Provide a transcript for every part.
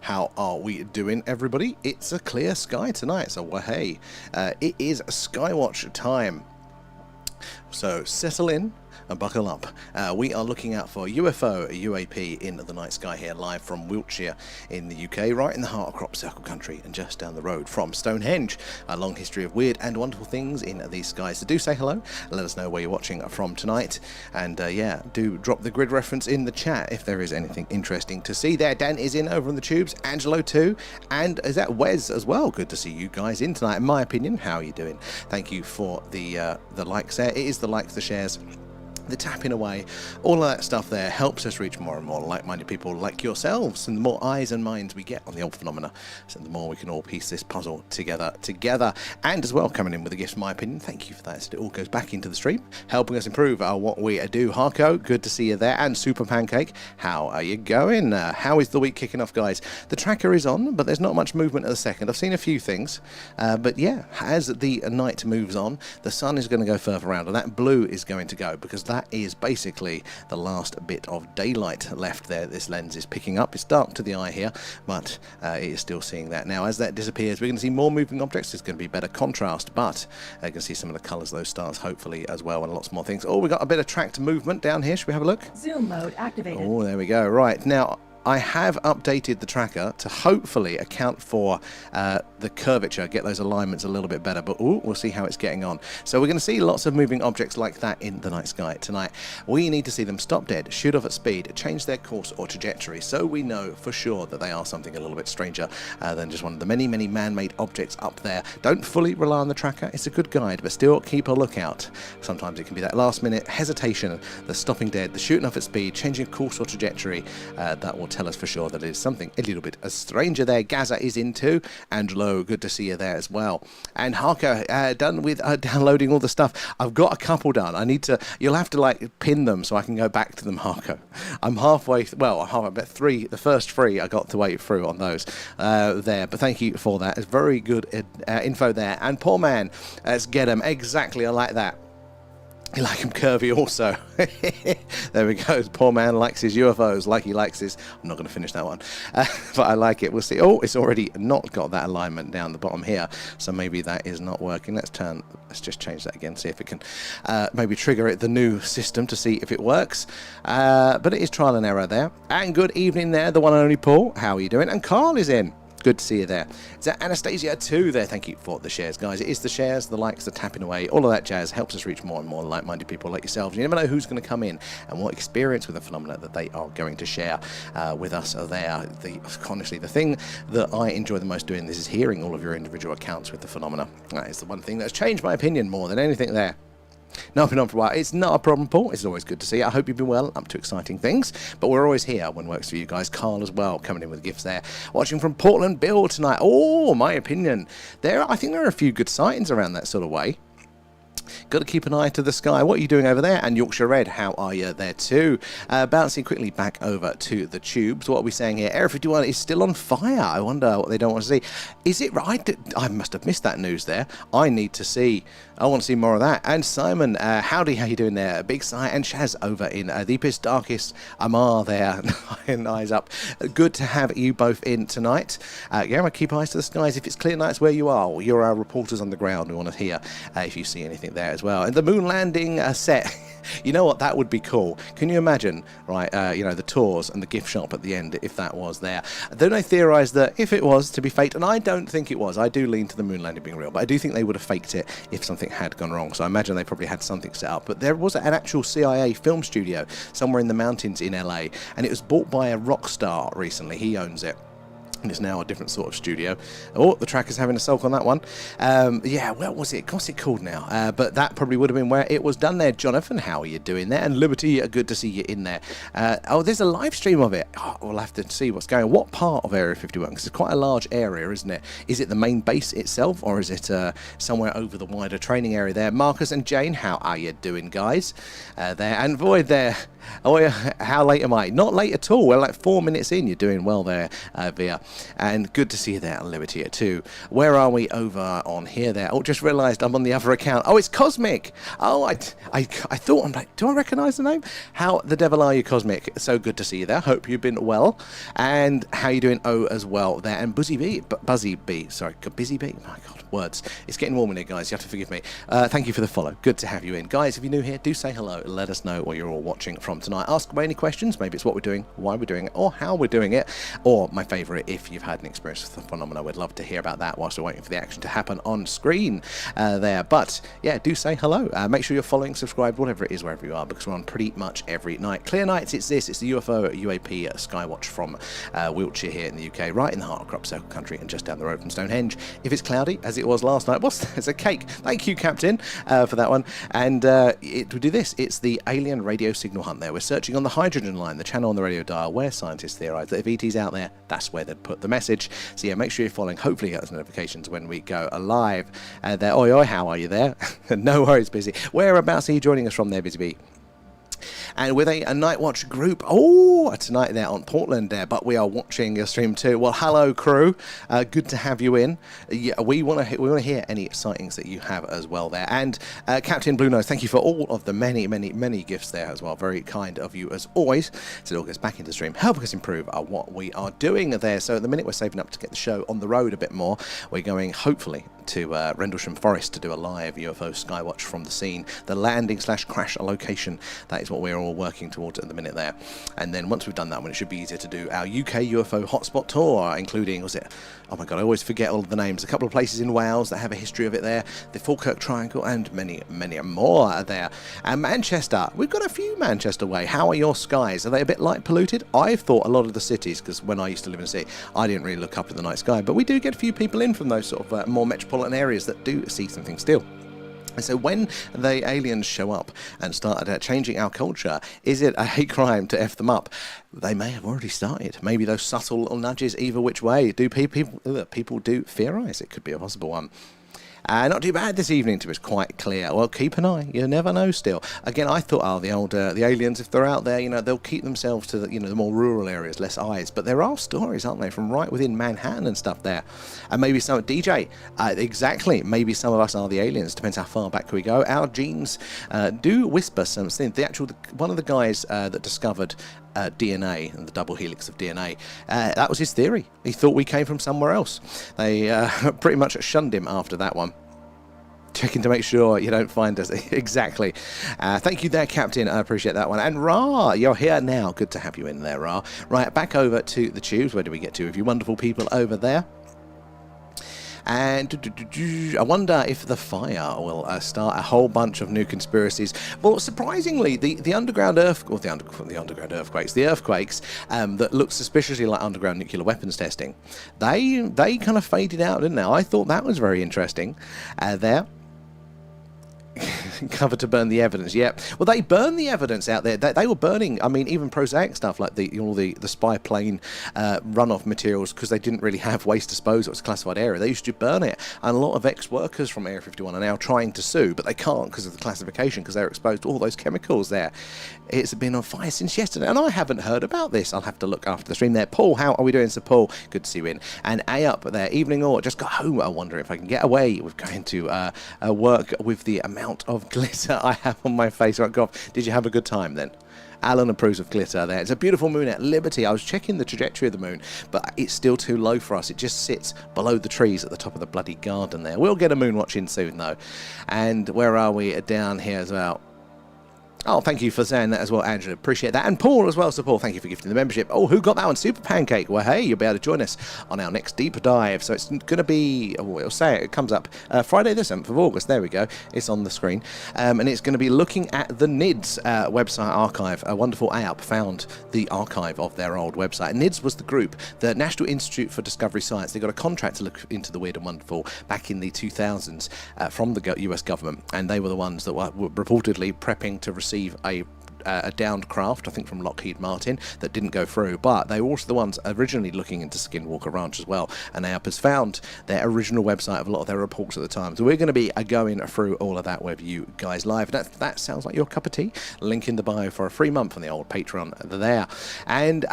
How are we doing, everybody? It's a clear sky tonight, so hey, it is Skywatch time. So settle in and buckle up. We are looking out for UFO, UAP in the night sky here, live from Wiltshire in the UK, right in the heart of crop circle country, and just down the road from Stone Henge. A long history of weird and wonderful things in these skies. So do say hello, let us know where you're watching from tonight, and yeah, do drop the grid reference in the chat if there is anything interesting to see there. Dan is in over on the tubes, Angelo too, and is that Wes as well? Good to see you guys in tonight. In my opinion, how are you doing? Thank you for the likes there. It is the likes, the shares, the tapping away, all of that stuff there helps us reach more and more like-minded people like yourselves, and the more eyes and minds we get on the old phenomena, so the more we can all piece this puzzle together. And as well, coming in with a gift, in my opinion, thank you for that. So it all goes back into the stream, helping us improve what we do. Harko, good to see you there, and Super Pancake, how are you going? How is the week kicking off, guys? The tracker is on, but there's not much movement at the second. I've seen a few things, but yeah, as the night moves on, the sun is going to go further around, and that blue is going to go, because that is basically the last bit of daylight left there. This lens is picking up. It's dark to the eye here, but it is still seeing that. Now, as that disappears, we're going to see more moving objects. It's going to be better contrast, but you can see some of the colours of those stars, hopefully, as well, and lots more things. Oh, we got a bit of tracked movement down here. Should we have a look? Zoom mode activated. Oh, there we go. Right, now, I have updated the tracker to hopefully account for the curvature, get those alignments a little bit better, but we'll see how it's getting on. So we're going to see lots of moving objects like that in the night sky tonight. We need to see them stop dead, shoot off at speed, change their course or trajectory, so we know for sure that they are something a little bit stranger than just one of the many, many man-made objects up there. Don't fully rely on the tracker. It's a good guide, but still keep a lookout. Sometimes it can be that last-minute hesitation, the stopping dead, the shooting off at speed, changing course or trajectory, that will tell us for sure that it is something a little bit stranger there. Gaza is in too. Angelo, good to see you there as well. And Harko, done with downloading all the stuff. I've got a couple done. I need to, you'll have to like pin them so I can go back to them, Harko. I'm halfway, well, about three, the first three I got to wait through on those there, but thank you for that. It's very good info there. And poor man, let's get him. Exactly, I like that. You like him curvy also. There we go. Poor man likes his UFOs like he likes his... I'm not going to finish that one. But I like it. We'll see. Oh, it's already not got that alignment down the bottom here. So maybe that is not working. Let's just change that again. See if it can maybe trigger the new system to see if it works. But it is trial and error there. And good evening there, the one and only Paul. How are you doing? And Carl is in. Good to see you there. Is that Anastasia too there? Thank you for the shares, guys. It is the shares, the likes, the tapping away, all of that jazz helps us reach more and more like-minded people like yourselves. You never know who's going to come in and what experience with the phenomena that they are going to share with us there. Honestly, the thing that I enjoy the most doing this is hearing all of your individual accounts with the phenomena. That is the one thing that's changed my opinion more than anything there. No, I've been on for a while. It's not a problem, Paul. It's always good to see you. I hope you've been well, up to exciting things. But we're always here when works for you guys. Carl as well, coming in with gifts there. Watching from Portland, Bill tonight. Oh, my opinion. I think there are a few good sightings around that sort of way. Got to keep an eye to the sky. What are you doing over there? And Yorkshire Red, how are you there too? Bouncing quickly back over to the tubes. What are we saying here? Area 51 is still on fire. I wonder what they don't want to see. Is it right? I must have missed that news there. I want to see more of that. And Simon, howdy, how you doing there? Big Sigh and Shaz over in Deepest, Darkest, Amar there. Eyes up. Good to have you both in tonight. Yeah, keep eyes to the skies. If it's clear nights where you are, you're our reporters on the ground. We want to hear if you see anything there as well. And the moon landing set, you know what, that would be cool. Can you imagine, right, you know, the tours and the gift shop at the end if that was there. Then I theorise that if it was to be faked, and I don't think it was, I do lean to the moon landing being real, but I do think they would have faked it if something had gone wrong. So I imagine they probably had something set up. But there was an actual CIA film studio somewhere in the mountains in LA, and it was bought by a rock star recently. He owns it. And it's now a different sort of studio. Oh, the tracker's having a sulk on that one. Yeah, what was it? What's it called now? But that probably would have been where it was done there. Jonathan, how are you doing there? And Liberty, good to see you in there. Oh, there's a live stream of it. Oh, we'll have to see what's going on. What part of Area 51? Because it's quite a large area, isn't it? Is it the main base itself, or is it somewhere over the wider training area there? Marcus and Jane, how are you doing, guys? There. And Void there. Oh, yeah. How late am I? Not late at all. We're like 4 minutes in. You're doing well there, Via. And good to see you there, Liberty too. Where are we over on here there? Oh, just realised I'm on the other account. Oh, it's Cosmic. Oh, I thought, I'm like, do I recognise the name? How the devil are you, Cosmic? So good to see you there. Hope you've been well. And how you doing? Oh, as well there. And Busy B. Busy B. Sorry, Busy B. My God, words. It's getting warm in here, guys. You have to forgive me. Thank you for the follow. Good to have you in. Guys, if you're new here, do say hello. Let us know where you're all watching from tonight. Ask away any questions. Maybe it's what we're doing, why we're doing it, or how we're doing it. Or my favourite, if you've had an experience with the phenomena, we'd love to hear about that whilst we're waiting for the action to happen on screen there. But yeah, do say hello. Make sure you're following, subscribed, whatever it is, wherever you are, because we're on pretty much every night. Clear nights, it's this. It's the UFO UAP Skywatch from Wiltshire here in the UK, right in the heart of Crop Circle country and just down the road from Stone Henge. If it's cloudy, as it was last night, it's a cake. Thank you, Captain, for that one. And we do this. It's the alien radio signal hunt there. We're searching on the hydrogen line, the channel on the radio dial where scientists theorise that if ET's out there, that's where they'd put the message. So yeah, make sure you're following. Hopefully you get those notifications when we go live. There, oi, oi, how are you there? No worries, Busy. Whereabouts are you joining us from there, Busy Bee? And with a night watch group, tonight there on Portland there, but we are watching your stream too. Well, hello crew, good to have you in. Yeah, we want to hear any sightings that you have as well there. And Captain Blue Nose, thank you for all of the many gifts there as well. Very kind of you as always. So it all gets back into the stream, helping us improve what we are doing there. So at the minute we're saving up to get the show on the road a bit more. We're going hopefully to Rendlesham Forest to do a live UFO Skywatch from the scene, the landing/crash location. That is what we're all working towards at the minute there. And then once we've done that one, it should be easier to do our UK UFO hotspot tour, including, oh my God, I always forget all of the names. A couple of places in Wales that have a history of it there, the Falkirk Triangle, and many more are there. And Manchester, we've got a few Manchester way. How are your skies? Are they a bit light polluted? I've thought a lot of the cities, because when I used to live in a city, I didn't really look up at the night sky, but we do get a few people in from those sort of more metropolitan areas that do see something still. And so when the aliens show up and started changing our culture, is it a hate crime to F them up? They may have already started. Maybe those subtle little nudges either which way. Do people do theorise? It could be a possible one. Not too bad this evening, to be quite clear. Well, keep an eye. You never know still. Again, I thought, the aliens, if they're out there, they'll keep themselves to the more rural areas, less eyes. But there are stories, aren't they, from right within Manhattan and stuff there. And maybe some, DJ, exactly, maybe some of us are the aliens. Depends how far back we go. Our genes do whisper something. One of the guys that discovered DNA and the double helix of DNA, that was his theory. He thought we came from somewhere else. They pretty much shunned him after that one. Checking to make sure you don't find us. Exactly. Thank you there, Captain. I appreciate that one. And Ra, you're here now. Good to have you in there, Ra. Right, back over to the tubes. Where do we get to? With you wonderful people over there. And I wonder if the fire will start a whole bunch of new conspiracies. Well, surprisingly, the underground earthquakes that look suspiciously like underground nuclear weapons testing, they kind of faded out, didn't they? I thought that was very interesting. There. Cover to burn the evidence. Yeah, well, they burned the evidence out there. They were burning, I mean, even prosaic stuff like the spy plane runoff materials, because they didn't really have waste disposal. It was a classified area. They used to burn it, and a lot of ex-workers from Area 51 are now trying to sue, but they can't because of the classification, because they're exposed to all those chemicals there. It's been on fire since yesterday, and I haven't heard about this. I'll have to look after the stream there. Paul, how are we doing? So Paul, good to see you in. And A up there, evening or just got home. I wonder if I can get away with going to work with the amount of glitter I have on my face. Right, God, did you have a good time then? Alan approves of glitter there. It's a beautiful moon at Liberty. I was checking the trajectory of the moon, but it's still too low for us. It just sits below the trees at the top of the bloody garden there. We'll get a moon watch in soon though. And where are we? Down here as well. Oh, thank you for saying that as well, Andrew. Appreciate that. And Paul as well. So, Paul, thank you for gifting the membership. Oh, who got that one? Super Pancake. Well, hey, you'll be able to join us on our next deeper dive. So it's going to be, it'll say it comes up Friday the 7th of August. There we go. It's on the screen. And it's going to be looking at the NIDS website archive. A wonderful AUP found the archive of their old website. NIDS was the group, the National Institute for Discovery Science. They got a contract to look into the weird and wonderful back in the 2000s from the US government. And they were the ones that were reportedly prepping to receive a a downed craft, I think from Lockheed Martin, that didn't go through, but they were also the ones originally looking into Skinwalker Ranch as well, and AUP has found their original website of a lot of their reports at the time. So we're going to be going through all of that with you guys live. That sounds like your cup of tea. Link in the bio for a free month on the old Patreon there. And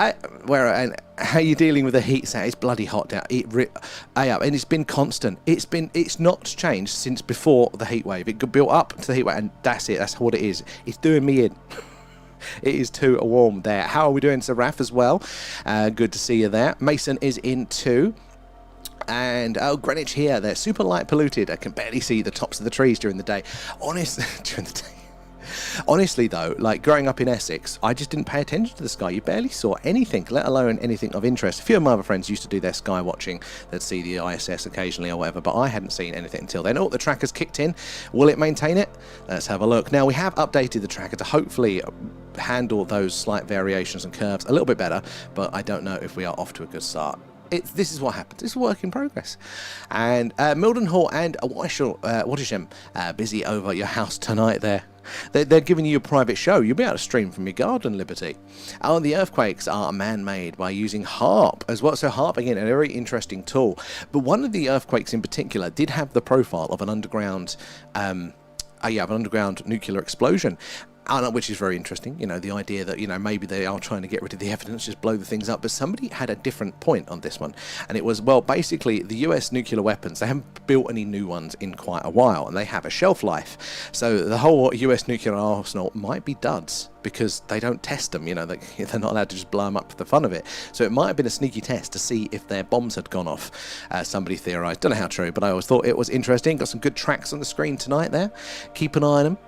how are you dealing with the heat? It's bloody hot out. And it's been constant. It's not changed since before the heat wave. It built up to the heat wave, and that's it. That's what it is. It's doing me in. It is too warm there. How are we doing, Sir Raf, as well? Good to see you there. Mason is in too. And Greenwich here. They're super light polluted. I can barely see the tops of the trees during the day. Honestly, though, like growing up in Essex, I just didn't pay attention to the sky. You barely saw anything, let alone anything of interest. A few of my other friends used to do their sky watching. They'd see the ISS occasionally or whatever, but I hadn't seen anything until then. Oh, the tracker's kicked in. Will it maintain it? Let's have a look. Now, we have updated the tracker to hopefully handle those slight variations and curves a little bit better, but I don't know if we are off to a good start. This is what happens. It's a work in progress. And Mildenhall and Watersham busy over your house tonight there. They're giving you a private show. You'll be able to stream from your garden, Liberty. Oh, the earthquakes are man-made by using HARP as well. So HARP, again, a very interesting tool. But one of the earthquakes in particular did have the profile of an underground nuclear explosion. Which is very interesting, you know, the idea that, you know, maybe they are trying to get rid of the evidence, just blow the things up. But somebody had a different point on this one, and it was, well, basically the US nuclear weapons, they haven't built any new ones in quite a while, and they have a shelf life. So the whole US nuclear arsenal might be duds because they don't test them, you know, they're not allowed to just blow them up for the fun of it. So it might have been a sneaky test to see if their bombs had gone off. Somebody theorized. Don't know how true, but I always thought it was interesting. Got some good tracks on the screen tonight there. Keep an eye on them.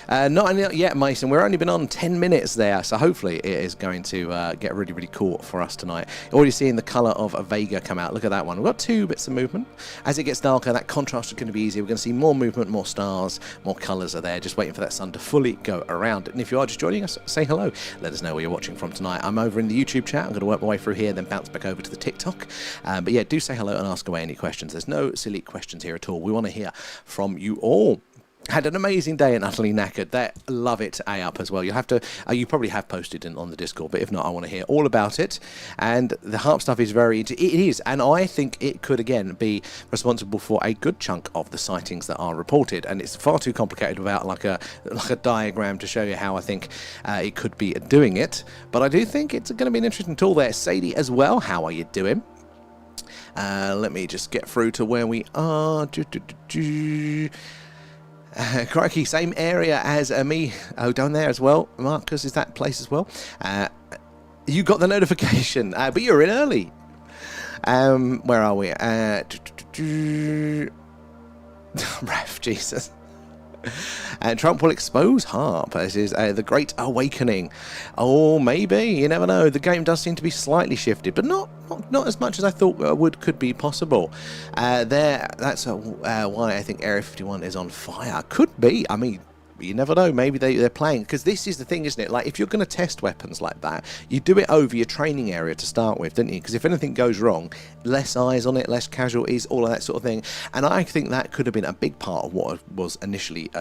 Not yet, Mason. We've only been on 10 minutes there, so hopefully it is going to get really, really cool for us tonight. Already seeing the colour of a Vega come out. Look at that one. We've got 2 bits of movement. As it gets darker, that contrast is going to be easier. We're going to see more movement, more stars, more colours are there. Just waiting for that sun to fully go around. And if you are just joining us, say hello. Let us know where you're watching from tonight. I'm over in the YouTube chat. I'm going to work my way through here, then bounce back over to the TikTok. But yeah, do say hello and ask away any questions. There's no silly questions here at all. We want to hear from you all. Had an amazing day and utterly knackered. That love it, AUP as well. You'll have to. You probably have posted on the Discord, but if not, I want to hear all about it. And the HARP stuff is it is, and I think it could again be responsible for a good chunk of the sightings that are reported. And it's far too complicated without like a diagram to show you how I think it could be doing it. But I do think it's going to be an interesting tool there. Sadie as well. How are you doing? Let me just get through to where we are. Crikey, same area as me. Oh, down there as well. Marcus is that place as well. You got the notification, but you're in early. Where are we? Ref, Jesus. And Trump will expose HARP. This is the Great Awakening. Oh, maybe. You never know. The game does seem to be slightly shifted, but not as much as I thought could be possible. That's why I think Area 51 is on fire. Could be. I mean, you never know. Maybe they're playing, because this is the thing, isn't it? Like, if you're going to test weapons like that, you do it over your training area to start with, don't you? Because if anything goes wrong, less eyes on it, less casualties, all of that sort of thing. And I think that could have been a big part of what was initially,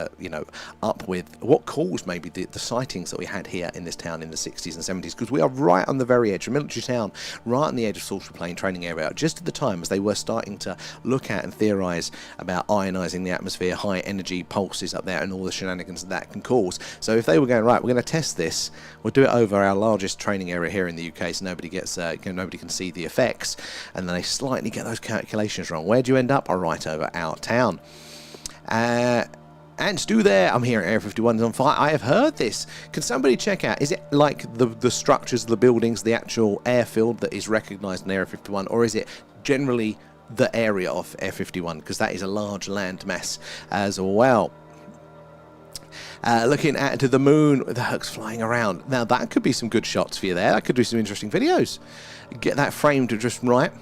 up with what caused maybe the sightings that we had here in this town in the 60s and 70s, because we are right on the very edge of military town, right on the edge of Salisbury Plain training area, just at the time as they were starting to look at and theorise about ionising the atmosphere, high energy pulses up there, and all the shenanigans that can cause. So if they were going, right, we're going to test this, we'll do it over our largest training area here in the UK, so nobody can see the effects, and then they slightly get those calculations wrong. Where do you end up? Right over our town. And Stu there, I'm here at Area 51 is on fire. I have heard this. Can somebody check out, is it like the structures of the buildings, the actual airfield that is recognised in Area 51, or is it generally the area of Area 51? Because that is a large land mass as well. Looking at the moon with the Hercs flying around. Now that could be some good shots for you there. That could do some interesting videos. Get that framed just right.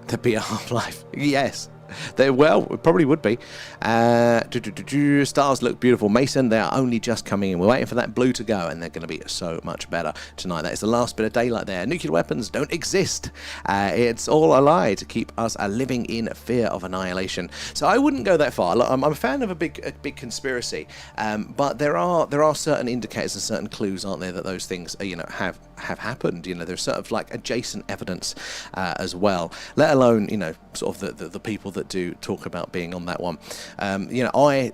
There'd be a half-life. Yes. Well, it probably would be. Stars look beautiful. Mason, they are only just coming in. We're waiting for that blue to go, and they're going to be so much better tonight. That is the last bit of daylight there. Nuclear weapons don't exist. It's all a lie to keep us living in fear of annihilation. So I wouldn't go that far. I'm a fan of a big conspiracy, but there are certain indicators and certain clues, aren't there, that those things have happened. There's sort of like adjacent evidence as well, let alone sort of the people that do talk about being on that one. I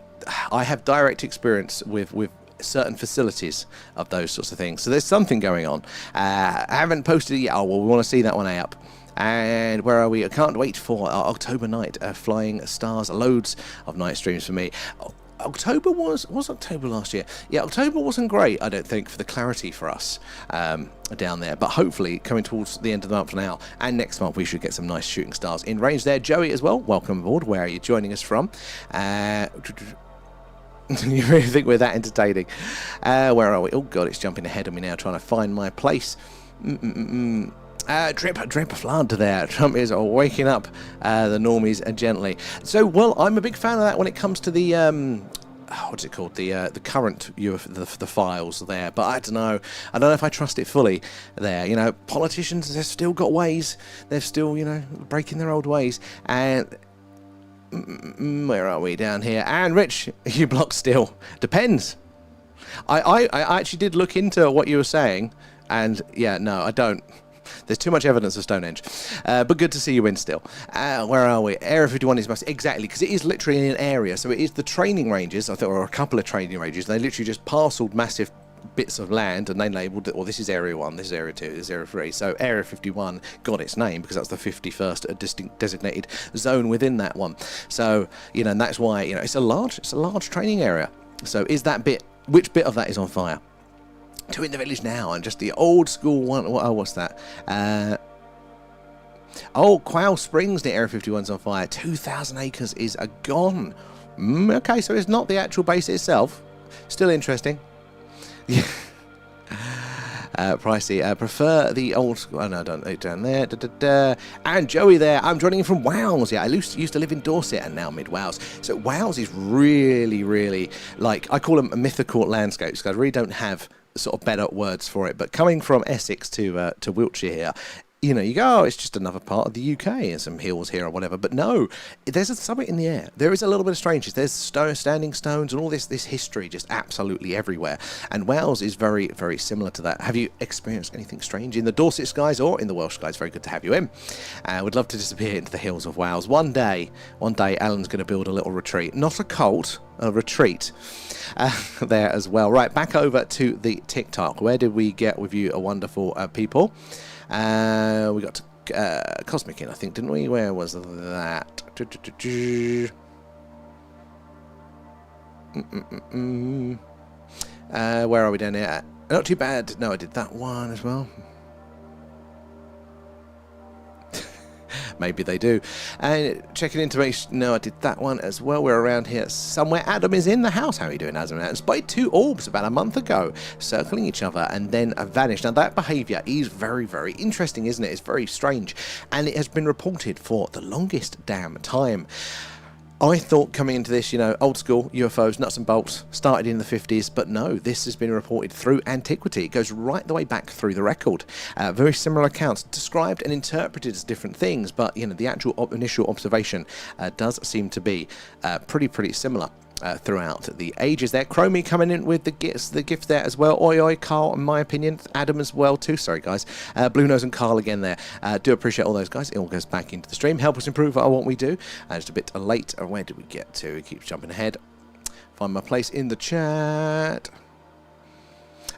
have direct experience with certain facilities of those sorts of things, so there's something going on. I haven't posted it yet. We want to see that one up. And where are we? I can't wait for our October night, flying stars. Loads of night streams for me. October was October last year. Yeah, October wasn't great, I don't think, for the clarity for us down there. But hopefully, coming towards the end of the month now and next month, we should get some nice shooting stars in range there. Joey as well, welcome aboard. Where are you joining us from? You really think we're that entertaining? Where are we? Oh God, it's jumping ahead of me now, trying to find my place. Drip flood there. Trump is waking up the normies gently. So, well, I'm a big fan of that when it comes to the what's it called? The current UFO, the files there. But I don't know if I trust it fully there. Politicians, they've still got ways. They're still breaking their old ways. And where are we down here? And Rich, you block still. Depends. I actually did look into what you were saying, and yeah, no, I don't. There's too much evidence of Stone Henge. But good to see you in still. Where are we? Area 51 is exactly, because it is literally an area. So it is the training ranges. I thought there were a couple of training ranges. They literally just parceled massive bits of land, and they labelled it, well, this is Area 1, this is Area 2, this is Area 3. So Area 51 got its name because that's the 51st designated zone within that one. So, and that's why, it's a large training area. So is that bit, which bit of that is on fire? Two in the village now, and just the old school one. Oh, what's that? Quail Springs near Area 51's on fire. 2,000 acres is gone. Okay, so it's not the actual base itself. Still interesting. Pricey. Prefer the old school. Oh no, don't down there. And Joey there. I'm joining in from Wales. Yeah, I used to live in Dorset and now mid Wales. So Wales is really, really, like, I call them mythical landscapes because I really don't have sort of better words for it. But coming from Essex to Wiltshire here, you go, oh, it's just another part of the UK and some hills here or whatever. But no, there's a summit in the air. There is a little bit of strangeness. There's standing stones and all this history just absolutely everywhere. And Wales is very, very similar to that. Have you experienced anything strange in the Dorset skies or in the Welsh skies? Very good to have you in. Would love to disappear into the hills of Wales. One day, Alan's going to build a little retreat. Not a cult, a retreat there as well. Right, back over to the TikTok. Where did we get with you, wonderful people? We got Cosmic in, I think, didn't we? Where was that? Where are we down here? Not too bad. No, I did that one as well. Maybe they do. And checking into make sure, no, I did that one as well. We're around here somewhere. Adam is in the house. How are you doing, Adam? Spotted two orbs about a month ago, circling each other and then vanished. Now, that behaviour is very, very interesting, isn't it? It's very strange. And it has been reported for the longest damn time. I thought coming into this, old school UFOs, nuts and bolts, started in the 50s, but no, this has been reported through antiquity. It goes right the way back through the record. Very similar accounts, described and interpreted as different things, but, the actual initial observation does seem to be pretty similar. Throughout the ages there. Chromie coming in with the gift there as well. Oi, Carl, in my opinion. Adam as well too. Sorry, guys. Blue Nose and Carl again there. Do appreciate all those guys. It all goes back into the stream. Help us improve what we do. Just a bit late. Where did we get to? It keeps jumping ahead. Find my place in the chat.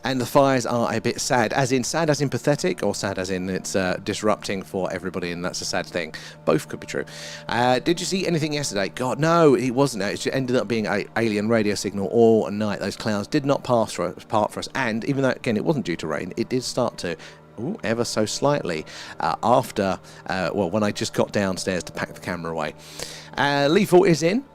And the fires are a bit sad as in pathetic, or sad as in it's disrupting for everybody, and that's a sad thing. Both could be true. Did you see anything yesterday? God, no, it wasn't. It just ended up being an alien radio signal all night. Those clouds did not part for us, and even though, again, it wasn't due to rain, it did start to, ever so slightly, after, when I just got downstairs to pack the camera away. Lethal is in.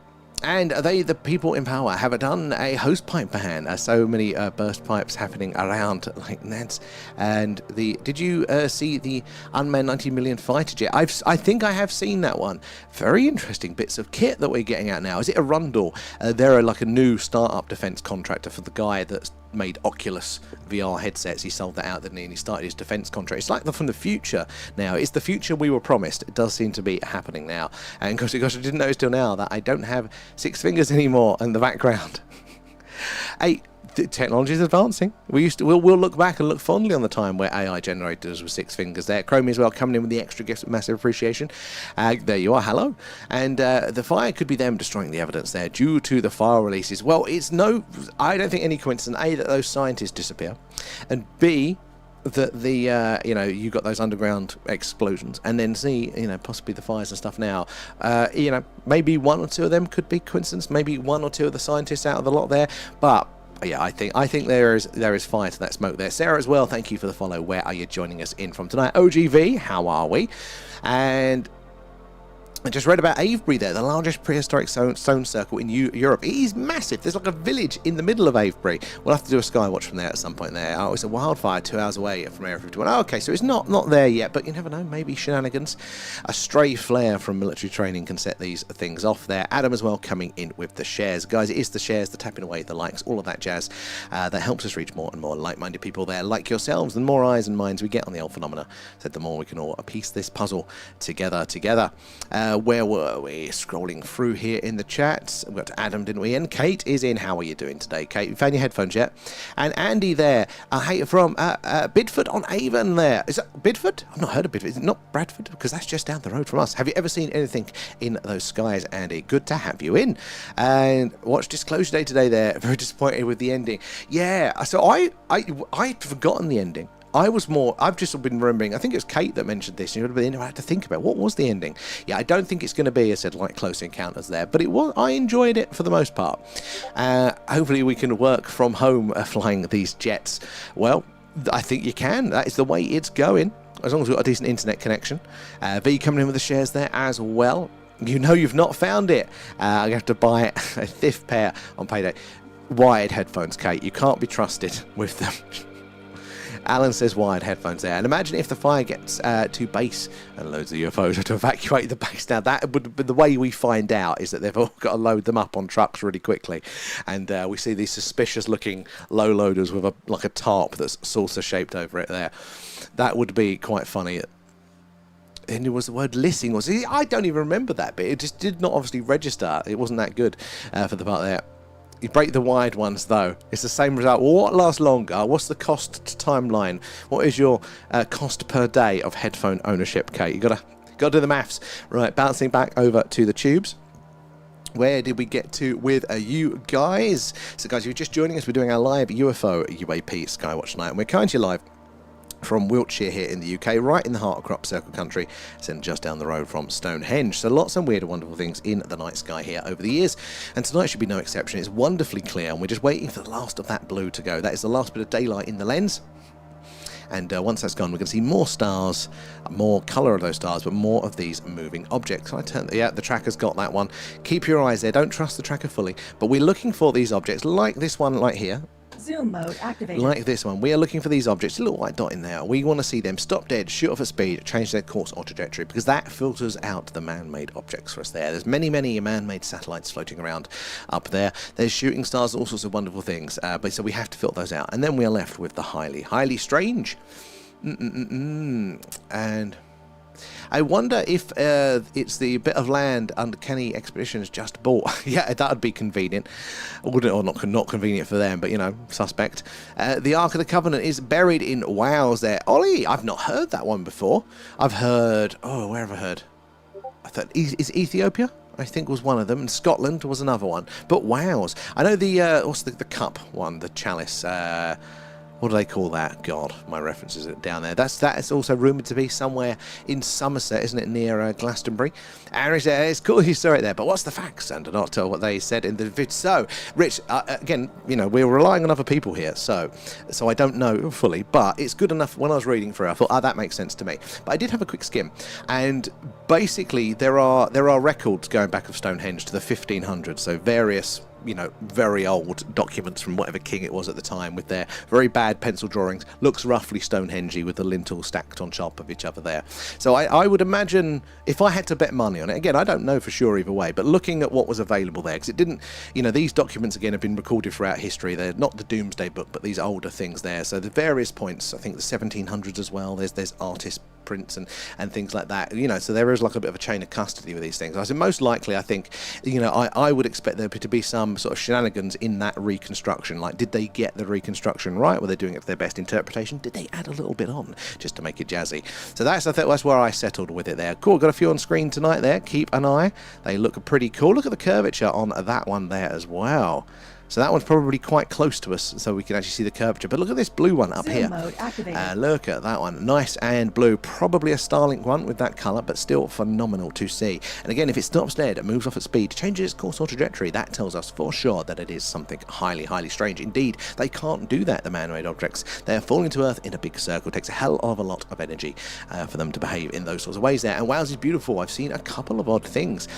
And they, the people in power, have done a hose pipe ban. So many burst pipes happening around like that. And did you see the unmanned 90 million fighter jet? I think I have seen that one. Very interesting bits of kit that we're getting out now. Is it a Rundle? They're like a new startup defense contractor for the guy that's made Oculus VR headsets. He sold that out, didn't he? And he started his defense contract. It's like from the future now. It's the future we were promised. It does seem to be happening now. And gosh, I didn't notice till now that I don't have 6 fingers anymore in the background. Hey, the technology is advancing. We'll look back and look fondly on the time where AI generators with 6 fingers there. Chromie as well coming in with the extra gifts, massive appreciation. There you are, hello. And the fire could be them destroying the evidence there due to the file releases. Well, I don't think any coincidence, A, that those scientists disappear, and B, that you got those underground explosions, and then C, possibly the fires and stuff now. Maybe 1 or 2 of them could be coincidence, maybe 1 or 2 of the scientists out of the lot there, but yeah, I think there is fire to that smoke there. Sarah as well, thank you for the follow. Where are you joining us in from tonight? OGV, how are we? And I just read about Avebury there, the largest prehistoric stone circle in Europe. It is massive. There's like a village in the middle of Avebury. We'll have to do a Skywatch from there at some point there. Oh, it's a wildfire 2 hours away from Area 51. Oh, okay, so it's not there yet, but you never know. Maybe shenanigans. A stray flare from military training can set these things off there. Adam as well coming in with the shares. Guys, it is the shares, the tapping away, the likes, all of that jazz that helps us reach more and more like-minded people there like yourselves. The more eyes and minds we get on the old phenomena, so the more we can all piece this puzzle together. Where were we? Scrolling through here in the chat. We got to Adam, didn't we? And Kate is in. How are you doing today, Kate? You found your headphones yet? And Andy there. Hey, from Bidford on Avon there. Is that Bidford? I've not heard of Bidford. Is it not Bradford? Because that's just down the road from us. Have you ever seen anything in those skies, Andy? Good to have you in. And watch Disclosure Day today there. Very disappointed with the ending. Yeah, so I'd forgotten the ending. I've just been remembering, I think it was Kate that mentioned this, and I had to think about what was the ending. Yeah, I don't think it's going to be, I said, like Close Encounters there, but I enjoyed it for the most part. Hopefully we can work from home flying these jets. Well, I think you can. That is the way it's going, as long as we've got a decent internet connection. V coming in with the shares there as well. You've not found it. I have to buy a 5th pair on payday. Wired headphones, Kate. You can't be trusted with them. Alan says wired headphones there. And imagine if the fire gets to base and loads of UFOs have to evacuate the base. Now, that would be the way we find out, is that they've all got to load them up on trucks really quickly. And we see these suspicious-looking low loaders with a tarp that's saucer-shaped over it there. That would be quite funny. And it was the word lissing. I don't even remember that bit. It just did not obviously register. It wasn't that good for the part there. You break the wired ones, though. It's the same result. Well, what lasts longer? What's the cost timeline? What is your cost per day of headphone ownership, Kate? You got to do the maths. Right, bouncing back over to the tubes. Where did we get to with you guys? So, guys, if you're just joining us, we're doing our live UFO UAP Skywatch night, and we're coming to you live from Wiltshire here in the UK, right in the heart of Crop Circle country, and just down the road from Stone Henge. So lots of weird and wonderful things in the night sky here over the years, and tonight should be no exception. It's wonderfully clear, and we're just waiting for the last of that blue to go. That is the last bit of daylight in the lens. And once that's gone, we're going to see more stars, more colour of those stars, but more of these moving objects. Yeah, the tracker's got that one. Keep your eyes there. Don't trust the tracker fully. But we're looking for these objects, like this one right here. Zoom mode activated. Like this one. We are looking for these objects, a little white dot in there. We want to see them stop dead, shoot off at speed, change their course or trajectory, because that filters out the man-made objects for us there. There's many man-made satellites floating around up there. There's shooting stars, all sorts of wonderful things. But so we have to filter those out. And then we are left with the highly strange. And I wonder if it's the bit of land Uncanny Expeditions just bought. Yeah, that would be convenient. Or not convenient for them, but, suspect. The Ark of the Covenant is buried in Wales there. Ollie, I've not heard that one before. I've heard... Oh, where have I heard? I thought... Is Ethiopia? I think was one of them. And Scotland was another one. But Wales. I know the... what's the cup one? The chalice... what do they call that? God, my references are down there. That is also rumoured to be somewhere in Somerset, isn't it, near Glastonbury? And it's cool you saw it there, but what's the facts? And not what they said in the video. So, Rich, again, you know, we're relying on other people here, so I don't know fully, but it's good enough. When I was reading through, I thought, that makes sense to me. But I did have a quick skim, and basically there are records going back of Stone Henge to the 1500s, so various, you know, very old documents from whatever king it was at the time with their very bad pencil drawings. Looks roughly Stonehenge with the lintels stacked on top of each other there. So I would imagine, if I had to bet money on it, again, I don't know for sure either way, but looking at what was available there, because it didn't, you know, these documents again have been recorded throughout history. They're not the Doomsday Book, but these older things there. So the various points, I think the 1700s as well, there's artist prints and things like that, you know, so there is like a bit of a chain of custody with these things. I said most likely, I think, you know, I would expect there to be some sort of shenanigans in that reconstruction. Like, did they get the reconstruction right? Were they doing it for their best interpretation? Did they add a little bit on just to make it jazzy? So I think that's where I settled with it there. Cool, got a few on screen tonight there. Keep an eye. They look pretty cool. Look at the curvature on that one there as well. So that one's probably quite close to us, so we can actually see the curvature. But look at this blue one up here. Mode activated. Look at that one. Nice and blue. Probably a Starlink one with that colour, but still phenomenal to see. And again, if it stops dead, it moves off at speed, changes its course or trajectory, that tells us for sure that it is something highly, highly strange. Indeed, they can't do that, the man-made objects. They're falling to Earth in a big circle. It takes a hell of a lot of energy for them to behave in those sorts of ways there. And Wales is beautiful. I've seen a couple of odd things,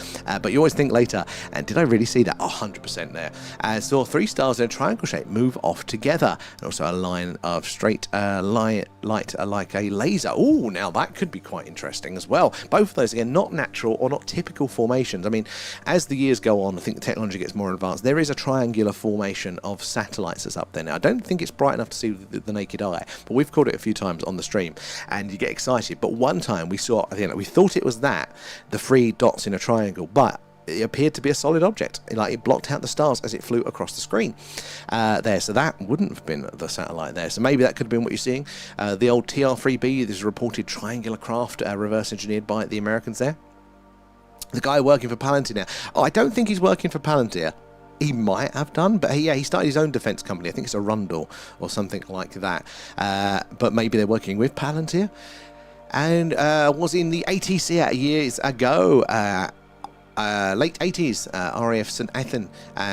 but you always think later, and did I really see that? 100% there. Saw 3 stars in a triangle shape move off together, and also a line of straight light like a laser. Oh, now that could be quite interesting as well. Both of those, again, not natural or not typical formations. I mean, as the years go on, I think the technology gets more advanced. There is a triangular formation of satellites that's up there now. I don't think it's bright enough to see with the naked eye, but we've caught it a few times on the stream, and you get excited. But one time we saw, you know, we thought it was the 3 dots in a triangle, but it appeared to be a solid object. Like, it blocked out the stars as it flew across the screen there. So that wouldn't have been the satellite there. So maybe that could have been what you're seeing. The old TR-3B, this is a reported triangular craft reverse engineered by the Americans there. The guy working for Palantir now. Oh, I don't think he's working for Palantir. He might have done, but yeah, he started his own defence company. I think it's a Rundle or something like that. But maybe they're working with Palantir. And was in the ATC years ago. Late 80s, RAF St Athan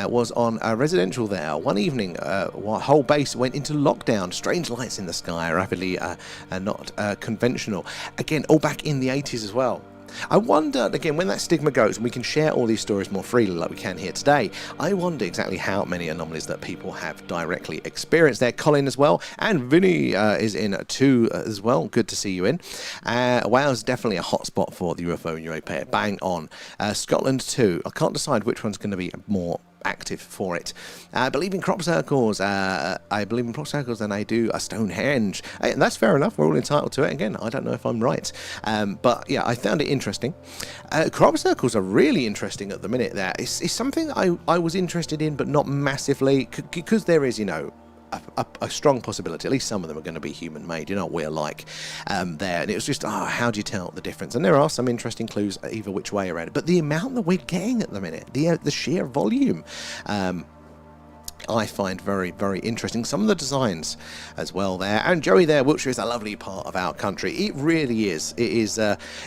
was on residential there. One evening, whole base went into lockdown. Strange lights in the sky, rapidly not conventional. Again, all back in the 80s as well. I wonder, again, when that stigma goes, and we can share all these stories more freely like we can here today, I wonder exactly how many anomalies that people have directly experienced there. Colin as well, and Vinny is in too as well. Good to see you in. Wales, definitely a hotspot for the UFO and UAP. Bang on. Scotland too. I can't decide which one's going to be more active for it. I believe in crop circles. I believe in crop circles, and I do a Stone Henge. And that's fair enough. We're all entitled to it. Again, I don't know if I'm right, but yeah, I found it interesting. Crop circles are really interesting at the minute. There, it's something I was interested in, but not massively, because there is, you know, a strong possibility, at least some of them are going to be human-made, you know what we're like there. And it was just, how do you tell the difference? And there are some interesting clues either which way around it. But the amount that we're getting at the minute, the sheer volume, I find very, very interesting. Some of the designs as well there. And Joey there, Wiltshire is a lovely part of our country. It really is. It is.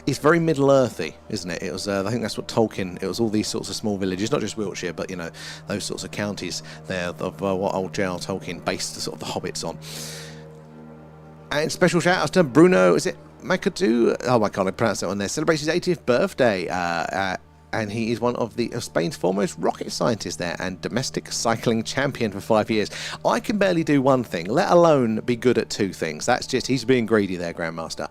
It's very Middle-earthy, isn't it? It was. I think that's what Tolkien. It was all these sorts of small villages, not just Wiltshire, but you know those sorts of counties there of what old J.R. Tolkien based the sort of the Hobbits on. And special shout outs to Bruno. Is it Macadu? Oh my God, I pronounced that one there. Celebrates his 80th birthday. And he is one of Spain's foremost rocket scientists there, and domestic cycling champion for 5 years. I can barely do one thing, let alone be good at 2 things. That's just, he's being greedy there, Grandmaster.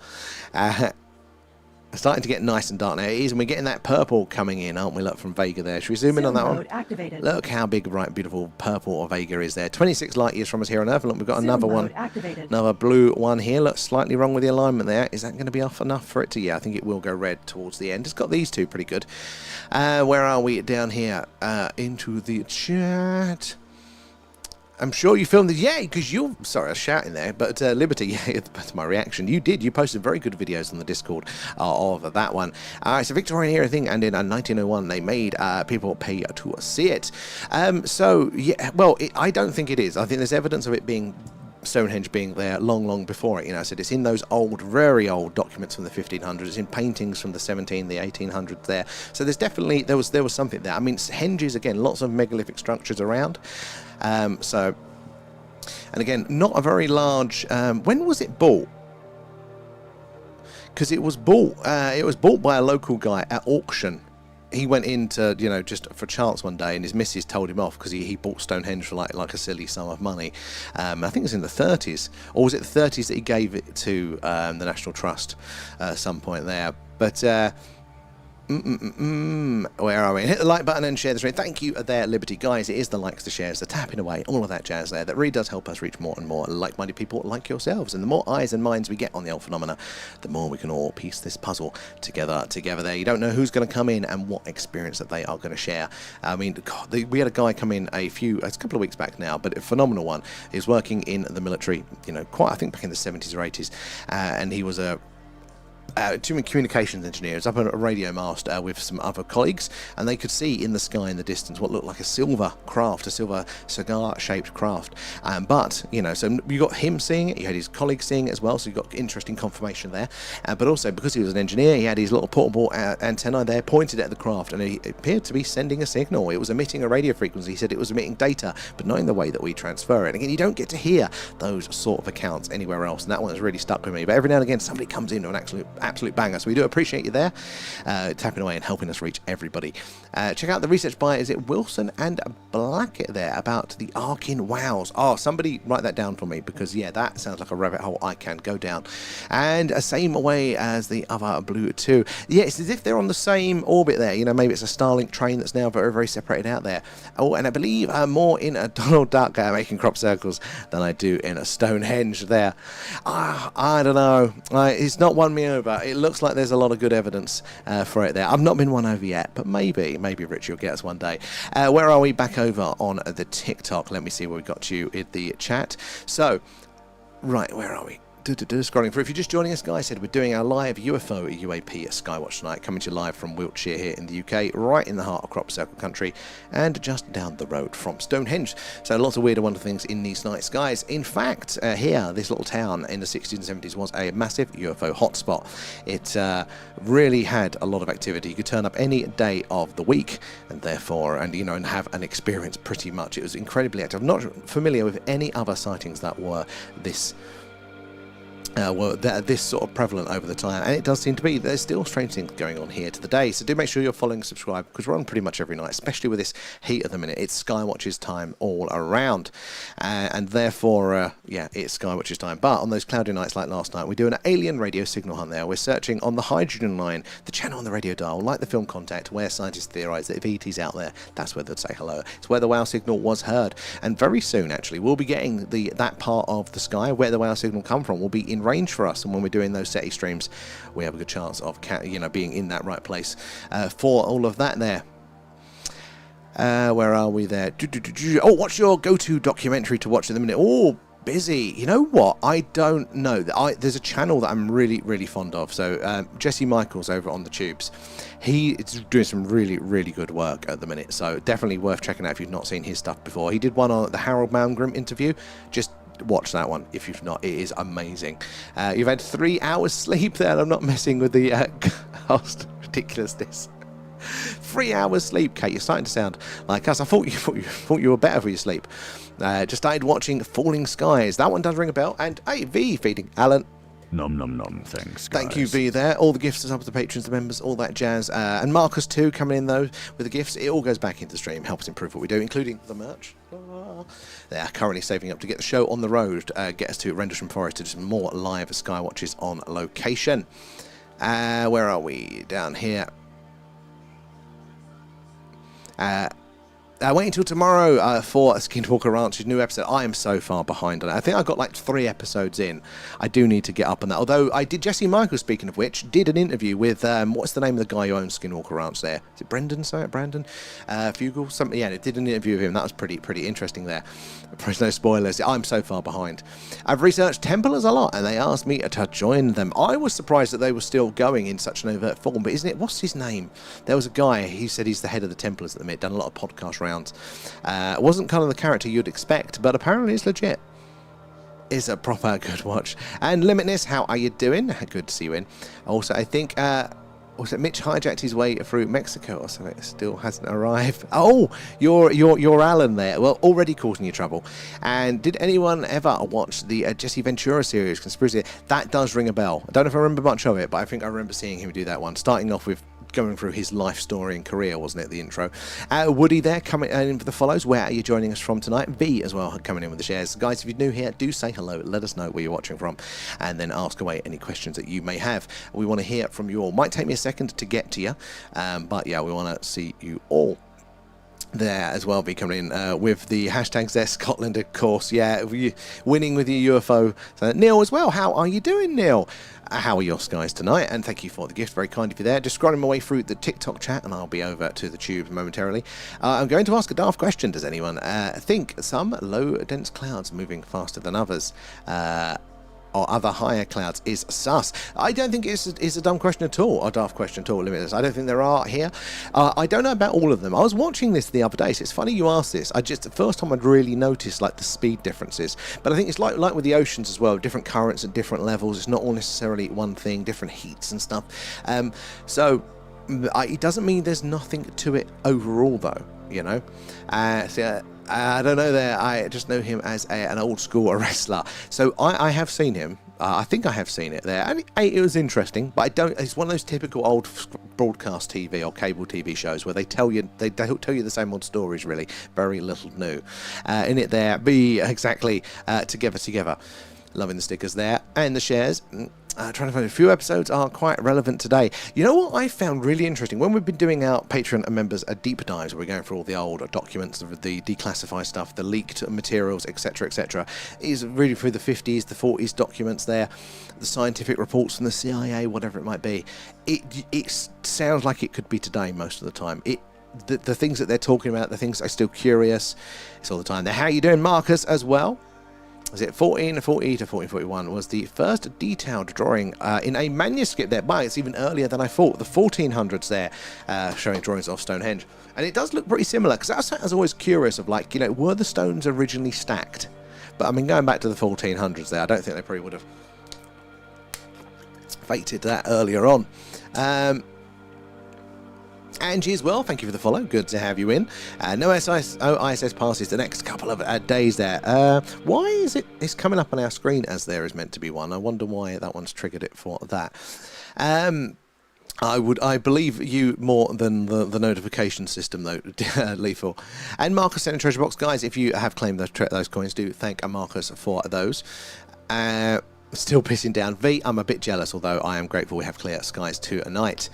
Starting to get nice and dark now. It is, and we're getting that purple coming in, aren't we? Look, from Vega there. Should we zoom in on that one? Activated. Look how big, bright, beautiful purple Vega is there. 26 light years from us here on Earth. Look, we've got another one. Activated. Another blue one here. Looks slightly wrong with the alignment there. Is that going to be off enough for it to? Yeah, I think it will go red towards the end. It's got these two pretty good. Where are we? Down here. Into the chat. I'm sure you filmed it, yeah, because you're, sorry, I was shouting there, but Liberty, yeah, that's my reaction. You did, you posted very good videos on the Discord of that one. It's a Victorian era thing, and in 1901, they made people pay to see it. So, yeah, well, I don't think it is. I think there's evidence of it being Stonehenge being there long before it. You know, I said it's in those old, very old documents from the 1500s. It's in paintings from the 1800s there. So there's definitely there was something there. I mean, henges again, lots of megalithic structures around. So, and again, not a very large. When was it bought? Because it was bought by a local guy at auction. He went into, you know, just for chance one day, and his missus told him off because he bought Stonehenge for like a silly sum of money. I think it was in the 30s, or was it the 30s that he gave it to the National Trust at some point there? But where are we? Hit the like button and share the stream. Thank you there, Liberty. Guys, it is the likes, the shares, the tapping away, all of that jazz there. That really does help us reach more and more like-minded people like yourselves. And the more eyes and minds we get on the old phenomena, the more we can all piece this puzzle together there. You don't know who's going to come in and what experience that they are going to share. I mean, God, we had a guy come in a couple of weeks back now, but a phenomenal one. He's working in the military, you know, I think back in the 70s or 80s, and he was a communications engineers up on a radio mast with some other colleagues, and they could see in the sky in the distance what looked like a silver cigar-shaped craft. But, you know, so you got him seeing it, you had his colleagues seeing it as well, so you got interesting confirmation there. But also, because he was an engineer, he had his little portable antenna there pointed at the craft, and he appeared to be sending a signal. It was emitting a radio frequency. He said it was emitting data, but not in the way that we transfer it. And again, you don't get to hear those sort of accounts anywhere else, and that one has really stuck with me. But every now and again, somebody comes in with an absolute banger, so we do appreciate you there, tapping away and helping us reach everybody. Check out the research by, is it Wilson and Blackett there, about the Arkin Wows. Oh, somebody write that down for me, because yeah, that sounds like a rabbit hole I can go down. And same way as the other blue too. Yeah, it's as if they're on the same orbit there. You know, maybe it's a Starlink train that's now very, very separated out there. Oh, and I believe more in a Donald Duck making crop circles than I do in a Stonehenge there. I don't know. It's not won me over. It looks like there's a lot of good evidence for it there. I've not been won over yet, but maybe Rich, you'll get us one day. Where are we? Back over on the TikTok. Let me see where we got you in the chat. So, right, where are we? Scrolling through. If you're just joining us, guys, we're doing our live UFO UAP at Skywatch tonight, coming to you live from Wiltshire here in the UK, right in the heart of crop circle country, and just down the road from Stone Henge. So lots of weird and wonderful things in these night skies. In fact, here, this little town in the 60s and 70s was a massive UFO hotspot. It really had a lot of activity. You could turn up any day of the week, and therefore, and have an experience pretty much. It was incredibly active. I'm not familiar with any other sightings that were this this sort of prevalent over the time, and it does seem to be. There's still strange things going on here to the day, so do make sure you're following and subscribe, because we're on pretty much every night, especially with this heat at the minute. It's Skywatch's time all around, and therefore it's Skywatch's time. But on those cloudy nights like last night, we do an alien radio signal hunt there. We're searching on the hydrogen line, the channel on the radio dial, like the film Contact, where scientists theorise that if ET's out there, that's where they'd say hello. It's where the WOW signal was heard, and very soon actually we'll be getting that part of the sky where the WOW signal come from will be in range for us, and when we're doing those SETI streams, we have a good chance of being in that right place for all of that there. Where are we there? Oh, what's your go-to documentary to watch at the minute? Oh, busy. You know what? I don't know. There's a channel that I'm really, really fond of. So Jesse Michaels over on the Tubes. He's doing some really, really good work at the minute. So definitely worth checking out if you've not seen his stuff before. He did one on the Harold Malmgren interview. Just watch that one if you've not. It is amazing. You've had 3 hours sleep there, and I'm not messing with the cost ridiculousness. 3 hours sleep, Kate. You're starting to sound like us. I thought you were better for your sleep. Just started watching Falling Skies. That one does ring a bell. And hey, V feeding Alan. Nom nom nom, thanks guys. Thank you, V, there. All the gifts are up to the patrons, the members, all that jazz. And Marcus too, coming in though with the gifts. It all goes back into the stream, helps improve what we do, including the merch. They are currently saving up to get the show on the road, get us to Rendlesham Forest to do some more live Skywatches on location. Where are we? Down here. Wait until tomorrow for Skinwalker Ranch's new episode. I am so far behind on it. I think I got like 3 episodes in. I do need to get up on that. Although I did, Jesse Michaels, speaking of which, did an interview with, what's the name of the guy who owns Skinwalker Ranch there? Is it Brendan? Sorry, Brandon? Fugel? Something. Yeah, did an interview with him. That was pretty interesting there. There's no spoilers. I'm so far behind. I've researched Templars a lot, and they asked me to join them. I was surprised that they were still going in such an overt form, but isn't it? What's his name? There was a guy, he said he's the head of the Templars at the minute, done a lot of podcast rounds. It wasn't kind of the character you'd expect, but apparently it's legit. is a proper good watch. And Limitless, how are you doing? Good to see you in. Also, I think also Mitch hijacked his way through Mexico, or so it still hasn't arrived. Oh, you're Alan there. Well, already causing you trouble. And did anyone ever watch the Jesse Ventura series, Conspiracy? That does ring a bell. I don't know if I remember much of it, but I think I remember seeing him do that one, starting off with going through his life story and career, wasn't it, the intro? Woody there coming in for the follows. Where are you joining us from tonight? V as well coming in with the shares. Guys, if you're new here, do say hello. Let us know where you're watching from, and then ask away any questions that you may have. We want to hear from you all. Might take me a second to get to you, but yeah, we want to see you all there as well. Be coming in with the hashtags there. Scotland, of course. Yeah, winning with your UFO. So Neil as well. How are you doing, Neil? How are your skies tonight? And thank you for the gift. Very kind of you there. Just scrolling my way through the TikTok chat, and I'll be over to the tube momentarily. I'm going to ask a daft question. Does anyone think some low dense clouds moving faster than others or other higher clouds is sus? I don't think it's a dumb question at all, or a daft question at all, Limitless. I don't think there are here. I don't know about all of them. I was watching this the other day, so it's funny you asked this. The first time I'd really noticed like the speed differences, but I think it's like with the oceans as well, different currents at different levels. It's not all necessarily one thing, different heats and stuff. So it doesn't mean there's nothing to it overall, though, you know. I don't know there. I just know him as an old school wrestler. So I have seen him. I think I have seen it there. And it was interesting, but I don't. It's one of those typical old broadcast TV or cable TV shows where they tell you the same old stories. Really, very little new in it. There, be exactly together. Loving the stickers there and the shares. Trying to find a few episodes are quite relevant today. You know what I found really interesting? When we've been doing our Patreon members deeper dives, where we're going through all the old documents, the declassified stuff, the leaked materials, etc., is really through the 50s, the 40s documents there, the scientific reports from the CIA, whatever it might be. It sounds like it could be today most of the time. The things that they're talking about, the things I'm still curious. It's all the time there. How are you doing, Marcus, as well? Was it 1440 to 1441 was the first detailed drawing in a manuscript there. But it's even earlier than I thought. The 1400s there, showing drawings of Stone Henge. And it does look pretty similar, because I was always curious of, like, you know, were the stones originally stacked? But I mean, going back to the 1400s there, I don't think they probably would have fated that earlier on. Angie as well, thank you for the follow. Good to have you in. No ISS passes the next couple of days there. Why is it's coming up on our screen as there is meant to be one? I wonder why that one's triggered it for that. I believe you more than the notification system, though, Lethal. And Marcus sent a treasure box. Guys, if you have claimed those coins, do thank Marcus for those. Still pissing down. V, I'm a bit jealous, although I am grateful we have clear skies tonight.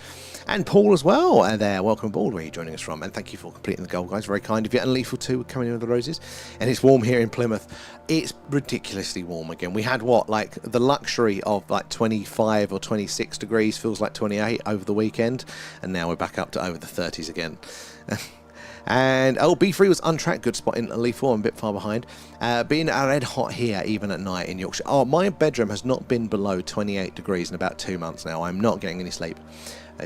And Paul as well there. Welcome aboard. Where are you joining us from? And thank you for completing the goal, guys. Very kind of you. And Lethal too, coming in with the roses. And it's warm here in Plymouth. It's ridiculously warm again. We had the luxury of like 25 or 26 degrees, feels like 28 over the weekend. And now we're back up to over the 30s again. And B3 was untracked, good spot in Lethal, I'm a bit far behind. Being red hot here even at night in Yorkshire. Oh, my bedroom has not been below 28 degrees in about 2 months now. I'm not getting any sleep.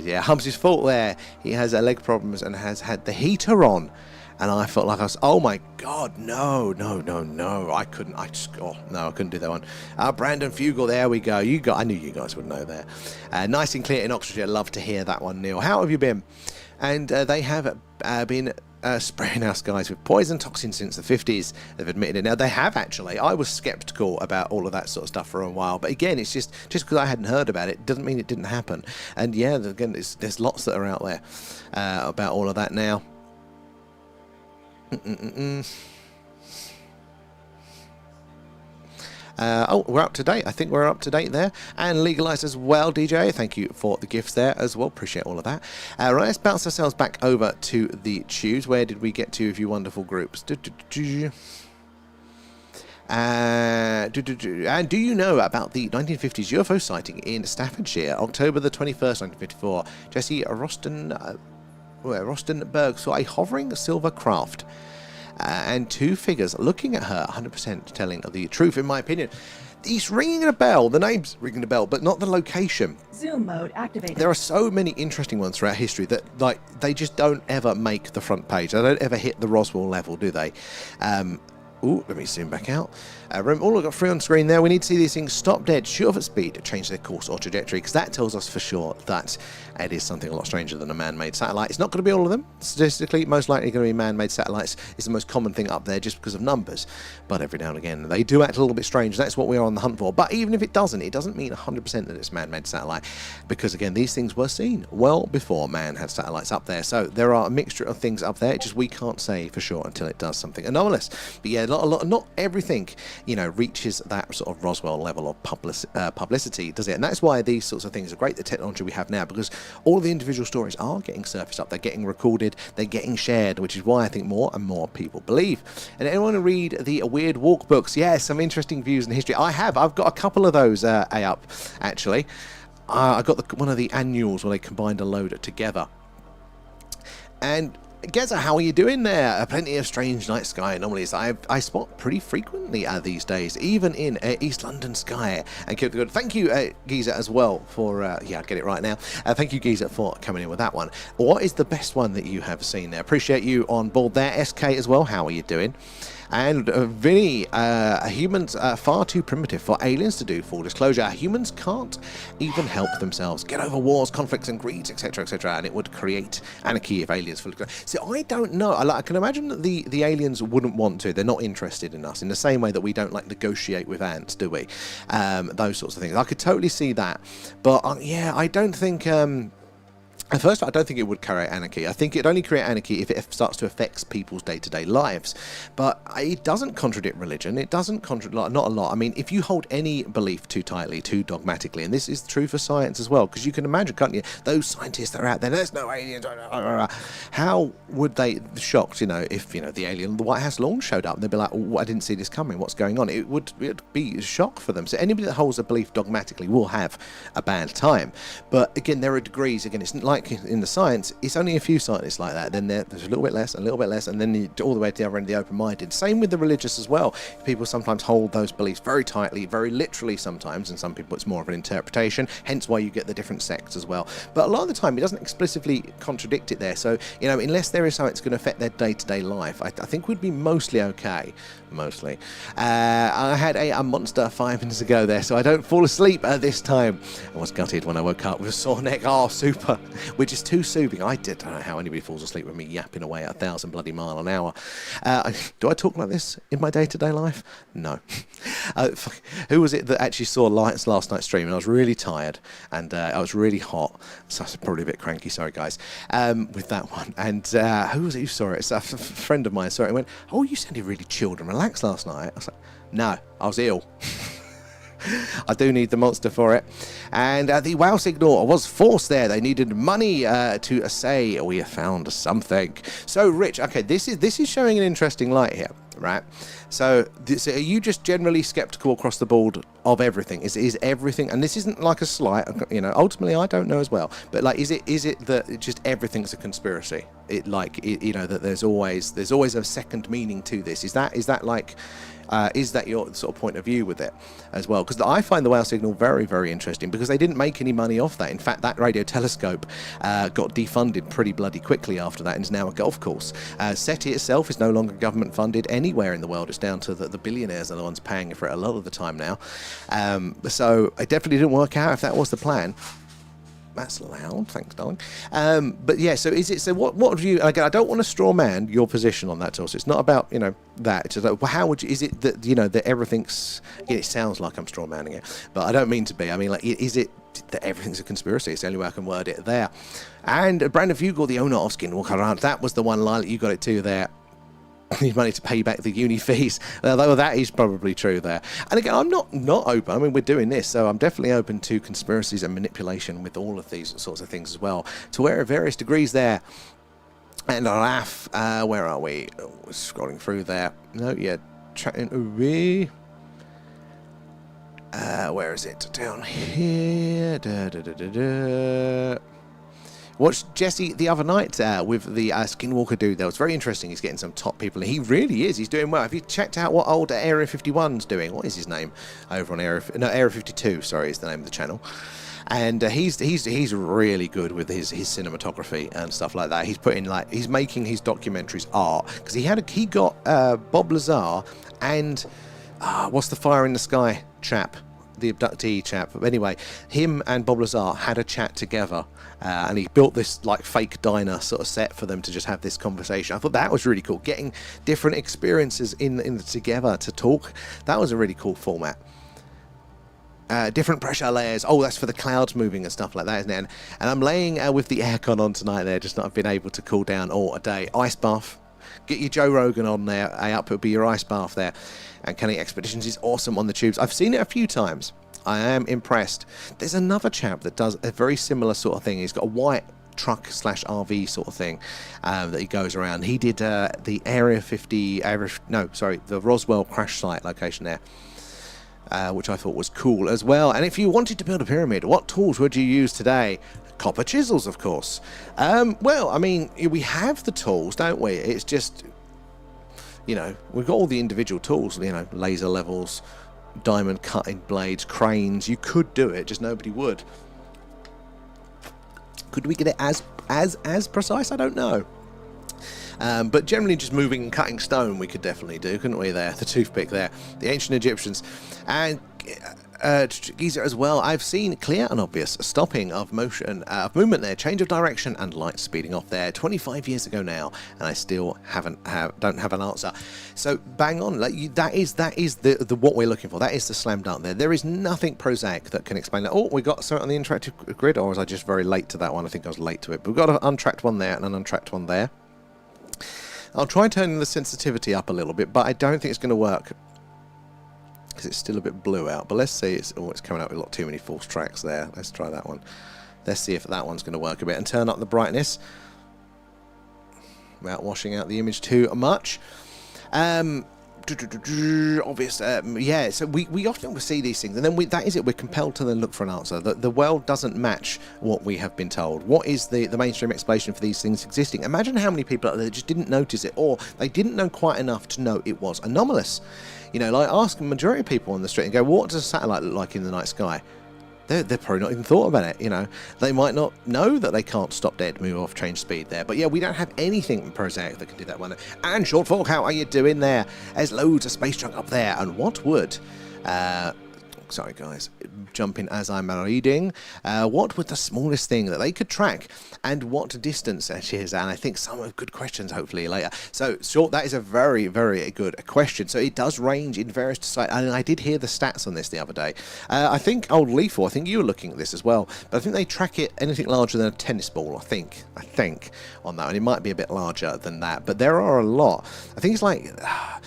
Yeah, Humpsy's fault there. He has leg problems and has had the heater on. And I felt like I was, oh my God, no. I couldn't do that one. Brandon Fugel, there we go. I knew you guys would know there. Nice and clear in Oxfordshire. Love to hear that one, Neil. How have you been? And they have been spraying our skies with poison toxins since the 50s. They've admitted it. Now, they have actually. I was skeptical about all of that sort of stuff for a while. But again, it's just because I hadn't heard about it doesn't mean it didn't happen. And yeah, again, there's lots that are out there about all of that now. We're up to date. I think we're up to date there. And legalized as well, DJ. Thank you for the gifts there as well. Appreciate all of that. Right, let's bounce ourselves back over to the tubes. Where did we get to, you wonderful groups? And do you know about the 1950s UFO sighting in Staffordshire, October the 21st, 1954? Jesse Rostenberg saw a hovering silver craft and two figures looking at her, 100% telling the truth, in my opinion. He's ringing a bell. The name's ringing a bell, but not the location. Zoom mode activated. There are so many interesting ones throughout history that, like, they just don't ever make the front page. They don't ever hit the Roswell level, do they? Ooh, let me zoom back out. Remember, all I've got 3 on screen there. We need to see these things stop dead, shoot off at speed, change their course or trajectory, because that tells us for sure that it is something a lot stranger than a man-made satellite. It's not going to be all of them. Statistically, most likely going to be man-made satellites is the most common thing up there just because of numbers. But every now and again, they do act a little bit strange. That's what we are on the hunt for. But even if it doesn't mean 100% that it's man-made satellite, because again, these things were seen well before man had satellites up there. So there are a mixture of things up there. It's just we can't say for sure until it does something anomalous. But yeah, not everything, you know, reaches that sort of Roswell level of publicity, does it? And that's why these sorts of things are great, the technology we have now, because all of the individual stories are getting surfaced up, they're getting recorded, they're getting shared, which is why I think more and more people believe. And anyone read the Weird Walk books? Yeah, some interesting views in history. I've got a couple of those up, actually. I got one of the annuals where they combined a load together. And Geza, how are you doing there? Plenty of strange night sky anomalies I spot pretty frequently these days, even in East London sky. And keep it good. Thank you, Giza, as well for yeah, I'll get it right now. Thank you, Giza, for coming in with that one. What is the best one that you have seen there? Appreciate you on board there. SK as well. How are you doing? And Vinny, humans are far too primitive for aliens to do full disclosure. Humans can't even help themselves. Get over wars, conflicts, and greeds, etc., etc. And it would create anarchy if aliens fully. So I don't know. I can imagine that the aliens wouldn't want to. They're not interested in us in the same way that we don't like negotiate with ants, do we? Those sorts of things. I could totally see that. But yeah, I don't think. At first, I don't think it would create anarchy. I think it'd only create anarchy if it starts to affect people's day-to-day lives. But it doesn't contradict religion. It doesn't contradict, not a lot. I mean, if you hold any belief too tightly, too dogmatically, and this is true for science as well, because you can imagine, can't you, those scientists that are out there, there's no aliens, how would they be shocked, you know, if, you know, the alien, the White House launch showed up, and they'd be like, oh, I didn't see this coming, what's going on? It'd be a shock for them. So anybody that holds a belief dogmatically will have a bad time. But again, there are degrees. Again, it's like in the science, it's only a few scientists like that, then there's a little bit less, and then all the way to the other end, the open-minded. Same with the religious as well. People sometimes hold those beliefs very tightly, very literally sometimes, and some people it's more of an interpretation, hence why you get the different sects as well. But a lot of the time it doesn't explicitly contradict it there, so, you know, unless there is something that's going to affect their day-to-day life, I think we'd be mostly okay. Mostly. I had a monster 5 minutes ago there, so I don't fall asleep this time. I was gutted when I woke up with a sore neck. Oh, super. Which is too soothing. I don't know how anybody falls asleep with me yapping away at 1,000 bloody mile an hour. Do I talk like this in my day-to-day life? No. Who was it that actually saw lights last night's stream? And I was really tired, and I was really hot, so I was probably a bit cranky. Sorry, guys. With that one. And who was it who saw it? It's a friend of mine saw it and went, "Oh, you sounded really chilled and relaxed last night." I was like, no, I was ill. I do need the monster for it. And the wow signal was forced there. They needed money to say we have found something. So, Rich, okay, this is showing an interesting light here, right? So, are you just generally skeptical across the board of everything? Is everything, and this isn't like a slight, you know, ultimately I don't know as well, but like, is it that just everything's a conspiracy? You know, that there's always a second meaning to this? Is that like, is that your sort of point of view with it as well? Because I find the wow signal very, very interesting, because they didn't make any money off that. In fact, that radio telescope got defunded pretty bloody quickly after that and is now a golf course. SETI itself is no longer government funded anywhere in the world. It's down to the billionaires are the ones paying for it a lot of the time now. So it definitely didn't work out if that was the plan. That's loud, thanks, darling. But yeah, so is it? So what do you? Again, I don't want to straw man your position on that. Also, it's not about, you know, that. It's like, well, how would you? Is it that, you know, that everything's? Yeah, it sounds like I'm straw manning it, but I don't mean to be. I mean, like, is it that everything's a conspiracy? It's the only way I can word it there. And Brandon Fugel, the owner of Skinwalker, that was the one line that you got it to there. Need money to pay back the uni fees. Although that is probably true there. And again, I'm not open. I mean, we're doing this, so I'm definitely open to conspiracies and manipulation with all of these sorts of things as well, to various degrees there. And laugh. Where are we? Oh, scrolling through there. No, yeah, chatting away. Where is it? Down here. Watched Jesse the other night with the Skinwalker dude. That was very interesting. He's getting some top people. He really is. He's doing well. Have you checked out what old Area 51's doing? What is his name over on Area 52? Sorry, is the name of the channel. and he's really good with his cinematography and stuff like that. He's making his documentaries art, because he got Bob Lazar and what's the Fire in the Sky chap, the abductee chap. But anyway, him and Bob Lazar had a chat together, and he built this like fake diner sort of set for them to just have this conversation. I thought that was really cool, getting different experiences in together to talk. That was a really cool format. Different pressure layers. Oh, that's for the clouds moving and stuff like that, isn't it? And I'm laying with the aircon on tonight there, just not been able to cool down all a day. Ice bath. Get your Joe Rogan on there. It'll be your ice bath there. And Canning Expeditions is awesome on the tubes. I've seen it a few times. I am impressed. There's another chap that does a very similar sort of thing. He's got a white truck / RV sort of thing that he goes around. He did the the Roswell crash site location there. Which I thought was cool as well. And if you wanted to build a pyramid, what tools would you use today? Copper chisels, of course. Well, I mean, we have the tools, don't we? It's just, we've got all the individual tools, laser levels, diamond cutting blades, cranes. You could do it, just nobody would. Could we get it as precise? I don't know. But generally just moving and cutting stone we could definitely do, couldn't we there? The toothpick there. The ancient Egyptians. And Giza as well. I've seen clear and obvious stopping of motion, of movement there, change of direction and light speeding off there 25 years ago now, and I still don't have an answer. So bang on, that is the what we're looking for. That is the slam dunk there. There is nothing prosaic that can explain that. Oh, we got something on the interactive grid, or was I just very late to that one? I think I was late to it. But we've got an untracked one there and an untracked one there. I'll try turning the sensitivity up a little bit, but I don't think it's going to work because it's still a bit blue out. But let's see. It's coming up with a lot too many false tracks there. Let's try that one. Let's see if that one's going to work a bit, and turn up the brightness without washing out the image too much. Obvious, yeah. So we often see these things, and then that is it. We're compelled to then look for an answer. The world doesn't match what we have been told. What is the mainstream explanation for these things existing? Imagine how many people out there just didn't notice it, or they didn't know quite enough to know it was anomalous. Like ask a majority of people on the street and go, "What does a satellite look like in the night sky?" They're probably not even thought about it, They might not know that they can't stop dead, move off, change speed there. But yeah, we don't have anything prosaic that can do that one. And Short Fork, how are you doing there? There's loads of space junk up there. And what would... sorry guys, jumping as I'm reading. What was the smallest thing that they could track, and what distance it is? And I think some of good questions hopefully later. So short, that is a very, very good question. So it does range in various sites, and I did hear the stats on this the other day. I think old Lethal, I think you were looking at this as well, but I think they track it anything larger than a tennis ball. I think on that, and it might be a bit larger than that, but there are a lot. I think it's like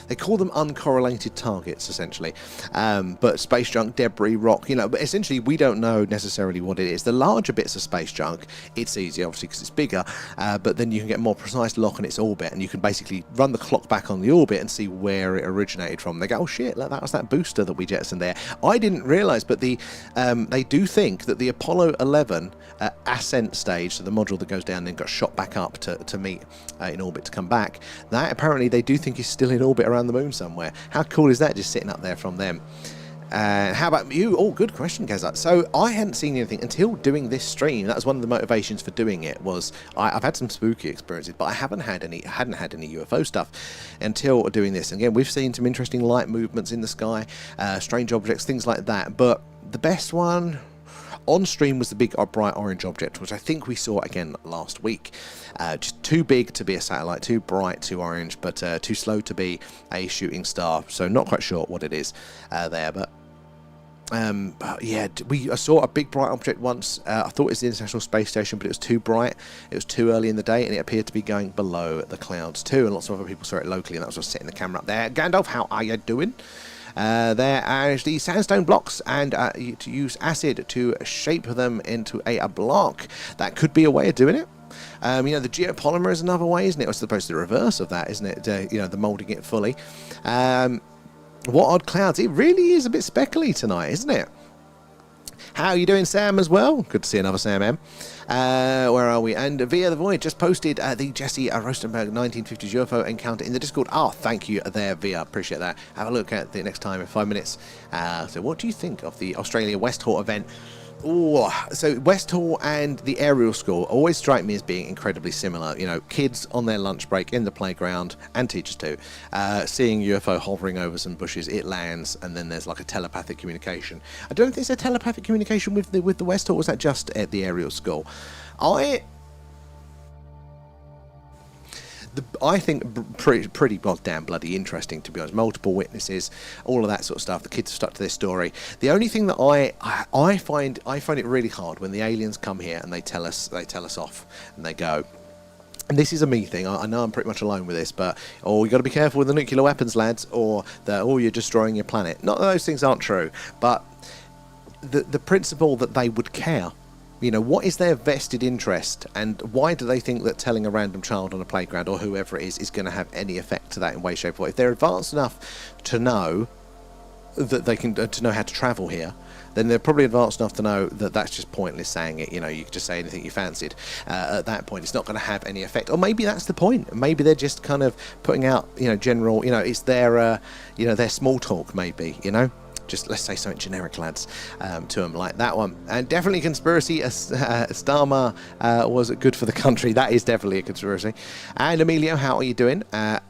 they call them uncorrelated targets essentially, but space junk, debris, rock, but essentially we don't know necessarily what it is. The larger bits of space junk, it's easier obviously because it's bigger, but then you can get more precise lock on its orbit, and you can basically run the clock back on the orbit and see where it originated from. They go, oh shit, that was that booster that we jettisoned there. I didn't realize, but they do think that the Apollo 11 ascent stage, so the module that goes down and then got shot back up to meet in orbit to come back, that apparently they do think is still in orbit around the moon somewhere. How cool is that, just sitting up there from them? How about you? Oh, good question, Gazette. So I hadn't seen anything until doing this stream. That was one of the motivations for doing it. Was I've had some spooky experiences, but I hadn't had any UFO stuff until doing this. And again, we've seen some interesting light movements in the sky, strange objects, things like that. But the best one on stream was the big bright orange object, which I think we saw again last week. Just too big to be a satellite, too bright, too orange, but too slow to be a shooting star. So not quite sure what it is there, but yeah, I saw a big bright object once. I thought it was the International Space Station, but it was too bright. It was too early in the day, and it appeared to be going below the clouds too. And lots of other people saw it locally, and that was just setting the camera up there. Gandalf, how are you doing? There are the sandstone blocks, and to use acid to shape them into a block. That could be a way of doing it. The geopolymer is another way, isn't it? It's supposed to be the reverse of that, isn't it? The moulding it fully. What odd clouds. It really is a bit speckly tonight, isn't it? How are you doing, Sam, as well? Good to see another Sam M. Where are we? And Via the Void just posted the Jesse Rostenberg 1950s UFO encounter in the Discord. Oh, thank you there, Via. Appreciate that. Have a look at the next time in 5 minutes. So what do you think of the Australia West Hort event? Oh, so West Hall and the aerial school always strike me as being incredibly similar. You know, kids on their lunch break in the playground, and teachers too, seeing UFO hovering over some bushes, it lands, and then there's like a telepathic communication. I don't know if there's a telepathic communication with the West Hall, or was that just at the aerial school? I think pretty goddamn bloody interesting, to be honest. Multiple witnesses, all of that sort of stuff. The kids have stuck to their story. The only thing that I find it really hard when the aliens come here and they tell us off and they go. And this is a me thing. I know I'm pretty much alone with this, but you got to be careful with the nuclear weapons, lads, or you're destroying your planet. Not that those things aren't true, but the principle that they would care. You know, what is their vested interest, and why do they think that telling a random child on a playground or whoever it is going to have any effect to that in way, shape, or form? If they're advanced enough to know that they can to know how to travel here, then they're probably advanced enough to know that that's just pointless saying it. You know, you could just say anything you fancied. At that point, it's not going to have any effect. Or maybe that's the point. Maybe they're just kind of putting out, you know, general. You know, it's their their small talk. Maybe, you know. Just let's say something generic, lads, to them like that one. And definitely conspiracy. Starmer was good for the country. That is definitely a conspiracy. And Emilio, how are you doing? Sorry.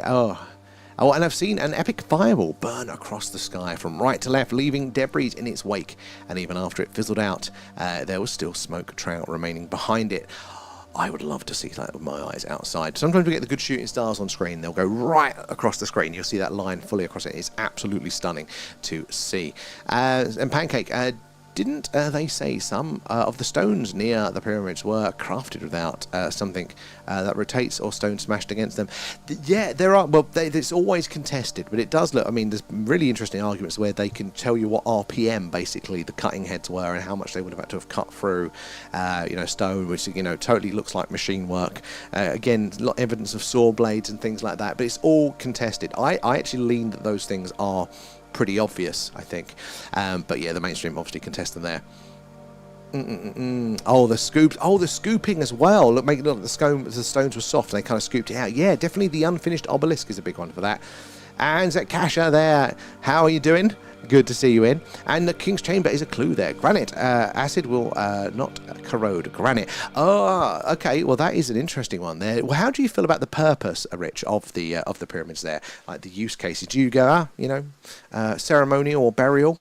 Oh, and I've seen an epic fireball burn across the sky from right to left, leaving debris in its wake. And even after it fizzled out, there was still smoke trail remaining behind it. I would love to see that with my eyes outside. Sometimes we get the good shooting stars on screen. They'll go right across the screen. You'll see that line fully across it. It's absolutely stunning to see. And Pancake, didn't they say some of the stones near the pyramids were crafted without something that rotates or stone smashed against them? Yeah, there are. Well, it's always contested, but it does look. I mean, there's really interesting arguments where they can tell you what RPM basically the cutting heads were and how much they would have had to have cut through, stone, which totally looks like machine work. Again, a lot of evidence of saw blades and things like that, but it's all contested. I actually lean that those things are pretty obvious, I think, but yeah, the mainstream obviously contest them there. Oh, the scoops. Oh, the scooping as well. Look, making look, the stones were soft and they kind of scooped it out. Yeah, definitely the unfinished obelisk is a big one for that. And Zakasha there, how are you doing? Good to see you in. And the King's Chamber is a clue there. Granite. Acid will not corrode granite. Oh, okay. Well, that is an interesting one there. Well, how do you feel about the purpose, Rich, of the pyramids there? Like the use cases. Do you go, ceremonial or burial?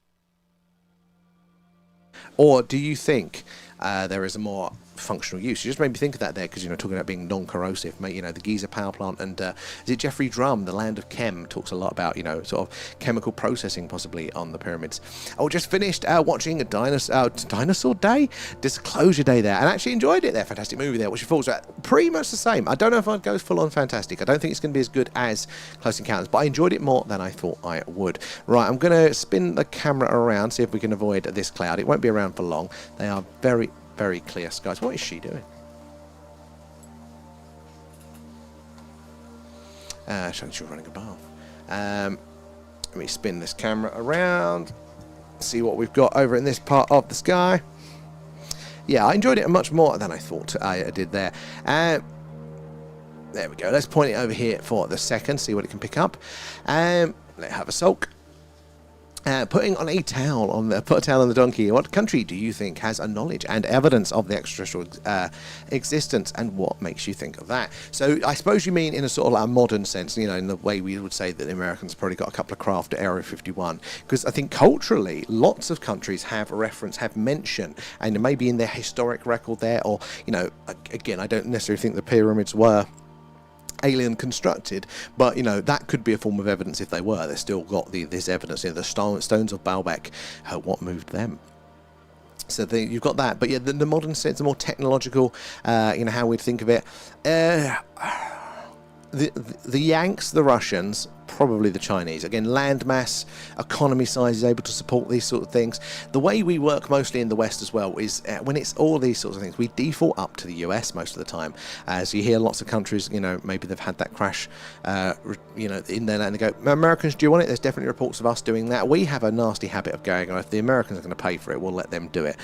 Or do you think there is a more functional use? You just made me think of that there because, talking about being non-corrosive. The Giza power plant and is it Jeffrey Drum, the land of chem, talks a lot about, sort of chemical processing possibly on the pyramids. Oh, just finished watching a Dinosaur Day? Disclosure Day there, and actually enjoyed it there. Fantastic movie there. What's your thoughts? Pretty much the same. I don't know if I'd go full on fantastic. I don't think it's going to be as good as Close Encounters, but I enjoyed it more than I thought I would. Right, I'm going to spin the camera around, see if we can avoid this cloud. It won't be around for long. They are very, very clear skies. What is she doing? She's running above. Let me spin this camera around, see what we've got over in this part of the sky. Yeah, I enjoyed it much more than I thought I did there. There we go. Let's point it over here for the second, see what it can pick up. Let's have a sulk. Putting on a towel put a towel on the donkey. What country do you think has a knowledge and evidence of the extraterrestrial existence, and what makes you think of that? So I suppose you mean in a sort of modern sense, in the way we would say that the Americans probably got a couple of craft at Area 51, because I think culturally lots of countries have mention, and maybe in their historic record there, or again, I don't necessarily think the pyramids were alien constructed, but that could be a form of evidence if they were. They've still got this evidence. The stones of Baalbek, what moved them. So you've got that, but yeah, the modern sense, the more technological, how we'd think of it. The Yanks, the Russians, probably the Chinese. Again, landmass, economy size is able to support these sort of things. The way we work mostly in the West as well is when it's all these sorts of things, we default up to the US most of the time. As you hear lots of countries, maybe they've had that crash, in their land, and they go, Americans, do you want it? There's definitely reports of us doing that. We have a nasty habit of going, if the Americans are going to pay for it, we'll let them do it.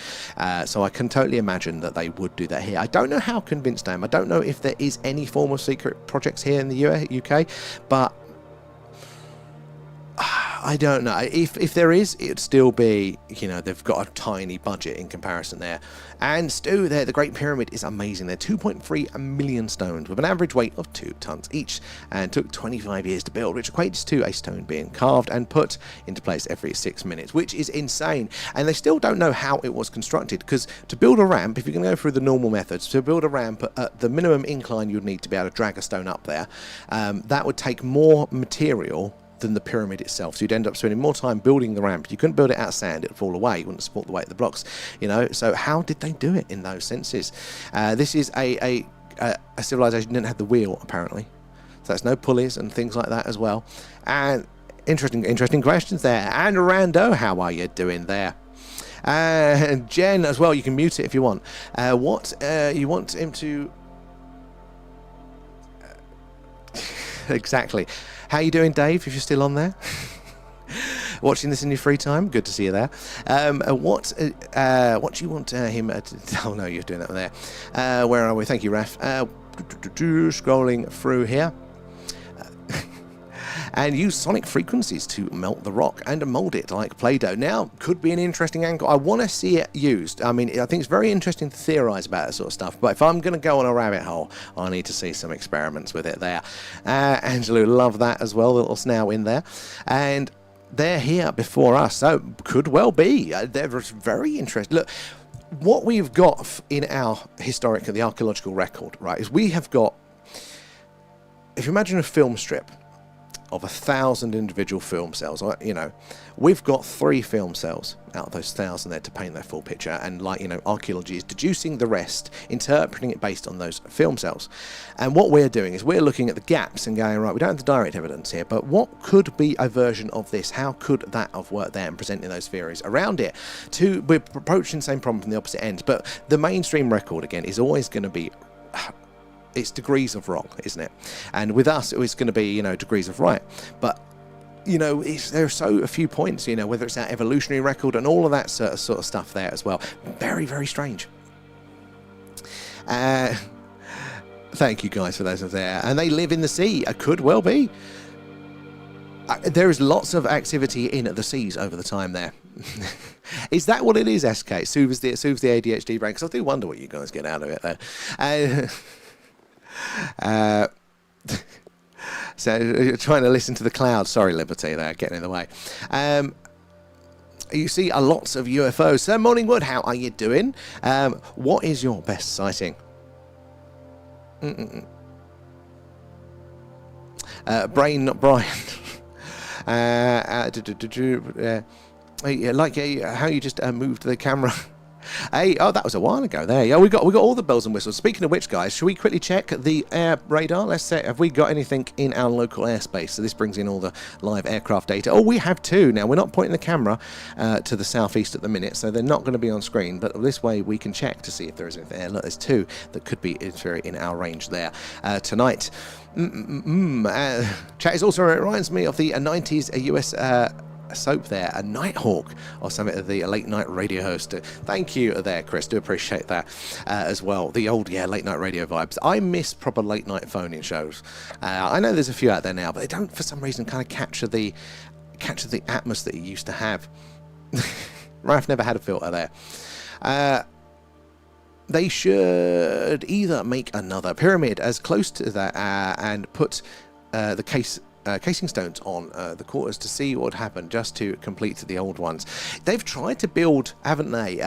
So I can totally imagine that they would do that here. I don't know how convinced I am. I don't know if there is any form of secret projects here in the UK, but I don't know. If there is, it'd still be, you know, they've got a tiny budget in comparison there. And Stu there, the Great Pyramid is amazing. They're 2.3 million stones with an average weight of 2 tons each, and took 25 years to build, which equates to a stone being carved and put into place every 6 minutes, which is insane. And they still don't know how it was constructed, because to build a ramp, if you're going to go through the normal methods, to build a ramp at the minimum incline you'd need to be able to drag a stone up there, that would take more material than the pyramid itself, so you'd end up spending more time building the ramp. You couldn't build it out of sand, it'd fall away, you wouldn't support the weight of the blocks, you know. So how did they do it in those senses? This is a civilization that didn't have the wheel, apparently, so that's no pulleys and things like that as well. And interesting questions there. And Rando, how are you doing there? Jen as well, you can mute it if you want. What you want him to exactly. How you doing, Dave, if you're still on there? Watching this in your free time? Good to see you there. What do you want him to... Oh, no, you're doing that there. Where are we? Thank you, Raf. Scrolling through here. And use sonic frequencies to melt the rock and mold it like Play-Doh. Now, could be an interesting angle. I want to see it used. I mean, I think it's very interesting to theorize about that sort of stuff, but if I'm going to go on a rabbit hole, I need to see some experiments with it there. Angelo, love that as well, the little snail in there. And they're here before us, so could well be. They're very interesting. Look, what we've got in our the archaeological record, right, is we have got, if you imagine a film strip of 1,000 individual film cells, you know, we've got 3 film cells out of those 1,000 there to paint their full picture, and, like, you know, archaeology is deducing the rest, interpreting it based on those film cells. And what we're doing is we're looking at the gaps and going, right, we don't have the direct evidence here, but what could be a version of this? How could that have worked there, and presenting those theories around it? We're approaching the same problem from the opposite end, but the mainstream record, again, is always going to be... it's degrees of wrong, isn't it? And with us, it's going to be, you know, degrees of right. But, you know, there are so few points, you know, whether it's that evolutionary record and all of that sort of stuff there as well. Very, very strange. Thank you guys for those of there. And they live in the sea. Could well be. There is lots of activity in the seas over the time there. Is that what it is, SK? It soothes the ADHD brain? Because I do wonder what you guys get out of it there. So trying to listen to the clouds. Sorry, Liberty, they're getting in the way. You see lots of UFOs. So Morningwood, how are you doing? What is your best sighting? Brain, not Brian. Like how you just moved the camera. Hey, oh, that was a while ago there. Yeah, we got all the bells and whistles. Speaking of which, guys, should we quickly check the air radar? Let's say, have we got anything in our local airspace? So this brings in all the live aircraft data. Oh, we have 2. Now, we're not pointing the camera to the southeast at the minute, so they're not going to be on screen, but this way we can check to see if there is anything there. Look, there's 2 that could be in our range there tonight. Chat is also, it reminds me of the 90s US soap there, a Nighthawk or something, of the late night radio host. Thank you there, Chris, do appreciate that as well. The old late night radio vibes. I miss proper late night phoning shows. I know there's a few out there now, but they don't for some reason kind of capture the atmosphere that you used to have. Ralph never had a filter there. They should either make another pyramid as close to that and put the casing stones on the quarters to see what would happen, just to complete the old ones. They've tried to build, haven't they?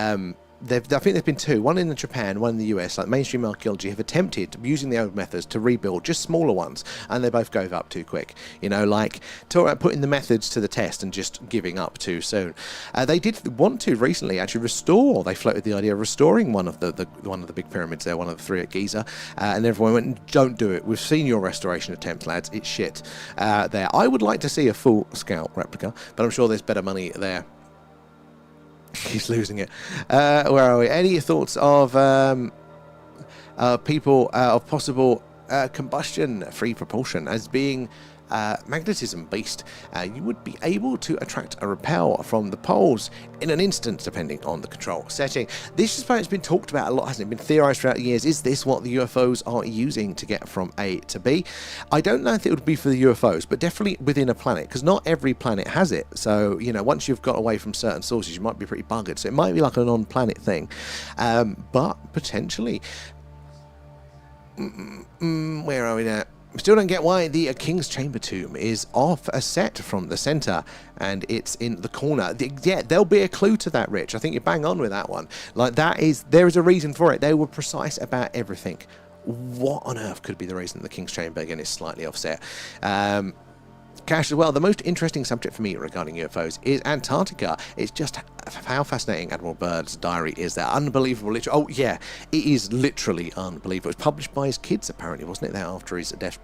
I think there's been 2, one in Japan, one in the US. Like mainstream archaeology have attempted, using the old methods, to rebuild just smaller ones, and they both gave up too quick. You know, like putting the methods to the test and just giving up too soon. They did want to recently actually restore. They floated the idea of restoring one of the big pyramids there, one of the 3 at Giza, and everyone went, "Don't do it. We've seen your restoration attempts, lads. It's shit." There, I would like to see a full-scale replica, but I'm sure there's better money there. He's losing it. Where are we? Any thoughts of people of possible combustion-free propulsion as being magnetism beast, you would be able to attract a repel from the poles in an instant, depending on the control setting. This is something that's been talked about a lot, hasn't it? Been theorized throughout the years. Is this what the UFOs are using to get from A to B? I don't know if it would be for the UFOs, but definitely within a planet, because not every planet has it. So, you know, once you've got away from certain sources, you might be pretty buggered. So it might be like an on-planet thing, but potentially. Where are we now? Still don't get why the King's Chamber tomb is off a set from the centre and it's in the corner. Yeah, there'll be a clue to that, Rich. I think you bang on with that one. Like, there is a reason for it. They were precise about everything. What on earth could be the reason the King's Chamber, again, is slightly offset? Cash as well. The most interesting subject for me regarding UFOs is Antarctica. It's just how fascinating Admiral Byrd's diary is. That unbelievable. Oh yeah, it is literally unbelievable. It was published by his kids, apparently, wasn't it? There after his death,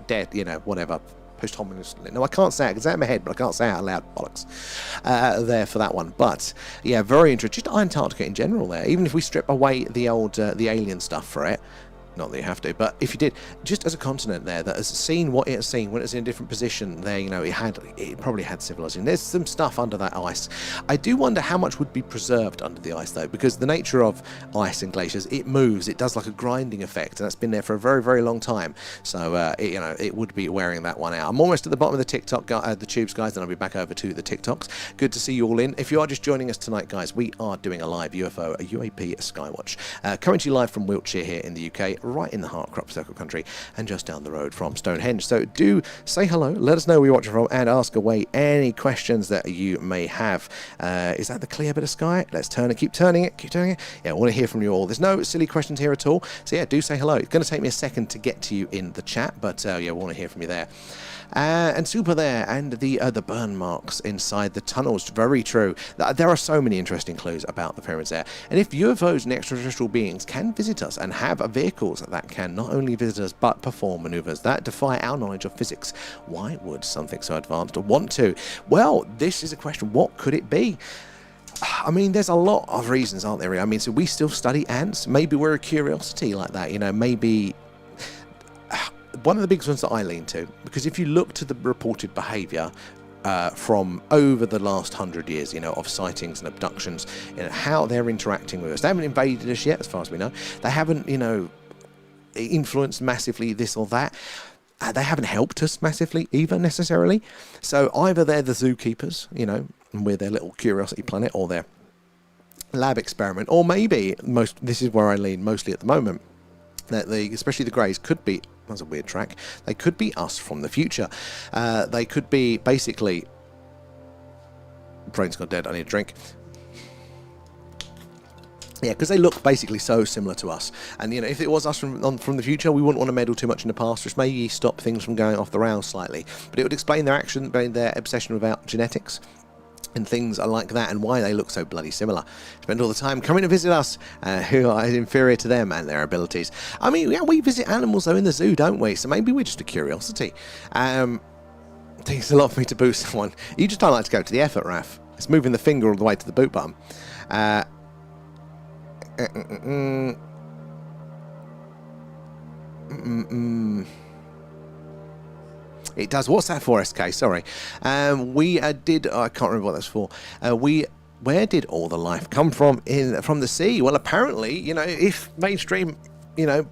death, you know, whatever. Posthumously. No, I can't say it. It's out of my head, but I can't say it out loud. Bollocks. There for that one. But yeah, very interesting. Just Antarctica in general. There, even if we strip away the old the alien stuff for it. Not that you have to, but if you did, just as a continent there that has seen what it has seen when it's in a different position there, you know, it probably had civilization. There's some stuff under that ice. I do wonder how much would be preserved under the ice though, because the nature of ice and glaciers, it moves, it does like a grinding effect, and that's been there for a very, very long time. So, you know, it would be wearing that one out. I'm almost at the bottom of the TikTok, the tubes, guys, then I'll be back over to the TikToks. Good to see you all in. If you are just joining us tonight, guys, we are doing a live UFO, a UAP, a Skywatch, currently live from Wiltshire here in the UK, right in the heart of crop circle country and just down the road from Stone Henge. So do say hello, let us know where you're watching from, and ask away any questions that you may have. Is that the clear bit of sky? Let's turn it, keep turning it. Yeah, I want to hear from you all. There's no silly questions here at all, so yeah, do say hello. It's going to take me a second to get to you in the chat, but yeah, I want to hear from you there. And super there, and the burn marks inside the tunnels. Very true. There are so many interesting clues about the pyramids there. And if UFOs and extraterrestrial beings can visit us and have vehicles that can not only visit us but perform maneuvers that defy our knowledge of physics, why would something so advanced want to? Well, this is a question. What could it be? I mean, there's a lot of reasons, aren't there? I mean, so we still study ants. Maybe we're a curiosity like that. You know, maybe. One of the biggest ones that I lean to, because if you look to the reported behaviour from over the last 100 years, you know, of sightings and abductions, you know, how they're interacting with us. They haven't invaded us yet, as far as we know. They haven't, you know, influenced massively this or that. They haven't helped us massively either, necessarily. So either they're the zookeepers, you know, with their little curiosity planet, or their lab experiment, or maybe this is where I lean mostly at the moment, that especially the Greys could be. That's a weird track. They could be us from the future. They could be basically. Brain's gone dead. I need a drink. Yeah, because they look basically so similar to us. And, you know, if it was us from the future, we wouldn't want to meddle too much in the past, which maybe stop things from going off the rails slightly. But it would explain their action, their obsession about genetics and things like that, and why they look so bloody similar. Spend all the time coming to visit us, who are inferior to them and their abilities. I mean, yeah, we visit animals though in the zoo, don't we? So maybe we're just a curiosity. Takes a lot for me to boost someone. You just don't like to go to the effort, Raf. It's moving the finger all the way to the boot button. It does. What's that for, SK? Sorry. We did. I can't remember what that's for. Where did all the life come from from the sea? Well, apparently, you know, if mainstream, you know,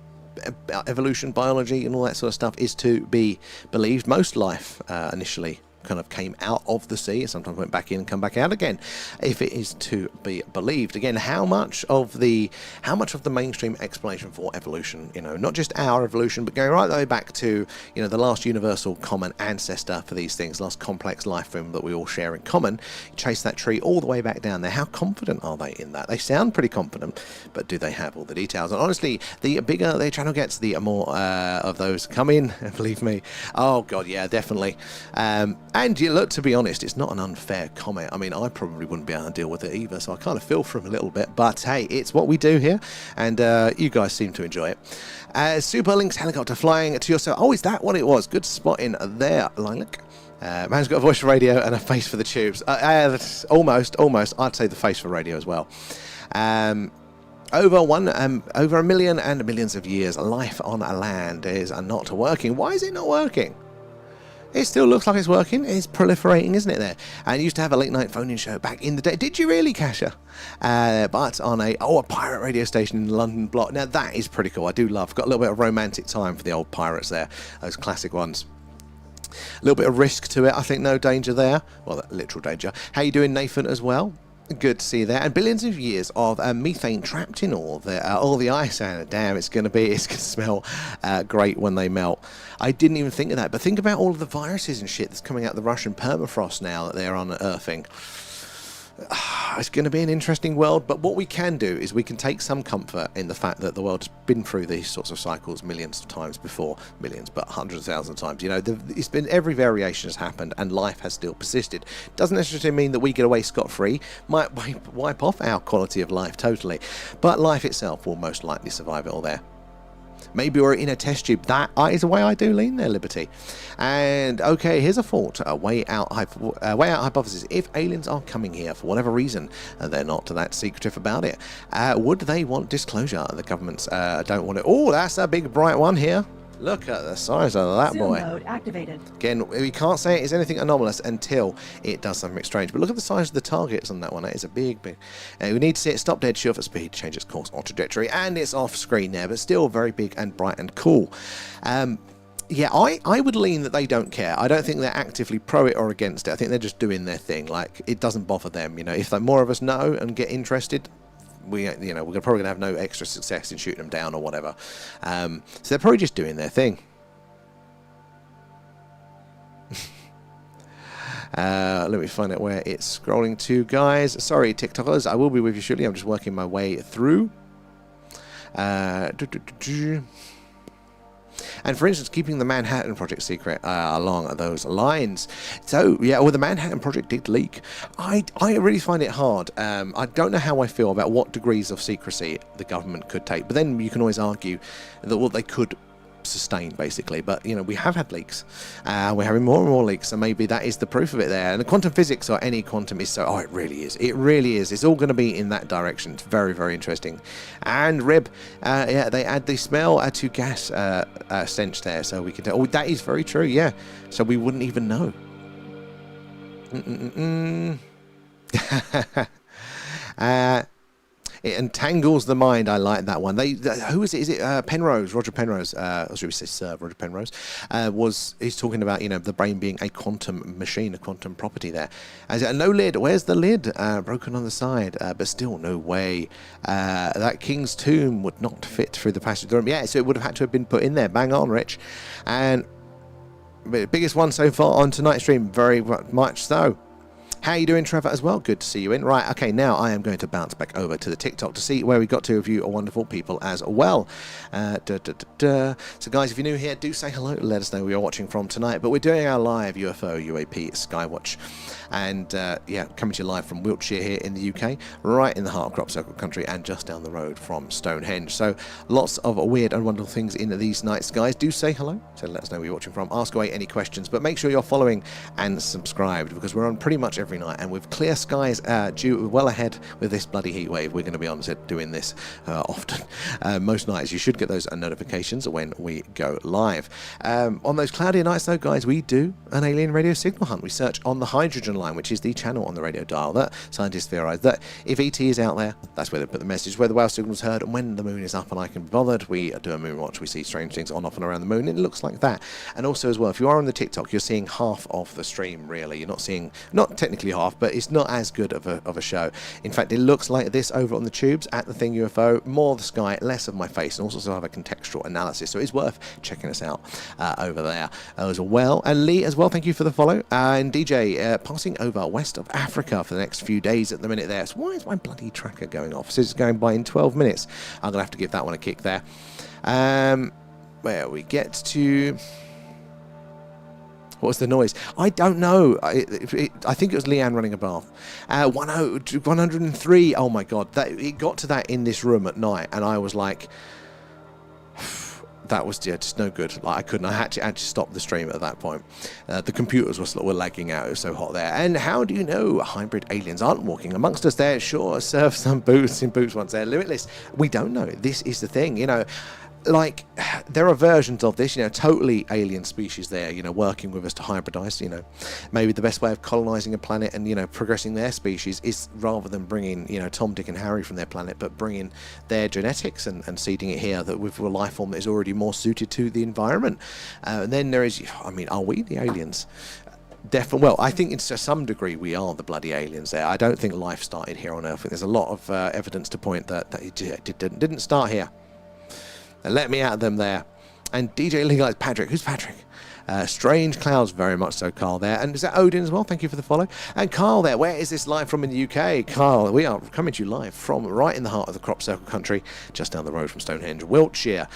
evolution, biology, and all that sort of stuff is to be believed, most life initially kind of came out of the sea, sometimes went back in and come back out again, if it is to be believed. Again, how much of the mainstream explanation for evolution, you know, not just our evolution, but going right the way back to, you know, the last universal common ancestor for these things, last complex life form that we all share in common, chase that tree all the way back down there. How confident are they in that? They sound pretty confident, but do they have all the details? And honestly, the bigger their channel gets, the more of those come in, believe me. Oh god, yeah, definitely. And you look, to be honest, it's not an unfair comment. I mean, I probably wouldn't be able to deal with it either, so I kind of feel for him a little bit. But hey, it's what we do here, and you guys seem to enjoy it. Super Link's helicopter flying to yourself. Oh, is that what it was? Good spotting there, Lilac. Man's got a voice for radio and a face for the tubes. Almost. I'd say the face for radio as well. Over a million and millions of years, life on land is not working. Why is it not working? It still looks like it's working. It's proliferating, isn't it, there? And used to have a late-night phone-in show back in the day. Did you really, Kasha? But on a pirate radio station in the London block. Now, that is pretty cool. I do love. Got a little bit of romantic time for the old pirates there. Those classic ones. A little bit of risk to it. I think no danger there. Well, literal danger. How you doing, Nathan, as well? Good to see you there. And billions of years of methane trapped in all the ice. And damn, it's going to smell great when they melt. I didn't even think of that. But think about all of the viruses and shit that's coming out of the Russian permafrost now that they're unearthing. It's going to be an interesting world, but what we can do is we can take some comfort in the fact that the world has been through these sorts of cycles millions of times before. Millions, but hundreds of thousands of times. You know, it's been, every variation has happened and life has still persisted. Doesn't necessarily mean that we get away scot-free. Might wipe off our quality of life totally, but life itself will most likely survive it all there. Maybe we're in a test tube. That is the way I do lean there, Liberty. And okay, here's a thought, a way out hypothesis. If aliens are coming here for whatever reason, they're not that secretive about it, would they want disclosure? The governments don't want it. Oh, that's a big bright one here. Look at the size of that Zoom boy. mode activated. Again, we can't say it is anything anomalous until it does something strange. But look at the size of the targets on that one. It is a big. We need to see it stop dead, shift at speed, change its course or trajectory, and it's off screen there, but still very big and bright and cool. Yeah, I would lean that they don't care. I don't think they're actively pro it or against it. I think they're just doing their thing. Like, it doesn't bother them. You know, if more of us know and get interested, we're probably going to have no extra success in shooting them down or whatever. So they're probably just doing their thing. Let me find out where it's scrolling to, guys. Sorry, TikTokers. I will be with you shortly. I'm just working my way through. And for instance, keeping the Manhattan Project secret along those lines. So, yeah, well, the Manhattan Project did leak. I really find it hard. I don't know how I feel about what degrees of secrecy the government could take. But then you can always argue that what they could sustain, basically. But, you know, we have had leaks. We're having more and more leaks, so maybe that is the proof of it there. And the quantum physics or any quantum is so... Oh, it really is. It really is. It's all going to be in that direction. It's very, very interesting. And Rib, yeah, they add the smell to gas stench there, so we can tell... Oh, that is very true, yeah. So we wouldn't even know. It entangles the mind. I like that one. Who is it? Is it Penrose? Roger Penrose? Or should we say Sir Roger Penrose? He's talking about, you know, the brain being a quantum machine, a quantum property there. As no lid. Where's the lid? Broken on the side, but still no way. That king's tomb would not fit through the passage room. Yeah, so it would have had to have been put in there. Bang on, Rich. And the biggest one so far on tonight's stream. Very much so. How you doing, Trevor, as well? Good to see you in. Right, okay, now I am going to bounce back over to the TikTok to see where we got to with you wonderful people as well. So, guys, if you're new here, do say hello. Let us know where you're watching from tonight. But we're doing our live UFO, UAP, Skywatch. And, yeah, coming to you live from Wiltshire here in the UK, right in the heart of Crop Circle country and just down the road from Stone Henge. So, lots of weird and wonderful things in these nights, guys. Do say hello. So let us know where you're watching from. Ask away any questions. But make sure you're following and subscribed because we're on pretty much every night, and with clear skies due well ahead with this bloody heat wave, we're going to be on set doing this often. Most nights you should get those notifications when we go live. On those cloudy nights though, guys, we do an alien radio signal hunt. We search on the hydrogen line, which is the channel on the radio dial that scientists theorize that if ET is out there, that's where they put the message, where the whale signal is heard, and when the moon is up and I can be bothered, we do a moon watch. We see strange things on, off and around the moon, and it looks like that. And also as well, if you are on the TikTok, you're seeing half of the stream, really. You're not seeing, not technically half, but it's not as good of a show. In fact, it looks like this over on the tubes at the Thing UFO, more of the sky, less of my face, and also have a contextual analysis. So it's worth checking us out over there as well. And Lee as well, thank you for the follow. And DJ, passing over west of Africa for the next few days at the minute there. So why is my bloody tracker going off? It says it's going by in 12 minutes. I'm going to have to give that one a kick there. Where we get to... What was the noise? I don't know. I think it was Leanne running a bath. 103. Oh my God. It got to that in this room at night, and I was like, that was just no good. Like, I couldn't. I had to actually stop the stream at that point. The computers were lagging out. It was so hot there. And how do you know hybrid aliens aren't walking amongst us there? Sure, serve some boots in boots once they're limitless. We don't know. This is the thing, you know. Like, there are versions of this, you know, totally alien species there, you know, working with us to hybridize, you know. Maybe the best way of colonizing a planet and, you know, progressing their species is rather than bringing, you know, Tom, Dick and Harry from their planet, but bringing their genetics and seeding it here that with a life form that is already more suited to the environment. And then there is, I mean, are we the aliens? Definitely. Well, I think to some degree we are the bloody aliens there. I don't think life started here on Earth. There's a lot of evidence to point that it didn't start here. Let me at them there. And DJ Legalize Patrick. Who's Patrick? Strange Clouds, very much so, Carl there. And is that Odin as well? Thank you for the follow. And Carl there. Where is this live from in the UK? Carl, we are coming to you live from right in the heart of the crop circle country, just down the road from Stone Henge, Wiltshire.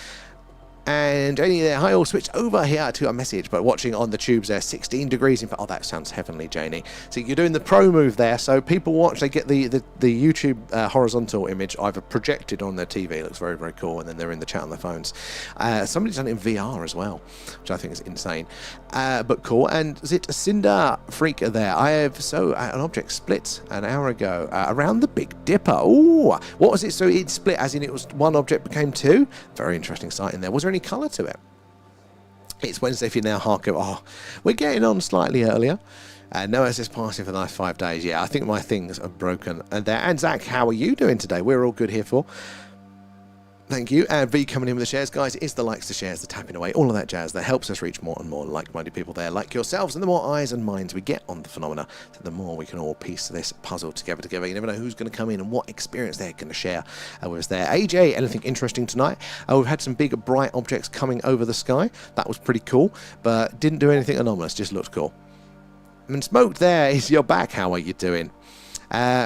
And Janie there, hi all, switched over here to a message, but watching on the tubes there, 16 degrees in fact. Oh, that sounds heavenly, Janie. So you're doing the pro move there, so people watch, they get the YouTube horizontal image either projected on their TV, it looks very, very cool, and then they're in the chat on their phones. Somebody's done it in VR as well, which I think is insane, but cool. And is it Cinder Freak there? I have, an object split an hour ago around the Big Dipper. Ooh, what was it? So it split as in it was one object became two? Very interesting sight in there. Was there any colour to it? It's Wednesday if you're now hardcore. Oh, we're getting on slightly earlier. No SS passing for the last 5 days. Yeah, I think my things are broken. And Zach, how are you doing today? We're all good here for. Thank you. And V coming in with the shares. Guys, it's the likes, the shares, the tapping away, all of that jazz that helps us reach more and more like-minded people there like yourselves. And the more eyes and minds we get on the phenomena, the more we can all piece this puzzle together. You never know who's going to come in and what experience they're going to share with us there. AJ, anything interesting tonight? We've had some big, bright objects coming over the sky. That was pretty cool, but didn't do anything anomalous. Just looked cool. And Smoked there is your back. How are you doing?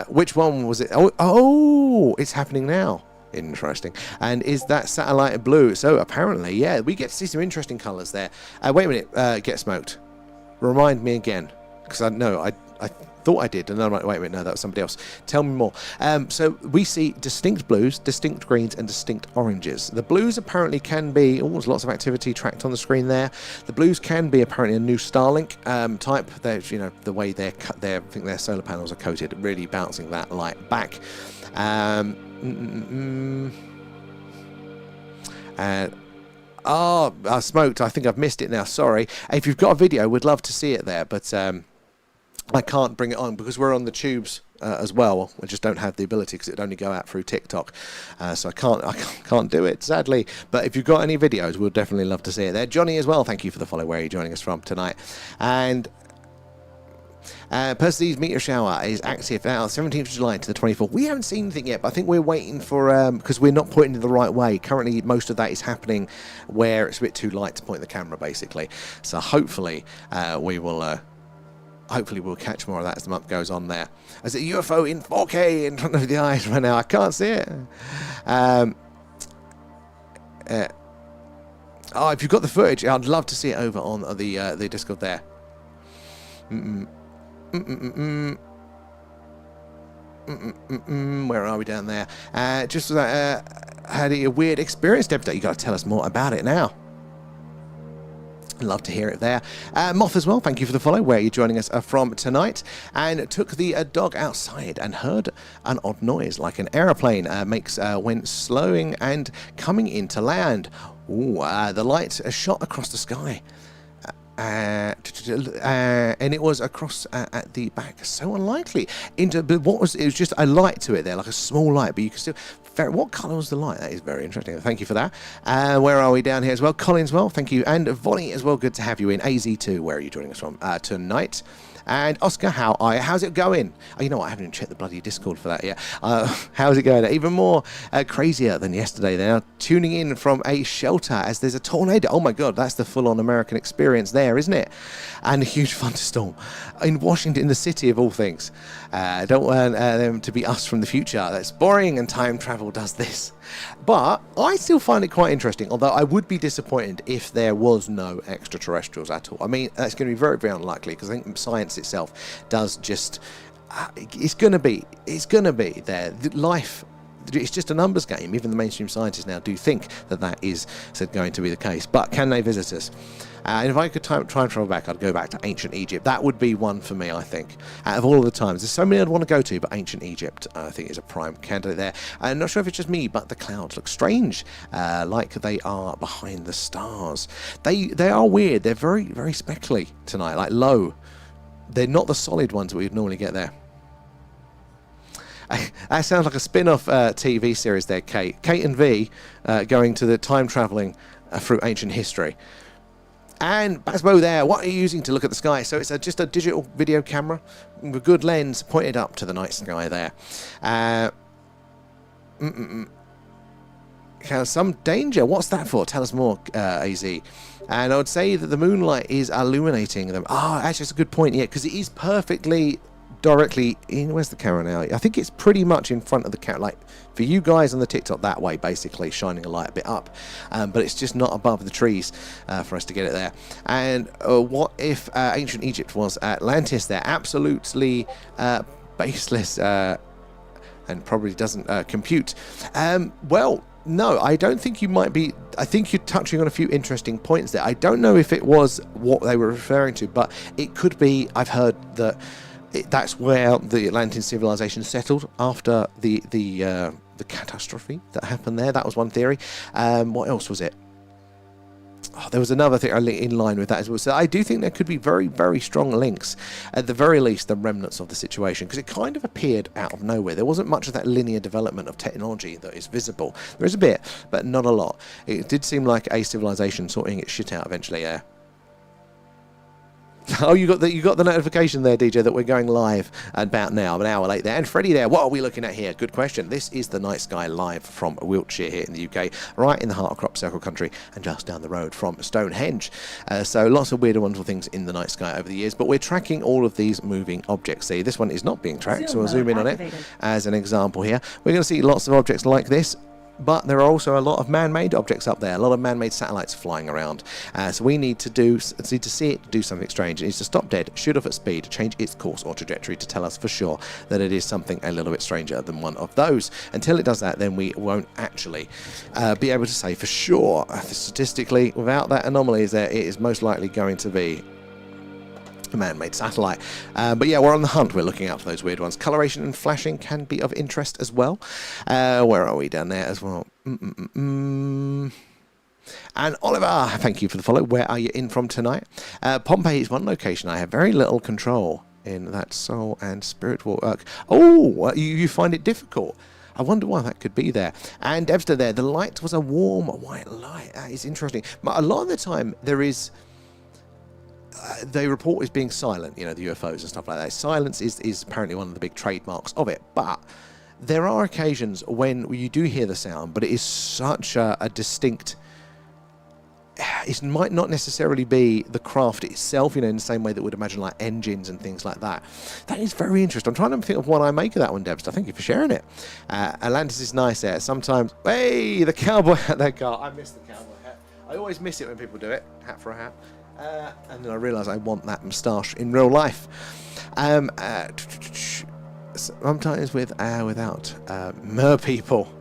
Which one was it? Oh, it's happening now. Interesting. And is that satellite blue? So apparently, yeah, we get to see some interesting colours there. Wait a minute, Get Smoked. Remind me again, because I thought I did, and then I'm like, wait a minute, no, that was somebody else. Tell me more. So we see distinct blues, distinct greens, and distinct oranges. The blues apparently can be, oh, there's lots of activity tracked on the screen there. The blues can be apparently a new Starlink type. There's, you know, the way I think their solar panels are coated, really bouncing that light back. I Smoked. I think I've missed it now. Sorry. If you've got a video, we'd love to see it there, but I can't bring it on because we're on the tubes as well. We just don't have the ability because it'd only go out through TikTok, so I can't do it, sadly. But if you've got any videos, we'll definitely love to see it there. Johnny as well. Thank you for the follow. Where are you joining us from tonight? And Percy's meteor shower is active now, 17th of July to the 24th. We haven't seen anything yet, but I think we're waiting for, because we're not pointing it the right way. Currently, most of that is happening where it's a bit too light to point the camera, basically. So hopefully, hopefully we'll catch more of that as the month goes on there. Is it UFO in 4K in front of the eyes right now? I can't see it. If you've got the footage, I'd love to see it over on the Discord there. Where are we down there? Just had a weird experience, Deb. You got to tell us more about it now. Love to hear it there. Moth as well, thank you for the follow. Where are you joining us from tonight? And took the dog outside and heard an odd noise like an aeroplane makes when slowing and coming into land. Ooh, the light shot across the sky. And it was across at the back. So unlikely. But it was just a light to it there, like a small light, but you can still. What colour was the light? That is very interesting. Thank you for that. Where are we down here as well? Collins, well, thank you. And Vonnie as well, good to have you in. AZ2, where are you joining us from tonight? And Oscar, how are you? How's it going? Oh, you know what? I haven't even checked the bloody Discord for that yet. How's it going? Even more crazier than yesterday. They're tuning in from a shelter as there's a tornado. Oh my God, that's the full-on American experience there, isn't it? And a huge thunderstorm in Washington, the city of all things. Don't want them to be us from the future. That's boring, and time travel does this. But I still find it quite interesting, although I would be disappointed if there was no extraterrestrials at all. I mean, that's going to be very, very unlikely, because I think science itself does just it's going to be there. Life it's just a numbers game. Even the mainstream scientists now do think that that is going to be the case. But can they visit us? And if I could try and travel back, I'd go back to ancient Egypt. That would be one for me, I think. Out of all of the times, there's so many I'd want to go to, but ancient Egypt, I think, is a prime candidate there. I'm not sure if it's just me, but the clouds look strange, like they are behind the stars. They are weird. They're very, very speckly tonight, like low. They're not the solid ones that we'd normally get there. That sounds like a spin-off TV series there, Kate. Kate and V going to the time travelling through ancient history. And Basbo there, what are you using to look at the sky? So it's just a digital video camera with a good lens pointed up to the night sky there. Some danger. What's that for? Tell us more, AZ. And I would say that the moonlight is illuminating them. Actually, it's a good point, yeah, because it is perfectly directly in. Where's the camera now? I think it's pretty much in front of the camera, like for you guys on the TikTok that way, basically shining a light a bit up, but it's just not above the trees for us to get it there. And what if ancient Egypt was Atlantis there? Absolutely baseless and probably doesn't compute. Well, no, I don't think you might be. I think you're touching on a few interesting points there. I don't know if it was what they were referring to, but it could be. I've heard that that's where the Atlantean civilization settled after the catastrophe that happened there. That was one theory. What else was it? There was another thing in line with that as well. So I do think there could be very, very strong links, at the very least, the remnants of the situation, because it kind of appeared out of nowhere. There wasn't much of that linear development of technology that is visible. There is a bit, but not a lot. It did seem like a civilization sorting its shit out eventually, yeah. Oh, you got the notification there, DJ, that we're going live about now, an hour late there. And Freddie there, what are we looking at here? Good question. This is the night sky live from Wiltshire here in the UK, right in the heart of crop circle country and just down the road from Stone Henge. So lots of weird and wonderful things in the night sky over the years, but we're tracking all of these moving objects. See, this one is not being tracked, so we'll zoom in on it as an example here. We're going to see lots of objects like this. But there are also a lot of man-made objects up there, a lot of man-made satellites flying around. So we need to see it do something strange. It needs to stop dead, shoot off at speed, change its course or trajectory to tell us for sure that it is something a little bit stranger than one of those. Until it does that, then we won't actually be able to say for sure. Statistically, without that anomaly there, it is most likely going to be a man-made satellite. But yeah, we're on the hunt. We're looking out for those weird ones. Coloration and flashing can be of interest as well. Where are we? Down there as well. And Oliver, thank you for the follow. Where are you in from tonight? Pompeii is one location I have very little control in. That soul and spiritual work. Oh, you find it difficult. I wonder why that could be there. And Debster there, the light was a warm white light. That is interesting. But a lot of the time there is... they report as being silent, you know, the UFOs and stuff like that. Silence is apparently one of the big trademarks of it. But there are occasions when you do hear the sound, but it is such a distinct... It might not necessarily be the craft itself, you know, in the same way that we'd imagine like engines and things like that. That is very interesting. I'm trying to think of what I make of that one, Debster. Thank you for sharing it. Atlantis is nice there. Sometimes... Hey, the cowboy hat there, Carl. I miss the cowboy hat. I always miss it when people do it. Hat for a hat. And then I realise I want that moustache in real life. Sometimes without mer people.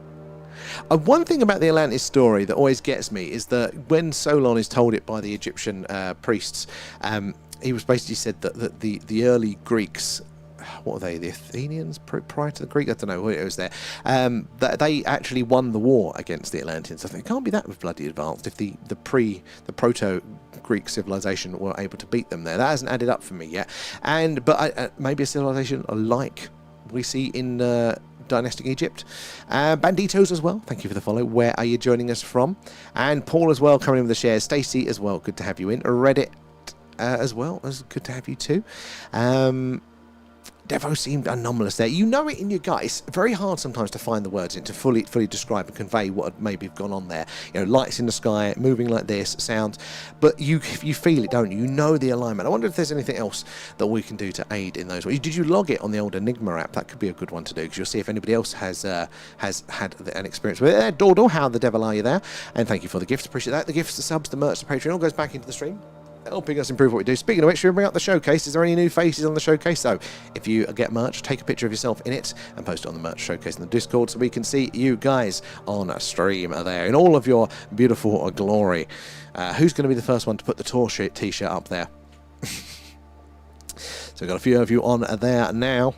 One thing about the Atlantis story that always gets me is that when Solon is told it by the Egyptian priests, he was basically said that the early Greeks, what were they, the Athenians prior to the Greek? I don't know, it was there. That they actually won the war against the Atlanteans. I think it can't be that bloody advanced if the proto-Greek civilization were able to beat them there. That hasn't added up for me yet. But maybe a civilization like we see in dynastic Egypt. Banditos as well, thank you for the follow. Where are you joining us from? And Paul as well, coming in with the shares. Stacey as well, good to have you in. Reddit as well, it's good to have you too. Devo seemed anomalous there. You know it in your gut. It's very hard sometimes to find the words and to fully describe and convey what had maybe gone on there. You know, lights in the sky, moving like this, sounds. But you feel it, don't you? You know the alignment. I wonder if there's anything else that we can do to aid in those. Did you log it on the old Enigma app? That could be a good one to do, because you'll see if anybody else has had an experience with it. Dodo, how the devil are you there? And thank you for the gifts. Appreciate that. The gifts, the subs, the merch, the Patreon, all goes back into the stream. helping us improve what we do. Speaking of which, should we bring up the showcase? Is there any new faces on the showcase? So, if you get merch, take a picture of yourself in it and post it on the merch showcase in the Discord so we can see you guys on stream there in all of your beautiful glory. Who's going to be the first one to put the tour t-shirt up there? So we've got a few of you on there now.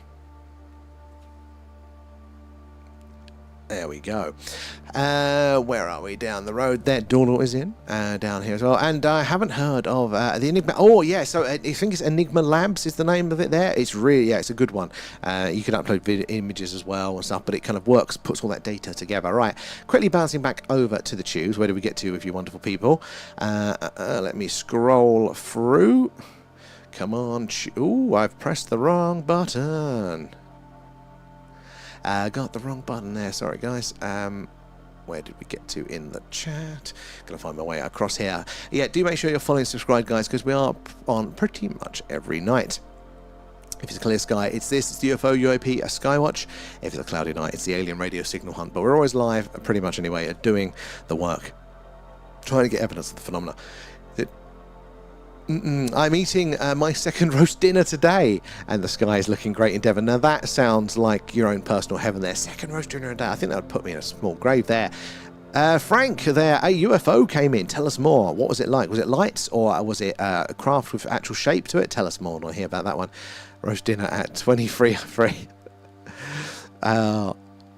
There we go. Where are we? Down the road there. Dornell is in. Down here as well. And I haven't heard of the Enigma. Oh, yeah. So I think it's Enigma Labs is the name of it there. It's really, yeah, it's a good one. You can upload images as well and stuff, but it kind of works, puts all that data together. Right. Quickly bouncing back over to the tubes. Where do we get to with you wonderful people? Let me scroll through. Come on. Ooh, I've pressed the wrong button. Got the wrong button there, sorry guys. Where did we get to in the chat? Gonna find my way across here. Yeah, do make sure you're following and subscribed, guys, because we are on pretty much every night. If it's a clear sky, it's this, it's the UFO, UAP, a Skywatch. If it's a cloudy night, it's the alien radio signal hunt. But we're always live, pretty much anyway, at doing the work, trying to get evidence of the phenomena. I'm eating my second roast dinner today, and the sky is looking great in Devon. Now that sounds like your own personal heaven there. Second roast dinner a day. I think that would put me in a small grave there. Frank there, a UFO came in. Tell us more. What was it like? Was it lights, or was it a craft with actual shape to it? Tell us more. I want to hear about that one. Roast dinner at 23:03.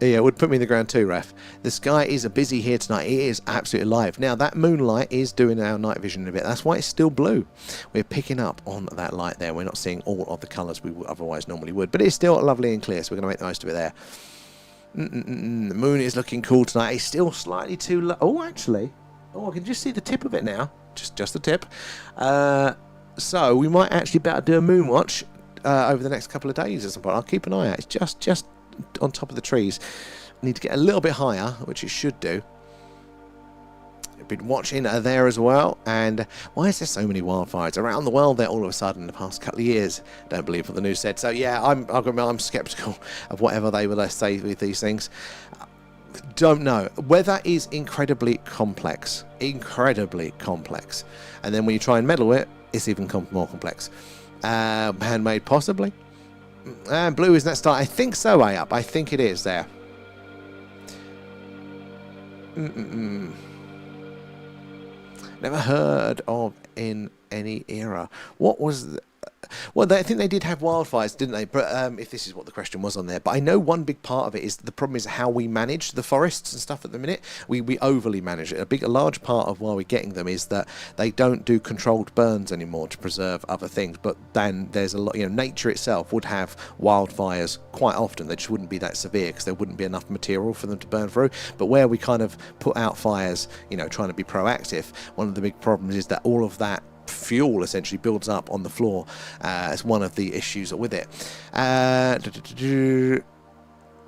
Yeah, it would put me in the ground too, Ref. The sky is busy here tonight. It is absolutely live. Now, that moonlight is doing our night vision a bit. That's why it's still blue. We're picking up on that light there. We're not seeing all of the colours we otherwise normally would. But it's still lovely and clear, so we're going to make the most of it there. The moon is looking cool tonight. It's still slightly too low. Oh, actually. Oh, I can just see the tip of it now. Just the tip. So, we might actually better do a moon watch over the next couple of days at some point. I'll keep an eye out. It's just on top of the trees. Need to get a little bit higher, which it should do. I've been watching there as well. And why is there so many wildfires around the world there all of a sudden in the past couple of years? Don't believe what the news said. So yeah, I'm skeptical of whatever they will say with these things. Don't know. Weather is incredibly complex. And then when you try and meddle it, it's even more complex. Handmade possibly. And blue, isn't that star? I think so, up. I think it is there. Never heard of in any era. What was well, I think they did have wildfires, didn't they? But if this is what the question was on there. But I know one big part of it is the problem is how we manage the forests and stuff at the minute. We overly manage it. A large part of why we're getting them is that they don't do controlled burns anymore to preserve other things. But then there's a lot, nature itself would have wildfires quite often. They just wouldn't be that severe because there wouldn't be enough material for them to burn through. But where we kind of put out fires, trying to be proactive, one of the big problems is that all of that fuel essentially builds up on the floor as one of the issues with it.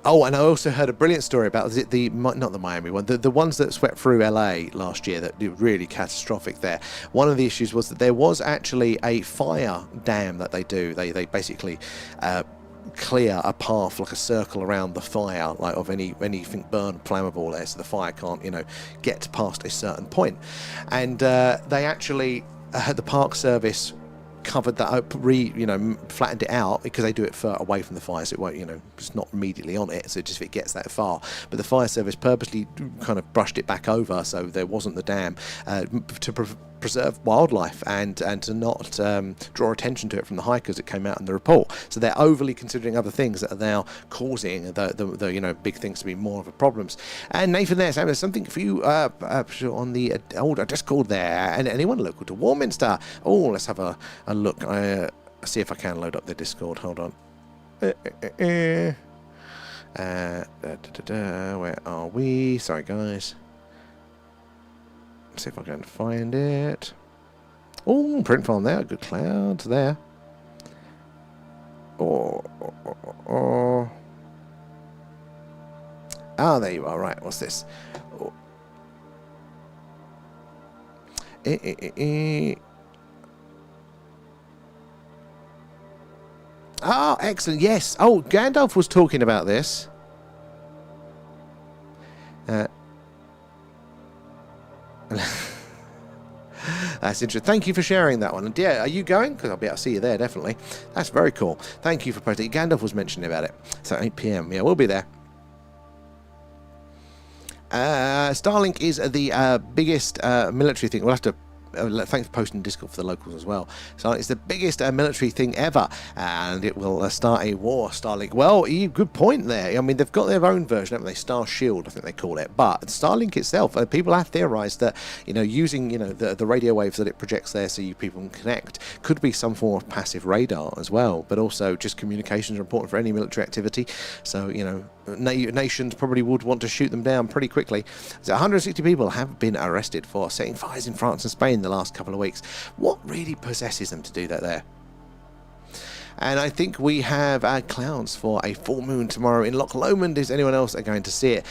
Oh, and I also heard a brilliant story about not the Miami one, the ones that swept through LA last year that were really catastrophic there. One of the issues was that there was actually a fire dam that they do. They basically clear a path, like a circle around the fire, like of anything burned flammable there, so the fire can't get past a certain point. And they actually the park service covered that up, flattened it out because they do it far away from the fire, so it won't, it's not immediately on it, so just if it gets that far. But the fire service purposely kind of brushed it back over so there wasn't the dam to preserve wildlife and to not draw attention to it from the hikers that came out in the report. So they're overly considering other things that are now causing the big things to be more of a problems. And Nathan there's something for you on the older Discord there, and anyone local to Warminster. Oh, let's have a look. See if I can load up the Discord. Hold on. Where are we? Sorry guys. See if I can find it. Oh, print farm there. Good clouds there. Oh. Ah, there you are. Right, what's this? Oh. Ah, excellent. Yes. Oh, Gandalf was talking about this. That's interesting. Thank you for sharing that one. And yeah, are you going? Because I'll be able to see you there, definitely. That's very cool. Thank you for posting. Gandalf was mentioning about it. So 8 p.m. Yeah, we'll be there. Starlink is the biggest military thing. We'll have to thanks for posting Discord for the locals as well. So it's the biggest military thing ever, and it will start a war. Starlink. Well, good point there. I mean, they've got their own version, haven't they? Star Shield, I think they call it. But Starlink itself, people have theorized that using the radio waves that it projects there, so you people can connect, could be some form of passive radar as well. But also, just communications are important for any military activity. So nations probably would want to shoot them down pretty quickly. So 160 people have been arrested for setting fires in France and Spain the last couple of weeks. What really possesses them to do that there? And I think we have clouds for a full moon tomorrow in Loch Lomond. Is anyone else going to see it?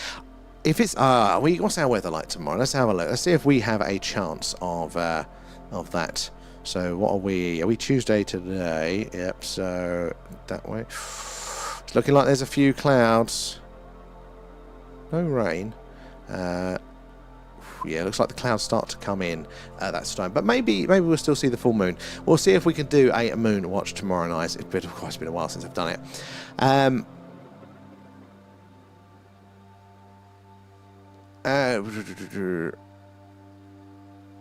If it's what's our weather like tomorrow? Let's have a look. Let's see if we have a chance of that. So what are we? Are we Tuesday today? Yep. So that way. It's looking like there's a few clouds. No rain. Yeah, it looks like the clouds start to come in at that time. But maybe we'll still see the full moon. We'll see if we can do a moon watch tomorrow night. Of course, it's been a while since I've done it.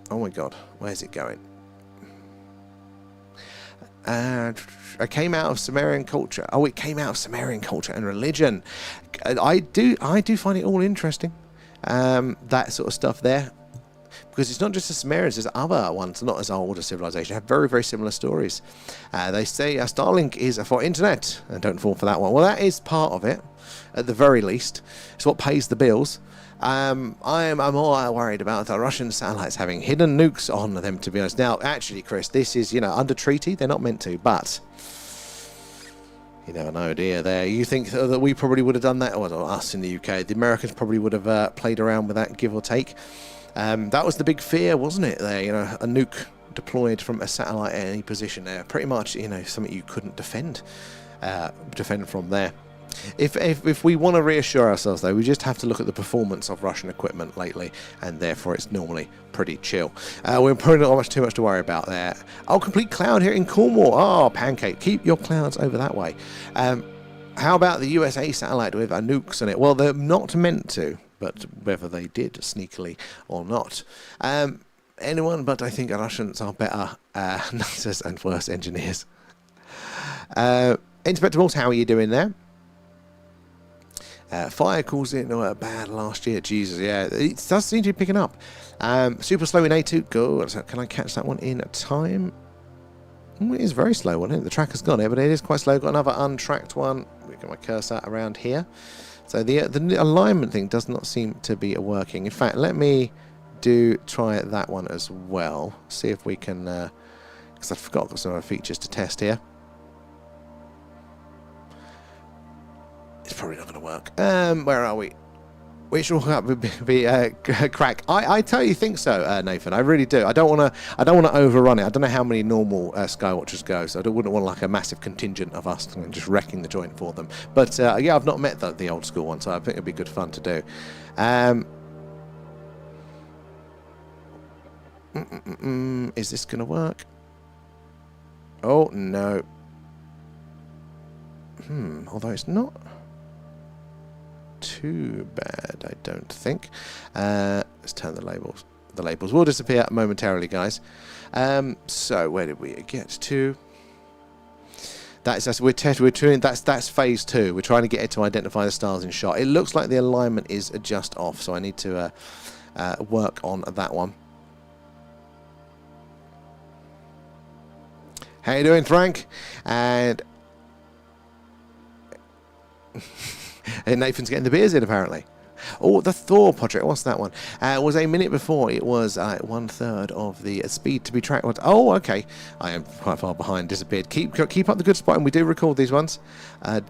Oh my God, where's it going? I came out of Sumerian culture. Oh, it came out of Sumerian culture and religion. I do find it all interesting. That sort of stuff there, because it's not just the Sumerians, there's other ones not as old as civilization have very, very similar stories. They say Starlink is for internet, and don't fall for that one. Well, that is part of it, at the very least. It's what pays the bills. I'm more worried about the Russian satellites having hidden nukes on them, to be honest. Now, actually, Chris, this is under treaty. They're not meant to, but you never know, dear. There, you think that we probably would have done that, or us in the UK? The Americans probably would have played around with that, give or take. That was the big fear, wasn't it? There, a nuke deployed from a satellite at any position there, pretty much, something you couldn't defend from there. If we want to reassure ourselves, though, we just have to look at the performance of Russian equipment lately, and therefore it's normally pretty chill. We're probably not too much to worry about there. Oh, complete cloud here in Cornwall. Oh, pancake. Keep your clouds over that way. How about the USA satellite with nukes on it? Well, they're not meant to, but whether they did sneakily or not. Anyone but I think Russians are better nutters and worse engineers. Inspectables, how are you doing there? Fire caused it bad last year. Jesus, yeah. It does seem to be picking up. Super slow in A2. Good. So can I catch that one in time? It is very slow one, isn't it? The tracker's got it, but it is quite slow. Got another untracked one. We got my cursor around here. So the alignment thing does not seem to be working. In fact, let me try that one as well. See if we can, because I forgot, got some other features to test here. It's probably not going to work. Where are we? Which will be crack. I totally think so, Nathan. I really do. I don't want to overrun it. I don't know how many normal Skywatchers go, so I wouldn't want like a massive contingent of us just wrecking the joint for them. But yeah, I've not met the old school one, so I think it'd be good fun to do. Is this going to work? Oh no. Although it's not too bad, I don't think. Let's turn the labels. The labels will disappear momentarily, guys. So where did we get to? That's phase 2. We're trying to get it to identify the stars in shot. It looks like the alignment is just off, so I need to work on that one. How you doing, Frank? And Nathan's getting the beers in, apparently. Oh, the Thor project. What's that one? Was a minute before. It was 1/3 of the speed to be tracked. Oh, okay. I am quite far behind. Disappeared. Keep up the good spot, and we do record these ones.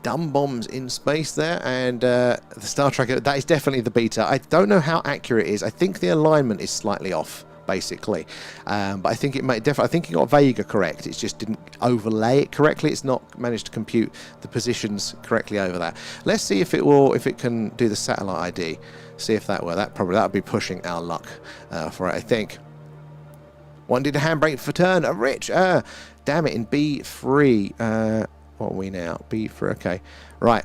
Dumb bombs in space there, and the Star Tracker. That is definitely the beta. I don't know how accurate it is. I think the alignment is slightly off, basically, but I think it may definitely. I think it got Vega correct. It just didn't overlay it correctly. It's not managed to compute the positions correctly over that. Let's see if it can do the satellite ID. See if that will. That would be pushing our luck for it, I think. One did a handbrake for turn. A rich. Damn it, in B3. What are we now? B3, okay. Right.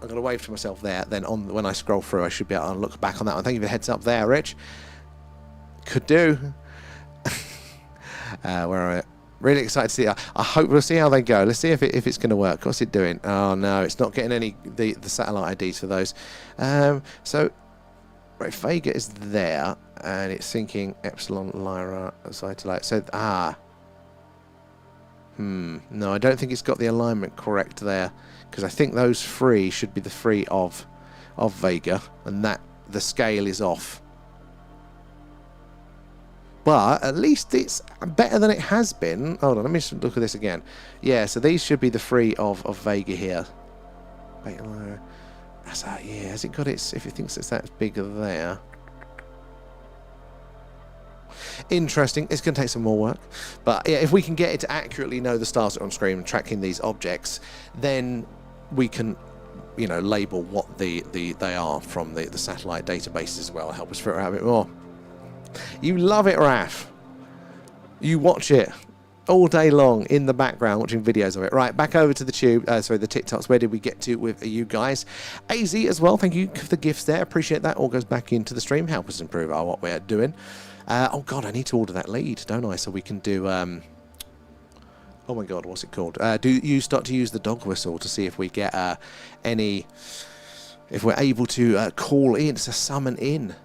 I'm going to wave to myself there. Then when I scroll through, I should be able to look back on that one. Thank you for the heads up there, Rich. Could do. Where are we? Really excited to see. I hope we'll see how they go. Let's see if it's going to work. What's it doing? Oh no, it's not getting any the satellite IDs for those. So right, Vega is there, and it's thinking Epsilon Lyra Zytolite. So no, I don't think it's got the alignment correct there, because I think those three should be the three of Vega, and that the scale is off. But at least it's better than it has been. Hold on, let me just look at this again. Yeah, so these should be the three of Vega here. That's that, yeah, has it got its, if it thinks it's that bigger there. Interesting. It's going to take some more work. But yeah, if we can get it to accurately know the stars that are on screen and tracking these objects, then we can, you know, label what they are from the satellite databases as well. Help us figure out a bit more. You love it, Raf. You watch it all day long in the background, watching videos of it. Right, back over to the tube. The TikToks. Where did we get to with you guys? AZ as well. Thank you for the gifts there. Appreciate that. All goes back into the stream. Help us improve what we're doing. Oh God, I need to order that lead, don't I? So we can do. Oh my God, what's it called? Do you start to use the dog whistle to see if we get if we're able to call in, to summon in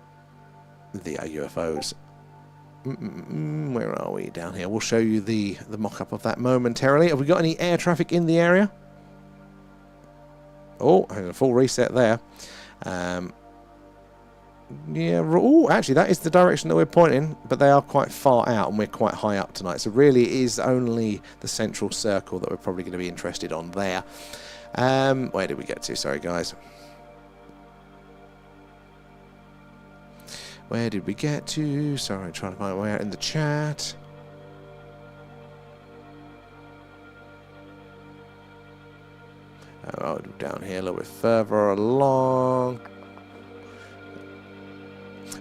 the UFOs. Where are we? Down here. We'll show you the mock-up of that momentarily. Have we got any air traffic in the area? Oh, a full reset there. Yeah. Oh, actually, that is the direction that we're pointing, but they are quite far out, and we're quite high up tonight. So really, it is only the central circle that we're probably going to be interested on there. Where did we get to? Sorry, guys. Where did we get to? Sorry, trying to find where in the chat. Oh, down here a little bit further along.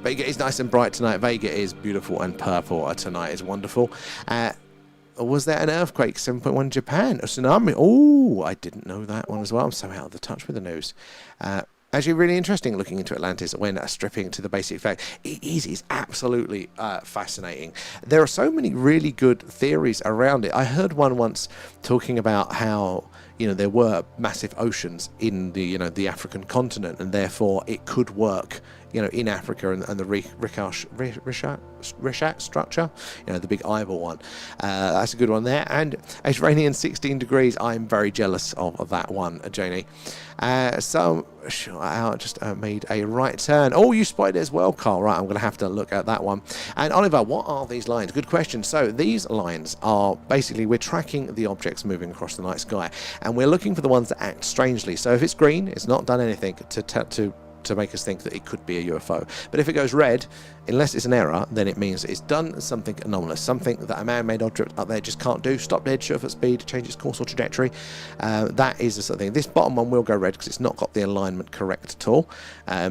Vega is nice and bright tonight. Vega is beautiful and purple tonight. Is wonderful. Was there an earthquake? 7.1 Japan. A tsunami. Oh, I didn't know that one as well. I'm so out of the touch with the news. Actually, really interesting looking into Atlantis when stripping to the basic fact. It's absolutely fascinating. There are so many really good theories around it. I heard one once talking about how, you know, there were massive oceans in the, the African continent, and therefore it could work, in Africa, and the Rishat structure, the big eyeball one. That's a good one there. And it's raining in 16 degrees. I'm very jealous of that one, Janie. So I just made a right turn. Oh, you spotted it as well, Carl. Right, I'm going to have to look at that one. And Oliver, what are these lines? Good question. So these lines are basically, we're tracking the objects moving across the night sky, and we're looking for the ones that act strangely. So if it's green, it's not done anything to make us think that it could be a UFO. But if it goes red, unless it's an error, then it means it's done something anomalous, something that a man-made object up there just can't do. Stop dead, shift at speed, change its course or trajectory. That is the sort of thing. This bottom one will go red because it's not got the alignment correct at all.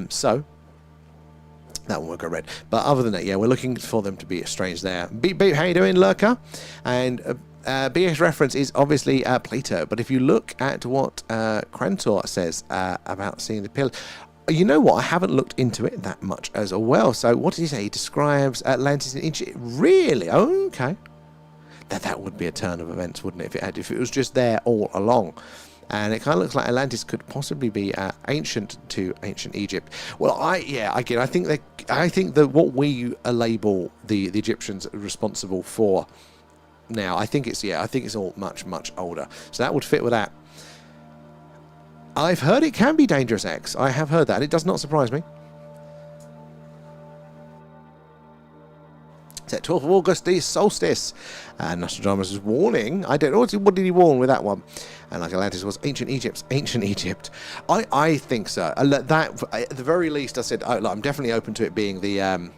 So that one will go red. But other than that, yeah, we're looking for them to be strange there. Beep, beep, how you doing, Lurker? And BS reference is obviously Plato. But if you look at what Krantor says about seeing the pillars, you know what? I haven't looked into it that much as well. So what did he say? He describes Atlantis in Egypt. Really? Oh, okay. That would be a turn of events, wouldn't it? If it was just there all along. And it kind of looks like Atlantis could possibly be ancient to ancient Egypt. Well, I think that what we label the Egyptians responsible for now, I think it's all much older. So that would fit with that. I've heard it can be dangerous, X. I have heard that, and it does not surprise me. It's at 12th of August, the solstice. And Nostradamus' warning. I don't know, what did he warn with that one? And like Atlantis was ancient Egypt. I think so. That, at the very least, I said, I'm definitely open to it being the...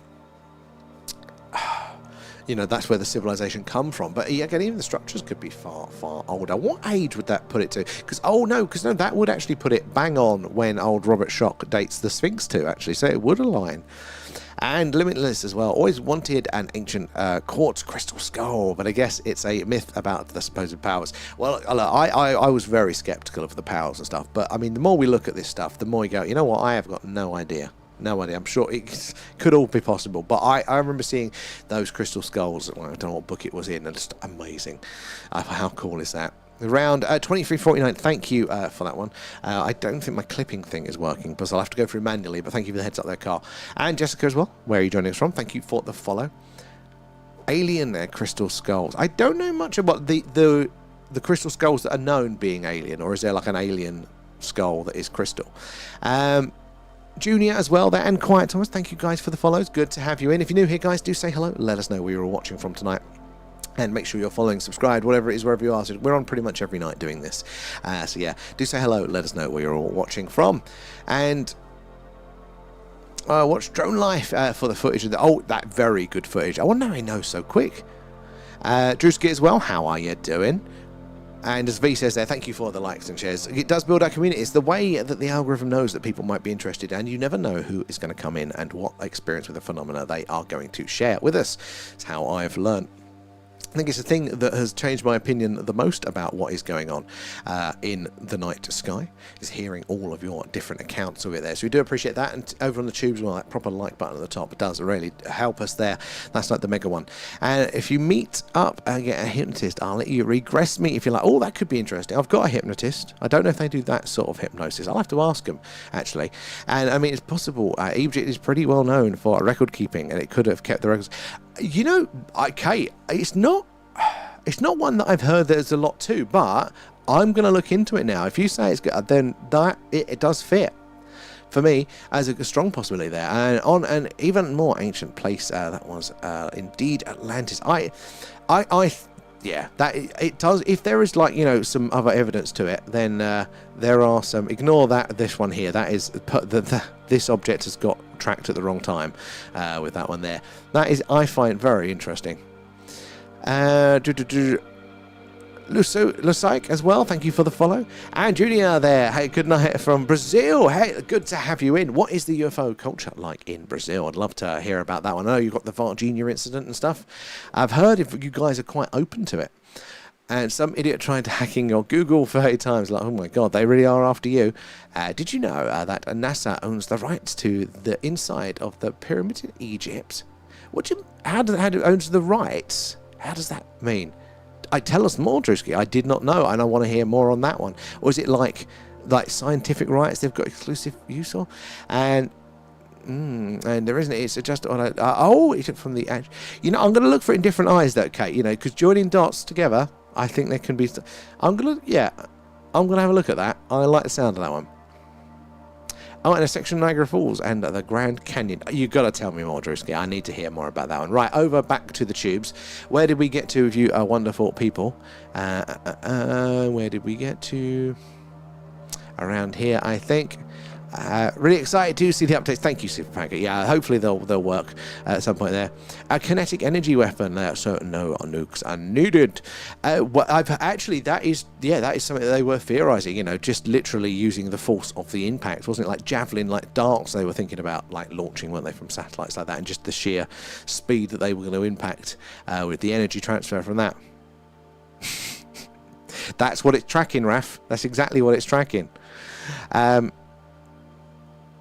that's where the civilization come from. But again, even the structures could be far older. What age would that put it to? Because that would actually put it bang on when old Robert Schoch dates the Sphinx to, actually. So it would align. And Limitless as well. Always wanted an ancient quartz crystal skull, but I guess it's a myth about the supposed powers. Well, I was very skeptical of the powers and stuff, but I mean, the more we look at this stuff, the more we go, you know what, I have got no idea. No idea. I'm sure it could all be possible, but I remember seeing those crystal skulls. I don't know what book it was in, and just amazing. How cool is that? Around 23.49. Thank you for that one. I don't think my clipping thing is working, because I'll have to go through manually. But thank you for the heads up there, Carl. And Jessica as well. Where are you joining us from? Thank you for the follow. Alien there, crystal skulls. I don't know much about the crystal skulls that are known being alien, or is there like an alien skull that is crystal? Junior as well there, and Quiet Thomas, thank you guys for the follows. Good to have you in. If you're new here, guys, do say hello. Let us know where you're all watching from tonight. And make sure you're following, subscribed, whatever it is, wherever you are. So we're on pretty much every night doing this. So yeah, do say hello. Let us know where you're all watching from. And watch Drone Life for the footage of that very good footage. I wonder how he knows so quick. Drewski as well, how are you doing? And as V says there, thank you for the likes and shares. It does build our community. It's the way that the algorithm knows that people might be interested, and you never know who is going to come in and what experience with the phenomena they are going to share with us. It's how I've learned. I think it's the thing that has changed my opinion the most about what is going on in the night sky, is hearing all of your different accounts of it there. So we do appreciate that. And over on the tubes, well, that proper like button at the top, it does really help us there. That's like the mega one. And if you meet up and get a hypnotist, I'll let you regress me if you're like, oh, that could be interesting. I've got a hypnotist. I don't know if they do that sort of hypnosis. I'll have to ask them, actually. And I mean, it's possible. Egypt is pretty well known for record keeping, and it could have kept the records. You know, okay, it's not one that I've heard there's a lot to, but I'm going to look into it now. If you say it's good, then that it does fit for me as a strong possibility there. And on an even more ancient place, that was indeed Atlantis. Yeah, that it does. If there is, like, you know, some other evidence to it, then there are some. Ignore that. This one here, that is this object has got tracked at the wrong time with that one there. That is, I find, very interesting. Lusaik as well, thank you for the follow. And Junior there, hey, good night from Brazil. Hey, good to have you in. What is the UFO culture like in Brazil? I'd love to hear about that one. I know you've got the Varginha incident and stuff. I've heard if you guys are quite open to it. And some idiot tried to hacking your Google 30 times, like, oh my god, they really are after you. Did you know that NASA owns the rights to the inside of the pyramid in Egypt? How do it owns the rights? How does that mean? Tell us more, Drewski. I did not know, and I want to hear more on that one. Or is it like scientific rights they've got exclusive use of? And there isn't. It's just on it's from the edge. You know, I'm going to look for it in different eyes, though, Kate. You know, because joining dots together, I think there can be. I'm gonna have a look at that. I like the sound of that one. Oh, and a section of Niagara Falls and the Grand Canyon. You've got to tell me more, Drewski. I need to hear more about that one. Right, over back to the tubes. Where did we get to with you wonderful people? Where did we get to? Around here, I think. Really excited to see the updates. Thank you, Super Packet. Yeah, hopefully they'll work at some point there. A kinetic energy weapon. So no nukes are needed. That is something that they were theorizing. You know, just literally using the force of the impact. Wasn't it like javelin, like darts? They were thinking about like launching, weren't they, from satellites like that, and just the sheer speed that they were going to impact with the energy transfer from that. That's what it's tracking, Raf. That's exactly what it's tracking.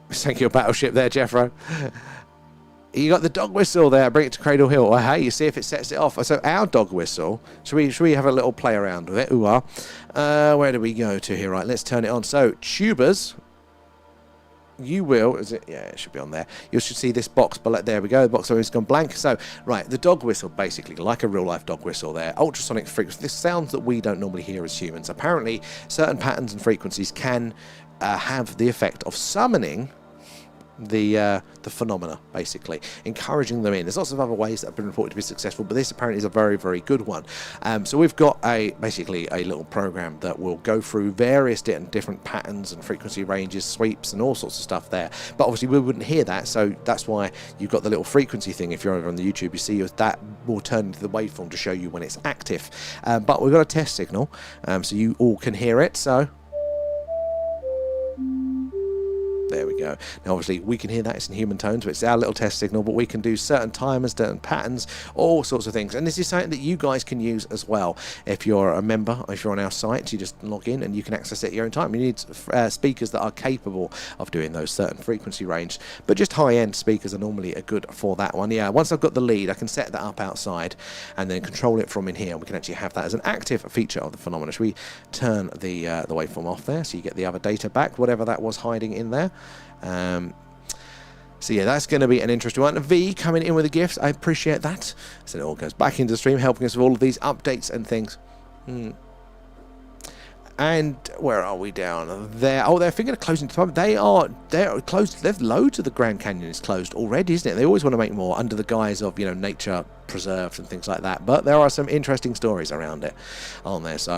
Thank you, battleship there, Jeffro. You got the dog whistle there. Bring it to Cradle Hill. Well, hey, you see if it sets it off. So our dog whistle. Should we have a little play around with it? Where do we go to here? Right, let's turn it on. So tubers, you will. Is it? Yeah, it should be on there. You should see this box below. There we go. The box has gone blank. So right, the dog whistle, basically like a real life dog whistle. There, ultrasonic frequency. This sounds that we don't normally hear as humans. Apparently, certain patterns and frequencies can have the effect of summoning the phenomena, basically encouraging them in. There's lots of other ways that have been reported to be successful, but this apparently is a very, very good one. So we've got basically a little program that will go through various different patterns and frequency ranges, sweeps, and all sorts of stuff there. But obviously we wouldn't hear that, so that's why you've got the little frequency thing. If you're over on the YouTube, you see that will turn into the waveform to show you when it's active. But we've got a test signal, so you all can hear it. So there we go. go. Now, obviously, we can hear that. It's in human tones, but it's our little test signal. But we can do certain timers, certain patterns, all sorts of things. And this is something that you guys can use as well. If you're a member, if you're on our site, you just log in and you can access it at your own time. You need speakers that are capable of doing those certain frequency range. But just high-end speakers are normally good for that one. Yeah, once I've got the lead, I can set that up outside and then control it from in here. We can actually have that as an active feature of the phenomenon. Should we turn the waveform off there so you get the other data back, whatever that was hiding in there? So yeah, that's going to be an interesting one. V coming in with the gifts, I appreciate that. So it all goes back into the stream, helping us with all of these updates and things. And where are we down there? Oh, they're thinking of closing the pub. They're closed. They've loads of the Grand Canyon is closed already, isn't it? They always want to make more under the guise of, you know, nature preserves and things like that. But there are some interesting stories around it on there, so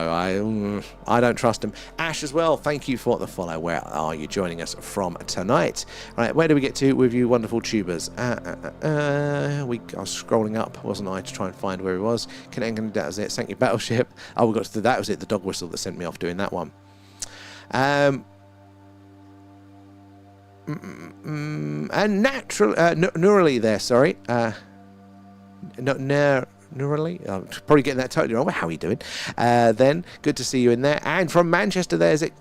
I don't trust them. Ash as well, thank you for the follow. Where are you joining us from tonight? Right, where do we get to with you wonderful tubers? I was scrolling up, wasn't I, to try and find where he was. That was it. Thank you, Battleship. Oh, we got to that was it. The dog whistle that sent me off doing that one. And neurally there, sorry. Neurally, I'm probably getting that totally wrong. How are you doing? Then good to see you in there. And from Manchester, there's it,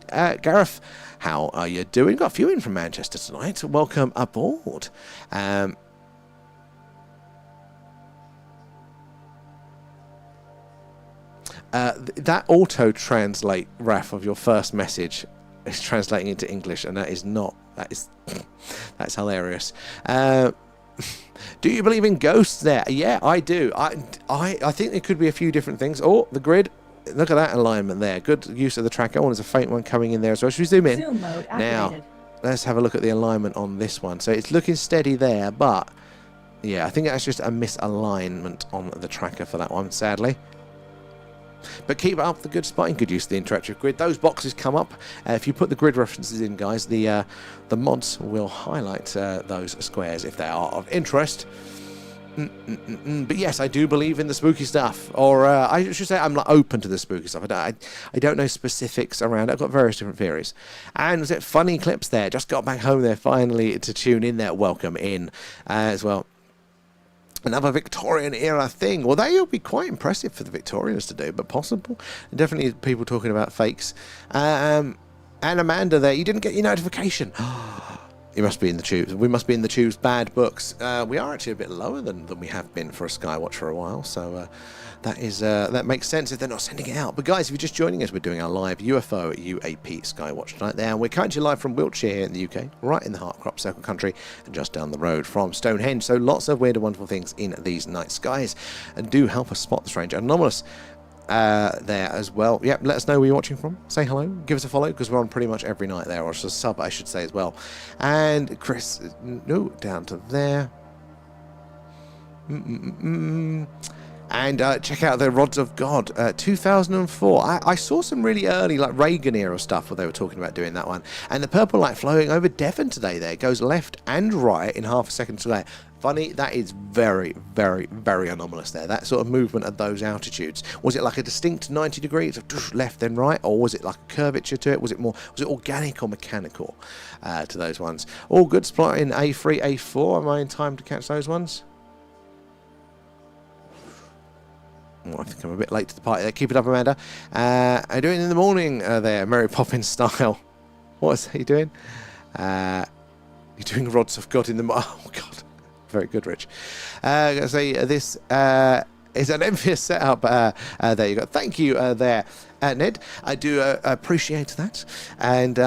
Gareth. How are you doing? Got a few in from Manchester tonight. Welcome aboard. That auto translate, Raf, of your first message is translating into English, and that's hilarious. Do you believe in ghosts there? Yeah, I do. I think there could be a few different things. Oh, the grid. Look at that alignment there. Good use of the tracker. Oh, there's a faint one coming in there as well. Should we zoom in? Zoom mode activated. Now, let's have a look at the alignment on this one. So it's looking steady there, but yeah, I think that's just a misalignment on the tracker for that one, sadly. But keep up the good spotting, good use of the interactive grid. Those boxes come up. If you put the grid references in, guys, the mods will highlight those squares if they are of interest. But yes, I do believe in the spooky stuff. Or I should say I'm not open to the spooky stuff. I don't know specifics around it. I've got various different theories. And was it funny clips there? Just got back home there finally to tune in there. Welcome in as well. Another Victorian era thing. Well, they would be quite impressive for the Victorians to do, but possible. And definitely people talking about fakes. And Amanda there, you didn't get your notification. You must be in the tubes. We must be in the tubes. Bad books. We are actually a bit lower than we have been for a Skywatch for a while, so that makes sense if they're not sending it out. But guys, if you're just joining us, we're doing our live UFO UAP Skywatch tonight there, and we're currently live from Wiltshire here in the UK, right in the heart of Crop Circle country, and just down the road from Stone Henge. So lots of weird and wonderful things in these night skies, and do help us spot the strange and anomalous there as well. Yep, let us know where you're watching from. Say hello, give us a follow, because we're on pretty much every night there, or just a sub, I should say, as well. And Chris, no, down to there. And check out the Rods of God, 2004. I saw some really early, like Reagan era stuff where they were talking about doing that one. And the purple light flowing over Devon today there. It goes left and right in half a second today. Funny, that is very, very, very anomalous there. That sort of movement at those altitudes. Was it like a distinct 90 degrees of left then right? Or was it like a curvature to it? Was it organic or mechanical to those ones? All good, spot in A3, A4. Am I in time to catch those ones? Oh, I think I'm a bit late to the party there. Keep it up, Amanda. I'm doing in the morning there, Mary Poppins style. What is he doing? You're doing Rods of God in the... Oh, God. Very good, Rich. I'm going to say this is an envious setup. There you go. Thank you there, Ned. I do appreciate that. And,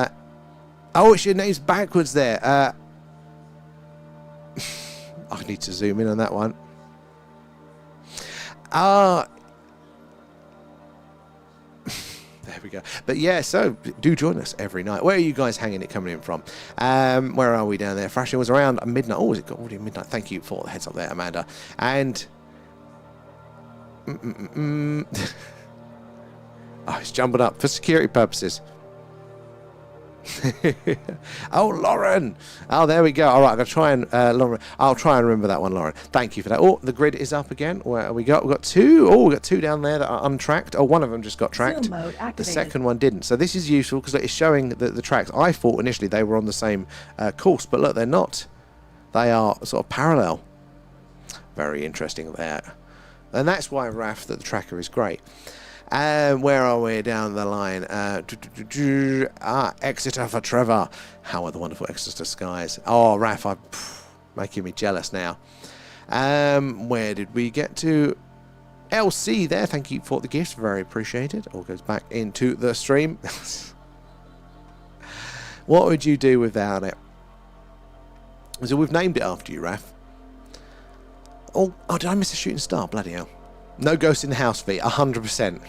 oh, it's your name's backwards there. I need to zoom in on that one. There we go. But yeah, so do join us every night. Where are you guys hanging it coming in from? Where are we down there? Thrashing was around midnight. Oh, was it already midnight? Thank you for the heads up there, Amanda. And oh, it's jumbled up for security purposes. Oh, Lauren. Oh, there we go. All right, I'm going to try and, Lauren, I'll try and remember that one, Lauren. Thank you for that. Oh, the grid is up again. Where we got? We've got two. Oh, we've got two down there that are untracked. Oh, one of them just got tracked. Zoom mode activated. The second one didn't. So this is useful because it's showing the tracks. I thought initially they were on the same course, but look, they're not. They are sort of parallel. Very interesting there. And that's why, Raf, that the tracker is great. Where are we down the line? Exeter for Trevor. How are the wonderful Exeter skies? Oh, Raf, I'm making me jealous now. Where did we get to? LC there. Thank you for the gifts. Very appreciated. All goes back into the stream. What would you do without it? So we've named it after you, Raf. Oh, did I miss a shooting star? Bloody hell. No ghost in the house, V. 100%.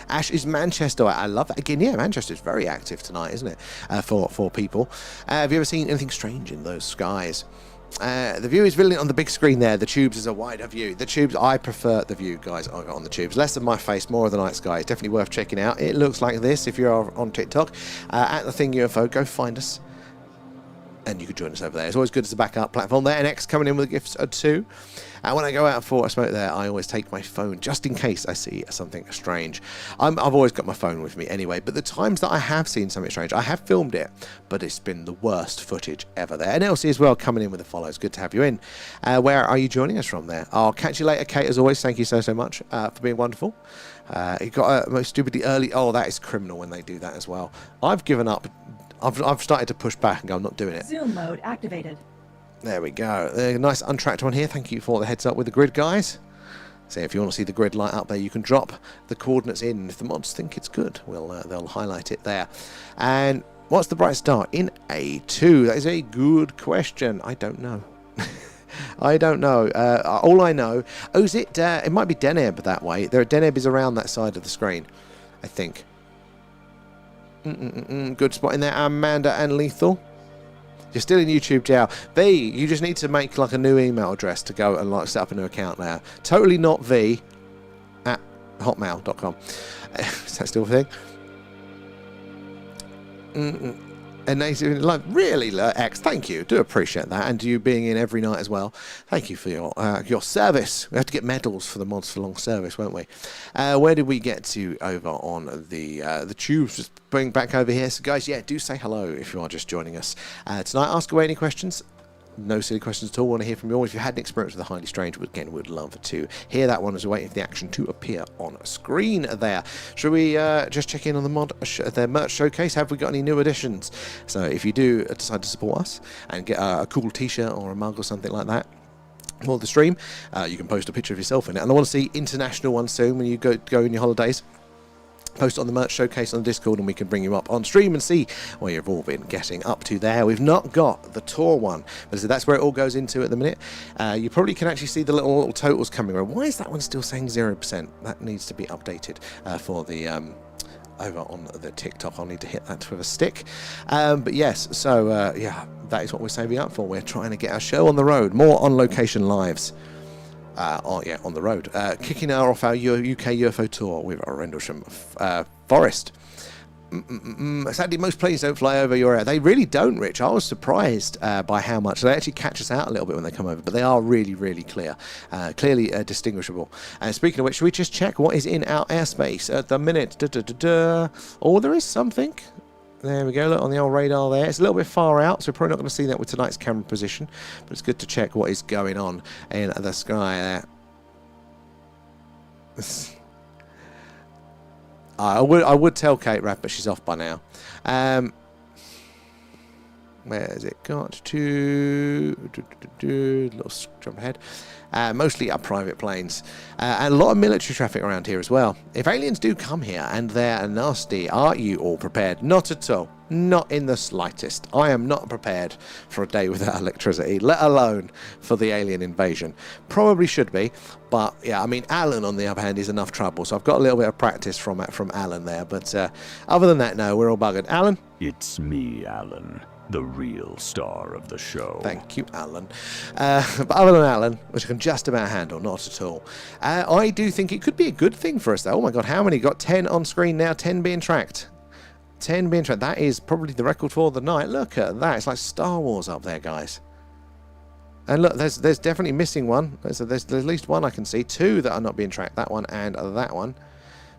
Ash is Manchester. I love that. Again, yeah, Manchester's very active tonight, isn't it? For people. Have you ever seen anything strange in those skies? The view is brilliant on the big screen there. The tubes is a wider view. The tubes, I prefer the view, guys, on the tubes. Less of my face, more of the night sky. It's definitely worth checking out. It looks like this if you're on TikTok. At The Thing UFO, go find us. And you can join us over there. It's always good as a backup platform there. And X coming in with gifts too. And when I go out for a smoke there, I always take my phone just in case I see something strange. I've always got my phone with me anyway. But the times that I have seen something strange, I have filmed it, but it's been the worst footage ever there. And Elsie as well coming in with the follows. Good to have you in. Where are you joining us from there? I'll catch you later, Kate, as always. Thank you so much for being wonderful. You got a most stupidly early. Oh, that is criminal when they do that as well. I've given up. I've started to push back and go, I'm not doing it. Zoom mode activated. There we go. Nice untracked one here. Thank you for the heads up with the grid, guys. So if you want to see the grid light up there, you can drop the coordinates in. If the mods think it's good, they'll highlight it there. And what's the bright star in A2? That is a good question. I don't know. I don't know. All I know... Oh, is it... it might be Deneb that way. Deneb is around that side of the screen, I think. Good spot in there. Amanda and Lethal. You're still in YouTube jail. V, you just need to make like a new email address to go and like set up a new account now. Totally not V at hotmail.com. Is that still a thing? And they like, really, X, thank you. Do appreciate that. And you being in every night as well. Thank you for your service. We have to get medals for the mods for long service, won't we? Where did we get to over on the tubes? Just bring back over here. So, guys, yeah, do say hello if you are just joining us. Tonight, ask away any questions. No silly questions at all. Want to hear from you all. If you had an experience with the highly strange, again, would love to hear that one as we're waiting for the action to appear on screen there. Shall we just check in on the their merch showcase? Have we got any new additions? So if you do decide to support us and get a cool t-shirt or a mug or something like that for the stream, you can post a picture of yourself in it. And I want to see international ones soon when you go in your holidays. Post on the merch showcase on the Discord and we can bring you up on stream and see what you've all been getting up to there. We've not got the tour one, but that's where it all goes into at the minute. You probably can actually see the little totals coming around. Why is that one still saying 0%? That needs to be updated for the over on the TikTok. I'll need to hit that with a stick. But yes, so yeah, that is what we're saving up for. We're trying to get our show on the road, more on location lives. On the road. Kicking off our UK UFO tour with Rendlesham Forest. Sadly, most planes don't fly over your area. They really don't, Rich. I was surprised by how much. They actually catch us out a little bit when they come over, but they are really, really clear. Clearly distinguishable. Speaking of which, should we just check what is in our airspace at the minute? Oh, there is something. There we go, look on the old radar there. It's a little bit far out, so we're probably not going to see that with tonight's camera position, but it's good to check what is going on in the sky there. I would tell Kate Rapp, but she's off by now. Where has it got to? Little jump ahead. Mostly our private planes. And a lot of military traffic around here as well. If aliens do come here and they're nasty, are you all prepared? Not at all. Not in the slightest. I am not prepared for a day without electricity, let alone for the alien invasion. Probably should be, but yeah, I mean, Alan, on the other hand, is enough trouble, so I've got a little bit of practice from Alan there, but other than that, no, we're all buggered. Alan? It's me, Alan, the real star of the show. Thank you, Alan. But other than Alan, which I can just about handle, not at all. I do think it could be a good thing for us, though. Oh my God, how many? Got 10 on screen now, 10 being tracked. 10 being tracked. That is probably the record for the night. Look at that. It's like Star Wars up there, guys. And look, there's definitely missing one. There's at least one I can see. 2 that are not being tracked. That one and that one.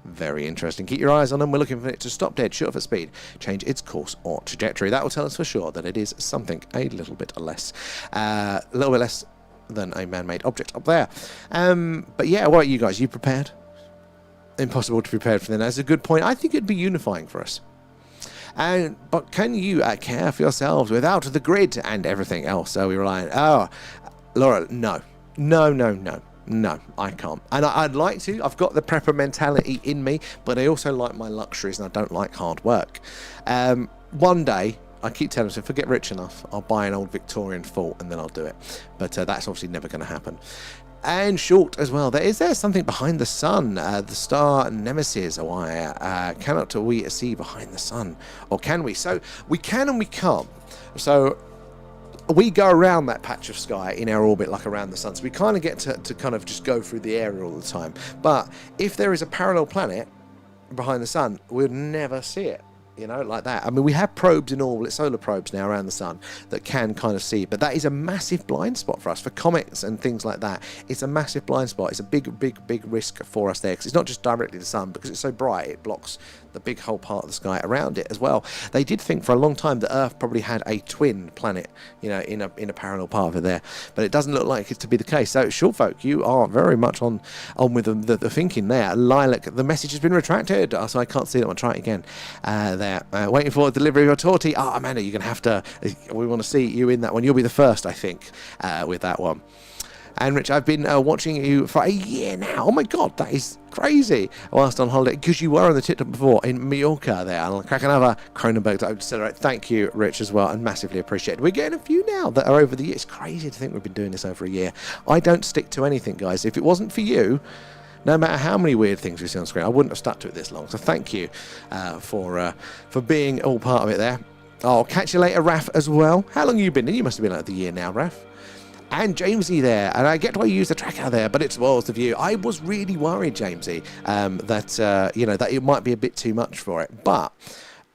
Very interesting. Keep your eyes on them. We're looking for it to stop dead, shoot off at speed, change its course or trajectory. That will tell us for sure that it is something a little bit less than a man-made object up there. But yeah, what about you guys? You prepared? Impossible to prepare for them. That's a good point. I think it'd be unifying for us. But can you care for yourselves without the grid and everything else? So we rely on... Oh, Laura, no. No, I can't. And I'd like to. I've got the prepper mentality in me, but I also like my luxuries and I don't like hard work. One day, I keep telling myself, if I get rich enough, I'll buy an old Victorian fort and then I'll do it. But that's obviously never going to happen. And short as well. There something behind the sun, the star nemesis. Why cannot we see behind the sun, or can we? So we can and we can't. So we go around that patch of sky in our orbit, like around the sun. So we kind of get to kind of just go through the area all the time. But if there is a parallel planet behind the sun, we'd never see it. You know, like that. I mean, we have probes in orbit, solar probes now around the sun that can kind of see, but that is a massive blind spot for us. For comets and things like that, it's a massive blind spot. It's a big risk for us there, because it's not just directly the sun, because it's so bright, it blocks the big whole part of the sky around it as well. They did think for a long time that Earth probably had a twin planet, you know, in a parallel part of it there, but it doesn't look like it to be the case. So, short folk, you are very much on with the thinking there. Lilac, the message has been retracted, so I can't see that. I'll try it again. Waiting for delivery of your tortie. Amanda, you're going to have to... We want to see you in that one. You'll be the first, I think, with that one. And Rich, I've been watching you for a year now. Oh my God, that is crazy. Whilst on holiday, because you were on the TikTok before in Mallorca there. I'll crack another Cronenberg to celebrate. Thank you, Rich, as well, and massively appreciated. We're getting a few now that are over the year. It's crazy to think we've been doing this over a year. I don't stick to anything, guys. If it wasn't for you, no matter how many weird things we see on screen, I wouldn't have stuck to it this long. So thank you for being all part of it there. I'll catch you later, Raf, as well. How long have you been in? You must have been like the year now, Raf. And Jamesy there, and I get why you use the tracker there, but it spoils the view. I was really worried, Jamesy, that it might be a bit too much for it, but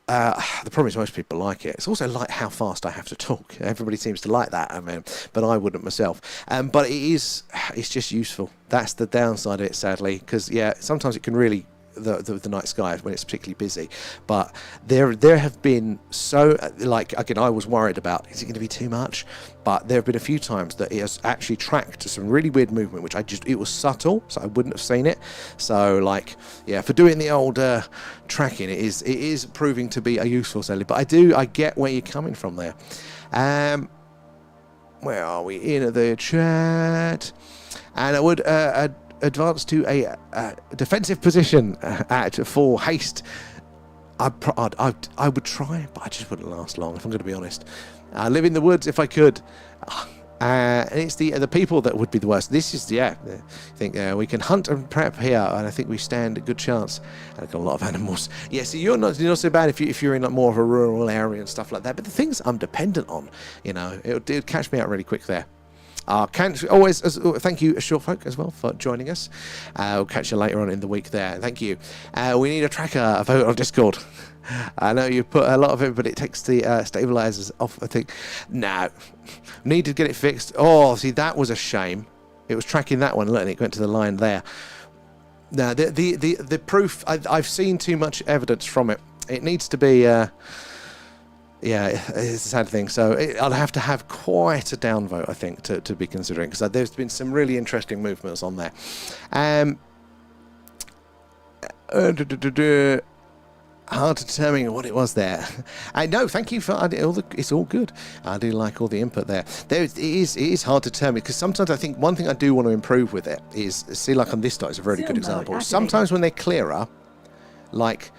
the problem is most people like it. It's also like how fast I have to talk. Everybody seems to like that, I mean, but I wouldn't myself. But it's just useful. That's the downside of it, sadly, because yeah, sometimes it can really. The night sky when it's particularly busy, but there have been again, I was worried about, is it going to be too much? But there have been a few times that it has actually tracked some really weird movement, which it was subtle, so I wouldn't have seen it. So for doing the old tracking, it is proving to be a useful sadly. But I get where you're coming from there. Where are we in the chat? And I would advance to a defensive position for haste. I would try, but I just wouldn't last long, if I'm going to be honest. I live in the woods if I could. And it's the people that would be the worst. This is, I think we can hunt and prep here, and I think we stand a good chance. And I've got a lot of animals. Yeah, so you're not so bad if you're in like more of a rural area and stuff like that. But the things I'm dependent on, it would catch me out really quick there. Thank you, Short Folk, as well, for joining us. We'll catch you later on in the week there. Thank you. We need a tracker, a vote on Discord. I know you put a lot of it, but it takes the stabilizers off, I think. No. Need to get it fixed. Oh, see, that was a shame. It was tracking that one, and it went to the line there. Now, the proof, I've seen too much evidence from it. It needs to be... it's a sad thing. So I'll have to have quite a downvote, I think, to be considering, because there's been some really interesting movements on there. Hard to determine what it was there. No, thank you for it's all good. I do like all the input there. It is hard to determine, because sometimes I think one thing I do want to improve with it is, see, like on this dot is a very good example. Sometimes when they're clearer, like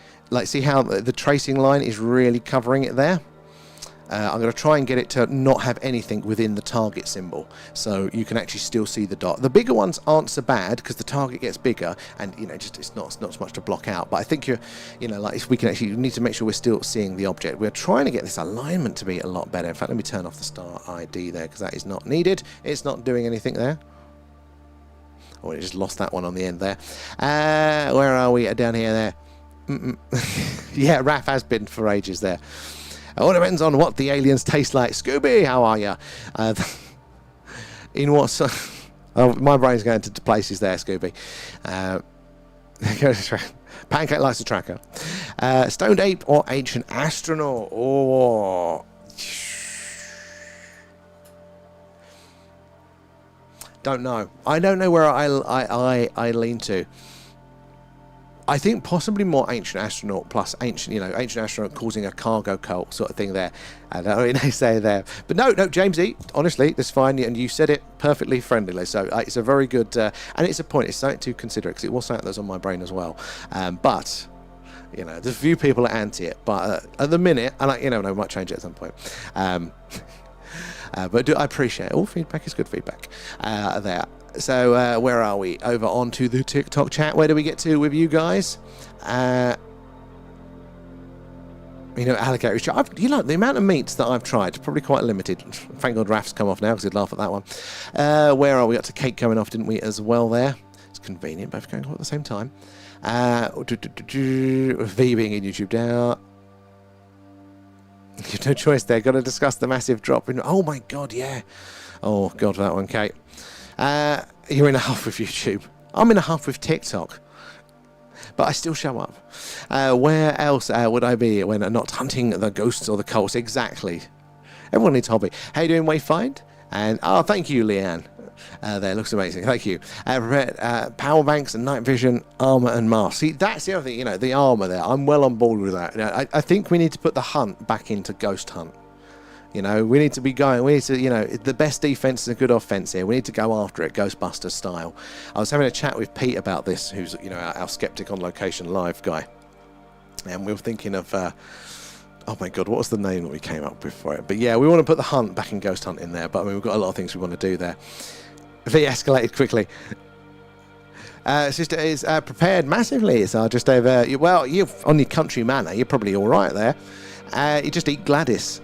see how the tracing line is really covering it there. I'm going to try and get it to not have anything within the target symbol, so you can actually still see the dot. The bigger ones aren't so bad because the target gets bigger, and it's not so much to block out. But I think if we can actually need to make sure we're still seeing the object. We're trying to get this alignment to be a lot better. In fact, let me turn off the star ID there, because that is not needed. It's not doing anything there. Oh, it just lost that one on the end there. Where are we? Down here there. Yeah, Raph has been for ages there. It all depends on what the aliens taste like. Scooby, how are you? In what... Oh, my brain's going to places there, Scooby. Pancake likes the tracker. Stoned ape or ancient astronaut? Oh... Don't know. I don't know where I lean to. I think possibly more ancient astronaut plus ancient astronaut causing a cargo cult sort of thing there. I don't know what they say there. But no, James E, honestly, that's fine. And you said it perfectly friendly. So it's a very good, and it's a point. It's something to consider because it was something that was on my brain as well. But, there's a few people that anti it. But at the minute, and I might change it at some point. But I appreciate it. All feedback is good feedback there. So where are we? Over onto the TikTok chat. Where do we get to with you guys? Alligator chat. The amount of meats that I've tried, probably quite limited. Thank God Raf's come off now because he'd laugh at that one. Where are we? Got to cake coming off, didn't we, as well there? It's convenient, both going off at the same time. V being in YouTube now. You've no choice there. Got to discuss the massive drop in... Oh, my God, yeah. Oh, God, for that one, Kate. You're in a huff with YouTube. I'm in a huff with TikTok. But I still show up. Where else would I be when not hunting the ghosts or the cults? Exactly. Everyone needs a hobby. How you doing, Wayfind? And, thank you, Leanne. There, looks amazing. Thank you. Power banks and night vision, armor and mask. See, that's the other thing, the armor there. I'm well on board with that. I think we need to put the hunt back into ghost hunt. We need to be going. We need to, the best defense is a good offense here. We need to go after it, Ghostbusters style. I was having a chat with Pete about this, who's, our Skeptic on Location Live guy. And we were thinking of, oh my God, what was the name that we came up with for it? But yeah, we want to put the hunt back in ghost hunt in there. But we've got a lot of things we want to do there. V escalated quickly. Sister is prepared massively. So just over, you're on your country manor. You're probably all right there. You just eat Gladys.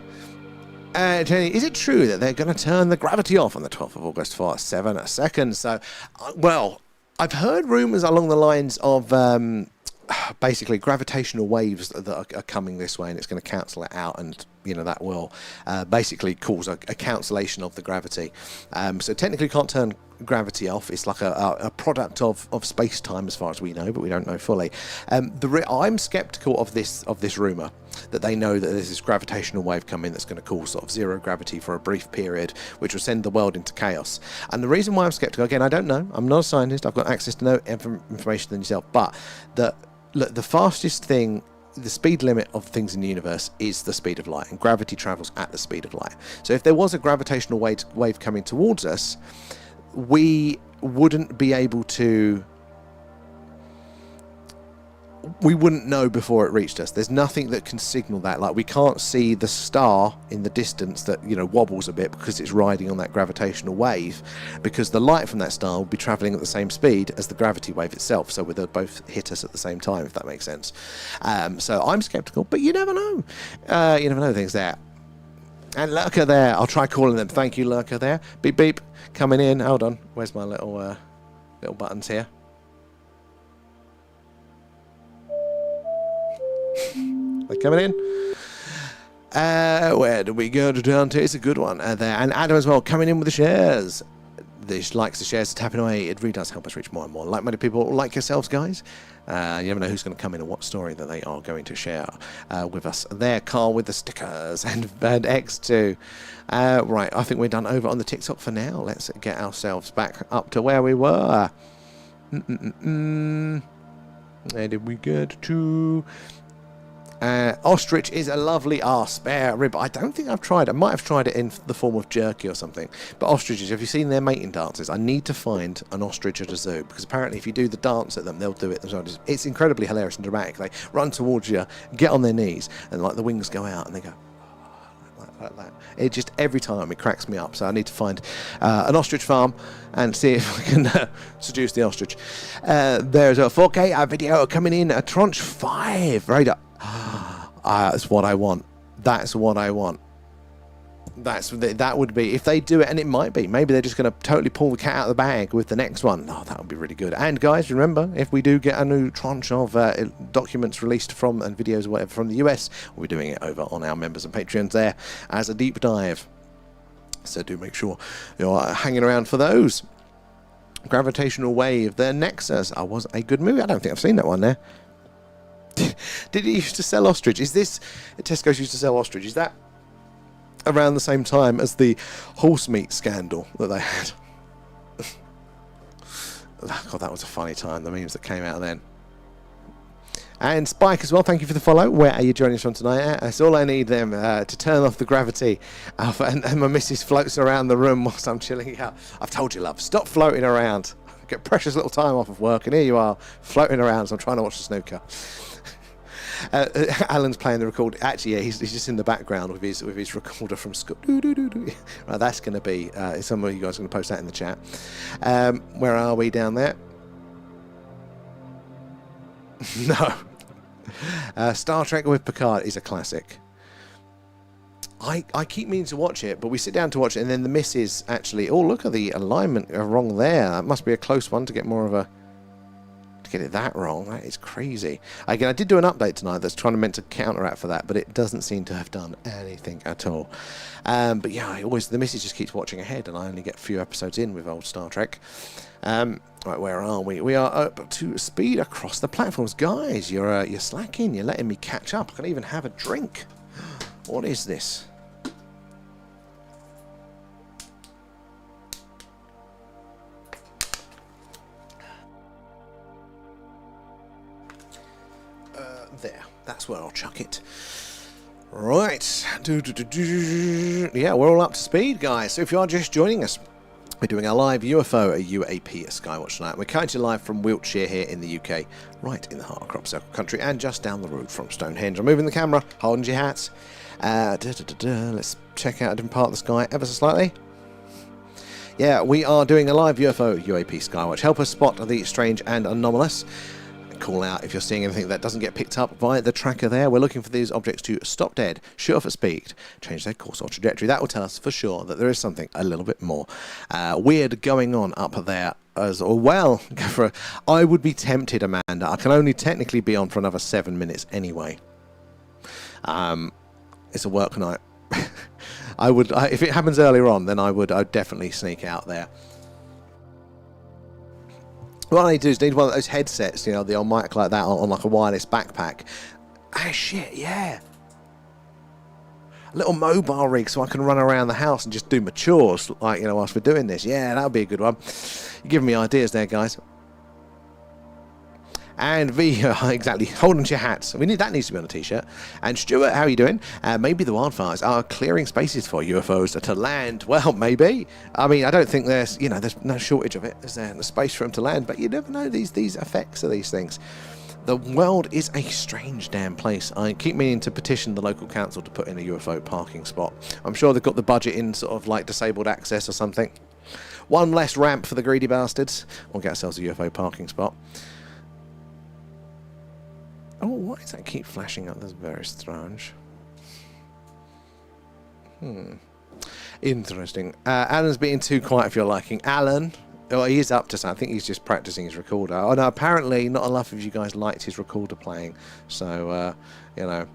Jenny, is it true that they're going to turn the gravity off on the 12th of August for 7 seconds? So, I've heard rumours along the lines of basically gravitational waves that are coming this way, and it's going to cancel it out, and that will basically cause a cancellation of the gravity. So technically can't turn gravity off. It's like a product of space-time as far as we know, but we don't know fully. I'm skeptical of this rumour that they know that there's this gravitational wave coming that's going to cause sort of zero gravity for a brief period, which will send the world into chaos. And the reason why I'm skeptical, again, I don't know. I'm not a scientist. I've got access to no information than yourself. But the fastest thing, the speed limit of things in the universe is the speed of light, and gravity travels at the speed of light. So if there was a gravitational wave coming towards us, we wouldn't be able to... We wouldn't know before it reached us. There's nothing that can signal that. Like, we can't see the star in the distance that, wobbles a bit because it's riding on that gravitational wave, because the light from that star will be travelling at the same speed as the gravity wave itself. So they'll both hit us at the same time, if that makes sense. So I'm skeptical, but you never know. You never know things there. And Lurker there. I'll try calling them. Thank you, Lurker there. Beep, beep. Coming in. Hold on. Where's my little buttons here? They're coming in. Where do we go down to? It's a good one there. And Adam as well, coming in with the shares. This likes the shares tapping away. It really does help us reach more and more like-minded people like yourselves, guys. You never know who's going to come in and what story that they are going to share with us. There, Carl with the stickers and X2. Right, I think we're done over on the TikTok for now. Let's get ourselves back up to where we were. Where did we get to? Ostrich is a lovely spare rib. I don't think I've tried it. I might have tried it in the form of jerky or something. But ostriches, have you seen their mating dances? I need to find an ostrich at a zoo, because apparently if you do the dance at them, they'll do it themselves. It's incredibly hilarious and dramatic. They run towards you, get on their knees, and like the wings go out, and they go like that. It just, every time, it cracks me up. So I need to find an ostrich farm and see if I can seduce the ostrich. There's a 4K video coming in, a tranche 5 right up. That's what I want. That's what I want. That would be, if they do it, and it might be, maybe they're just going to totally pull the cat out of the bag with the next one. Oh, that would be really good. And guys, remember, if we do get a new tranche of documents released from, and videos or whatever from the US, we'll be doing it over on our members and Patreons there as a deep dive. So do make sure you're hanging around for those. Gravitational Wave, the Nexus. Oh, was a good movie. I don't think I've seen that one there. Did he used to sell ostrich? Is this Tesco's used to sell ostrich? Is that around the same time as the horse meat scandal that they had? God, that was a funny time, the memes that came out then. And Spike as well, thank you for the follow. Where are you joining us from tonight? That's all I need them to turn off the gravity. And my missus floats around the room whilst I'm chilling out. I've told you, love, stop floating around. Get precious little time off of work, and here you are, floating around, so I'm trying to watch the snooker. Alan's playing the record. Actually, yeah, he's just in the background with his recorder from school. Right, that's going to be. Some of you guys are going to post that in the chat. Where are we down there? No. Star Trek with Picard is a classic. I keep meaning to watch it, but we sit down to watch it, and then the missus actually. Oh, look at the alignment wrong there. That must be a close one to get more of a. Get it that wrong. That is crazy. Again, I did do an update tonight that's meant to counteract for that, but it doesn't seem to have done anything at all. But yeah, the missus just keeps watching ahead, and I only get a few episodes in with old Star Trek. Right, where are we? We are up to speed across the platforms, guys. You're slacking. You're letting me catch up. I can even have a drink. What is this? There, that's where I'll chuck it. Right. Yeah, we're all up to speed, guys. So if you are just joining us, we're doing a live UFO, a UAP, a Skywatch tonight. We're coming to you live from Wiltshire here in the UK, right in the heart of Crop Circle country, and just down the road from Stone Henge. I'm moving the camera, holding your hats. Let's check out a different part of the sky ever so slightly. Yeah, we are doing a live UFO, UAP, Skywatch. Help us spot the strange and anomalous. Call out if you're seeing anything that doesn't get picked up by the tracker there. We're looking for these objects to stop dead, shoot off at speed, change their course or trajectory. That will tell us for sure that there is something a little bit more weird going on up there as well. I would be tempted, Amanda. I can only technically be on for another 7 minutes anyway. It's a work night. If it happens earlier on, then I'd definitely sneak out there. What I need to do is need one of those headsets, you know, the old mic like that on like a wireless backpack. Ah, shit, yeah. A little mobile rig so I can run around the house and just do my chores, like, you know, whilst we're doing this. Yeah, that would be a good one. You're giving me ideas there, guys. And V, exactly, holding to your hats. That needs to be on a t-shirt. And Stuart, how are you doing? Maybe the wildfires are clearing spaces for UFOs to land. Well, maybe. I mean, I don't think there's no shortage of it. There's space for them to land, but you never know these effects of these things. The world is a strange damn place. I keep meaning to petition the local council to put in a UFO parking spot. I'm sure they've got the budget in sort of like disabled access or something. One less ramp for the greedy bastards. We'll get ourselves a UFO parking spot. Oh, why does that keep flashing up? That's very strange. Interesting. Alan's being too quiet for your liking. Alan, oh, he is up to something. I think he's just practicing his recorder. Oh, no, apparently not enough of you guys liked his recorder playing. So, you know.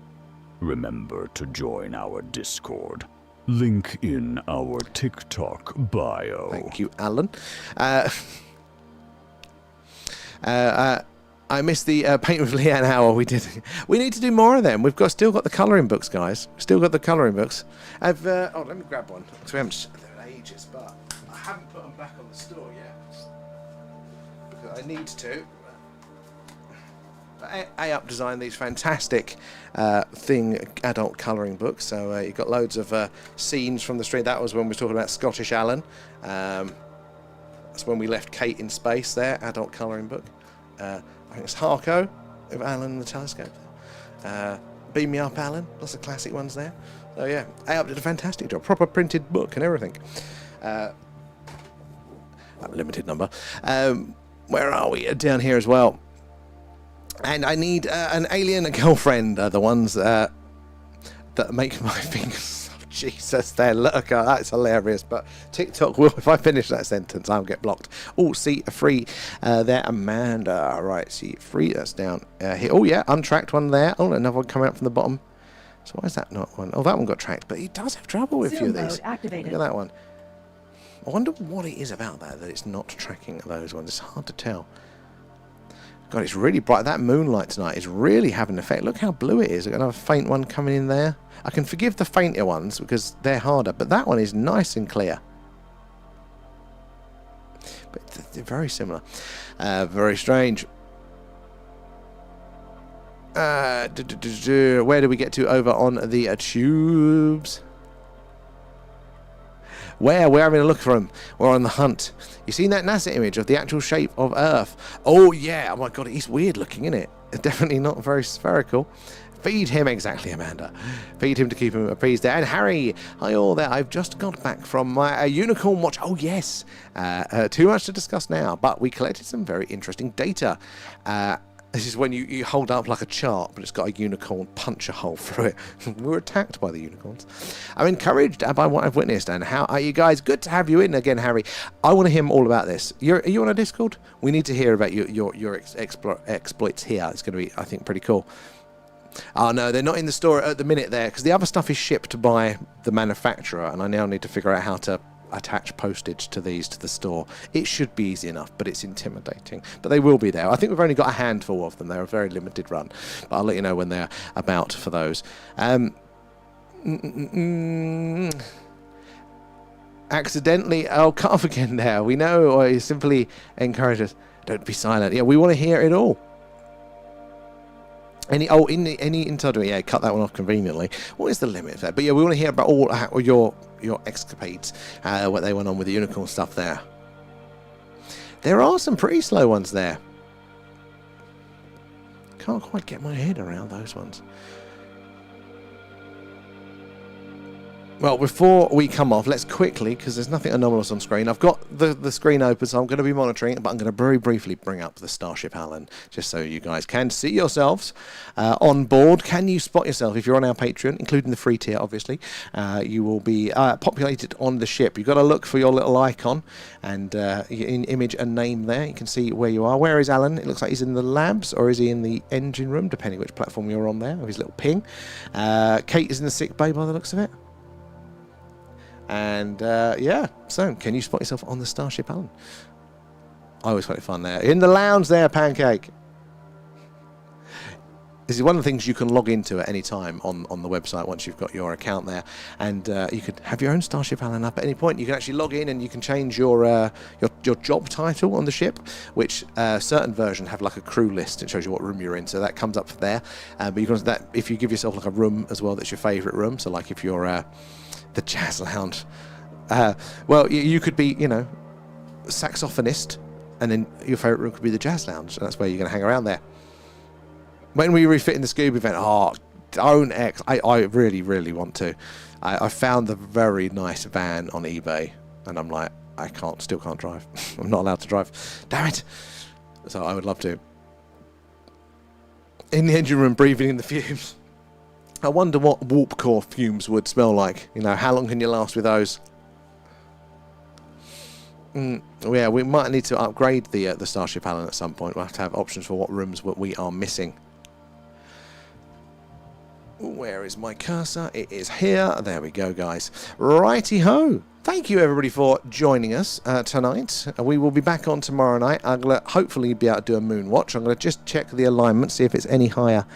Remember to join our Discord. Link in our TikTok bio. Thank you, Alan. I missed the Paint with Leanne hour we did. We need to do more of them. We've still got the colouring books, guys. Still got the colouring books. Let me grab one. Because we haven't done in ages, but I haven't put them back on the store yet. Because I need to. A-Up designed these fantastic adult colouring books. So you've got loads of scenes from the street. That was when we were talking about Scottish Alan. That's when we left Kate in space there, adult colouring book. I think it's Harco of Alan and the Telescope. Beam Me Up, Alan. Lots of classic ones there. So yeah, A-Up did a fantastic job. Proper printed book and everything. Limited number. Where are we? Down here as well. And I need an alien girlfriend. The ones that make my fingers Jesus, there, look, that's hilarious. But TikTok will, if I finish that sentence, I'll get blocked. Oh, seat free there, Amanda. Right, seat free, that's down here. Oh, yeah, untracked one there. Oh, another one coming up from the bottom. So why is that not one? Oh, that one got tracked, but he does have trouble with a few of these. Activated. Look at that one. I wonder what it is about that it's not tracking those ones. It's hard to tell. God, it's really bright. That moonlight tonight is really having an effect. Look how blue it is. I've got another faint one coming in there. I can forgive the fainter ones because they're harder, but that one is nice and clear. But they're very similar. Very strange. Where do we get to over on the tubes? We're having a look for him. We're on the hunt. You seen that NASA image of the actual shape of Earth? Oh, yeah. Oh, my God. He's weird looking, isn't it? It's definitely not very spherical. Feed him, exactly, Amanda. Feed him to keep him appeased there. And Harry, hi all there. I've just got back from my unicorn watch. Oh, yes. Too much to discuss now, but we collected some very interesting data. This is when you hold up like a chart, but it's got a unicorn punch a hole through it. We were attacked by the unicorns. I'm encouraged by what I've witnessed. And how are you guys? Good to have you in again, Harry. I want to hear all about this. Are you on a Discord? We need to hear about your exploits here. It's going to be, I think, pretty cool. Oh, no, they're not in the store at the minute there, because the other stuff is shipped by the manufacturer, and I now need to figure out how to attach postage to these to the store. It should be easy enough, but it's intimidating. But they will be there. I think we've only got a handful of them. They're a very limited run, but I'll let you know when they're about for those. Accidentally, cut off again there. We know, or you simply encourage us. Don't be silent. Yeah, we want to hear it all. Any inside? Yeah, cut that one off conveniently. What is the limit there? But yeah, we want to hear about all your escapades, what they went on with the unicorn stuff there. There are some pretty slow ones there. Can't quite get my head around those ones. Well, before we come off, let's quickly, because there's nothing anomalous on screen. I've got the screen open, so I'm going to be monitoring it, but I'm going to very briefly bring up the Starship Alan, just so you guys can see yourselves on board. Can you spot yourself? If you're on our Patreon, including the free tier, obviously, you will be populated on the ship. You've got to look for your little icon and in image and name there. You can see where you are. Where is Alan? It looks like he's in the labs, or is he in the engine room, depending which platform you're on there, with his little ping. Kate is in the sick bay by the looks of it. And yeah, so can you spot yourself on the Starship Alan? I always find it fun there. In the lounge there, Pancake. This is one of the things you can log into at any time on the website once you've got your account there. And you could have your own Starship Alan up at any point. You can actually log in and you can change your job title on the ship, which certain versions have like a crew list. It shows you what room you're in, so that comes up there. But you can if you give yourself like a room as well that's your favourite room. So like if you're the Jazz Lounge. Well, you could be, saxophonist, and then your favourite room could be the Jazz Lounge, and that's where you're going to hang around there. When we refit in the scuba event, I really, really want to. I found the very nice van on eBay, and I'm like, still can't drive. I'm not allowed to drive. Damn it! So I would love to. In the engine room, breathing in the fumes. I wonder what warp core fumes would smell like. How long can you last with those? Yeah, we might need to upgrade the Starship Alan at some point. We'll have to have options for what rooms we are missing. Where is my cursor? It is here. There we go, guys. Righty-ho. Thank you, everybody, for joining us tonight. We will be back on tomorrow night. I'm going to hopefully be able to do a moon watch. I'm going to just check the alignment, see if it's any higher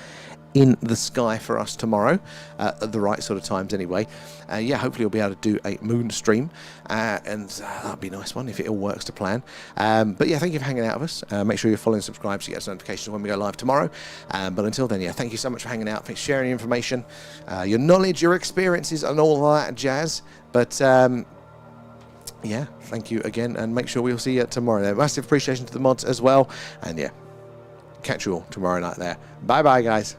in the sky for us tomorrow, at the right sort of times anyway. Yeah, hopefully we'll be able to do a moon stream, and that'll be a nice one if it all works to plan. But yeah, thank you for hanging out with us. Make sure you're following and subscribe so you get notifications when we go live tomorrow. But until then, yeah, thank you so much for hanging out. Thanks for sharing your information, your knowledge, your experiences, and all that jazz. But yeah, thank you again, and make sure we'll see you tomorrow there. Massive appreciation to the mods as well, and yeah, catch you all tomorrow night there. Bye bye, guys.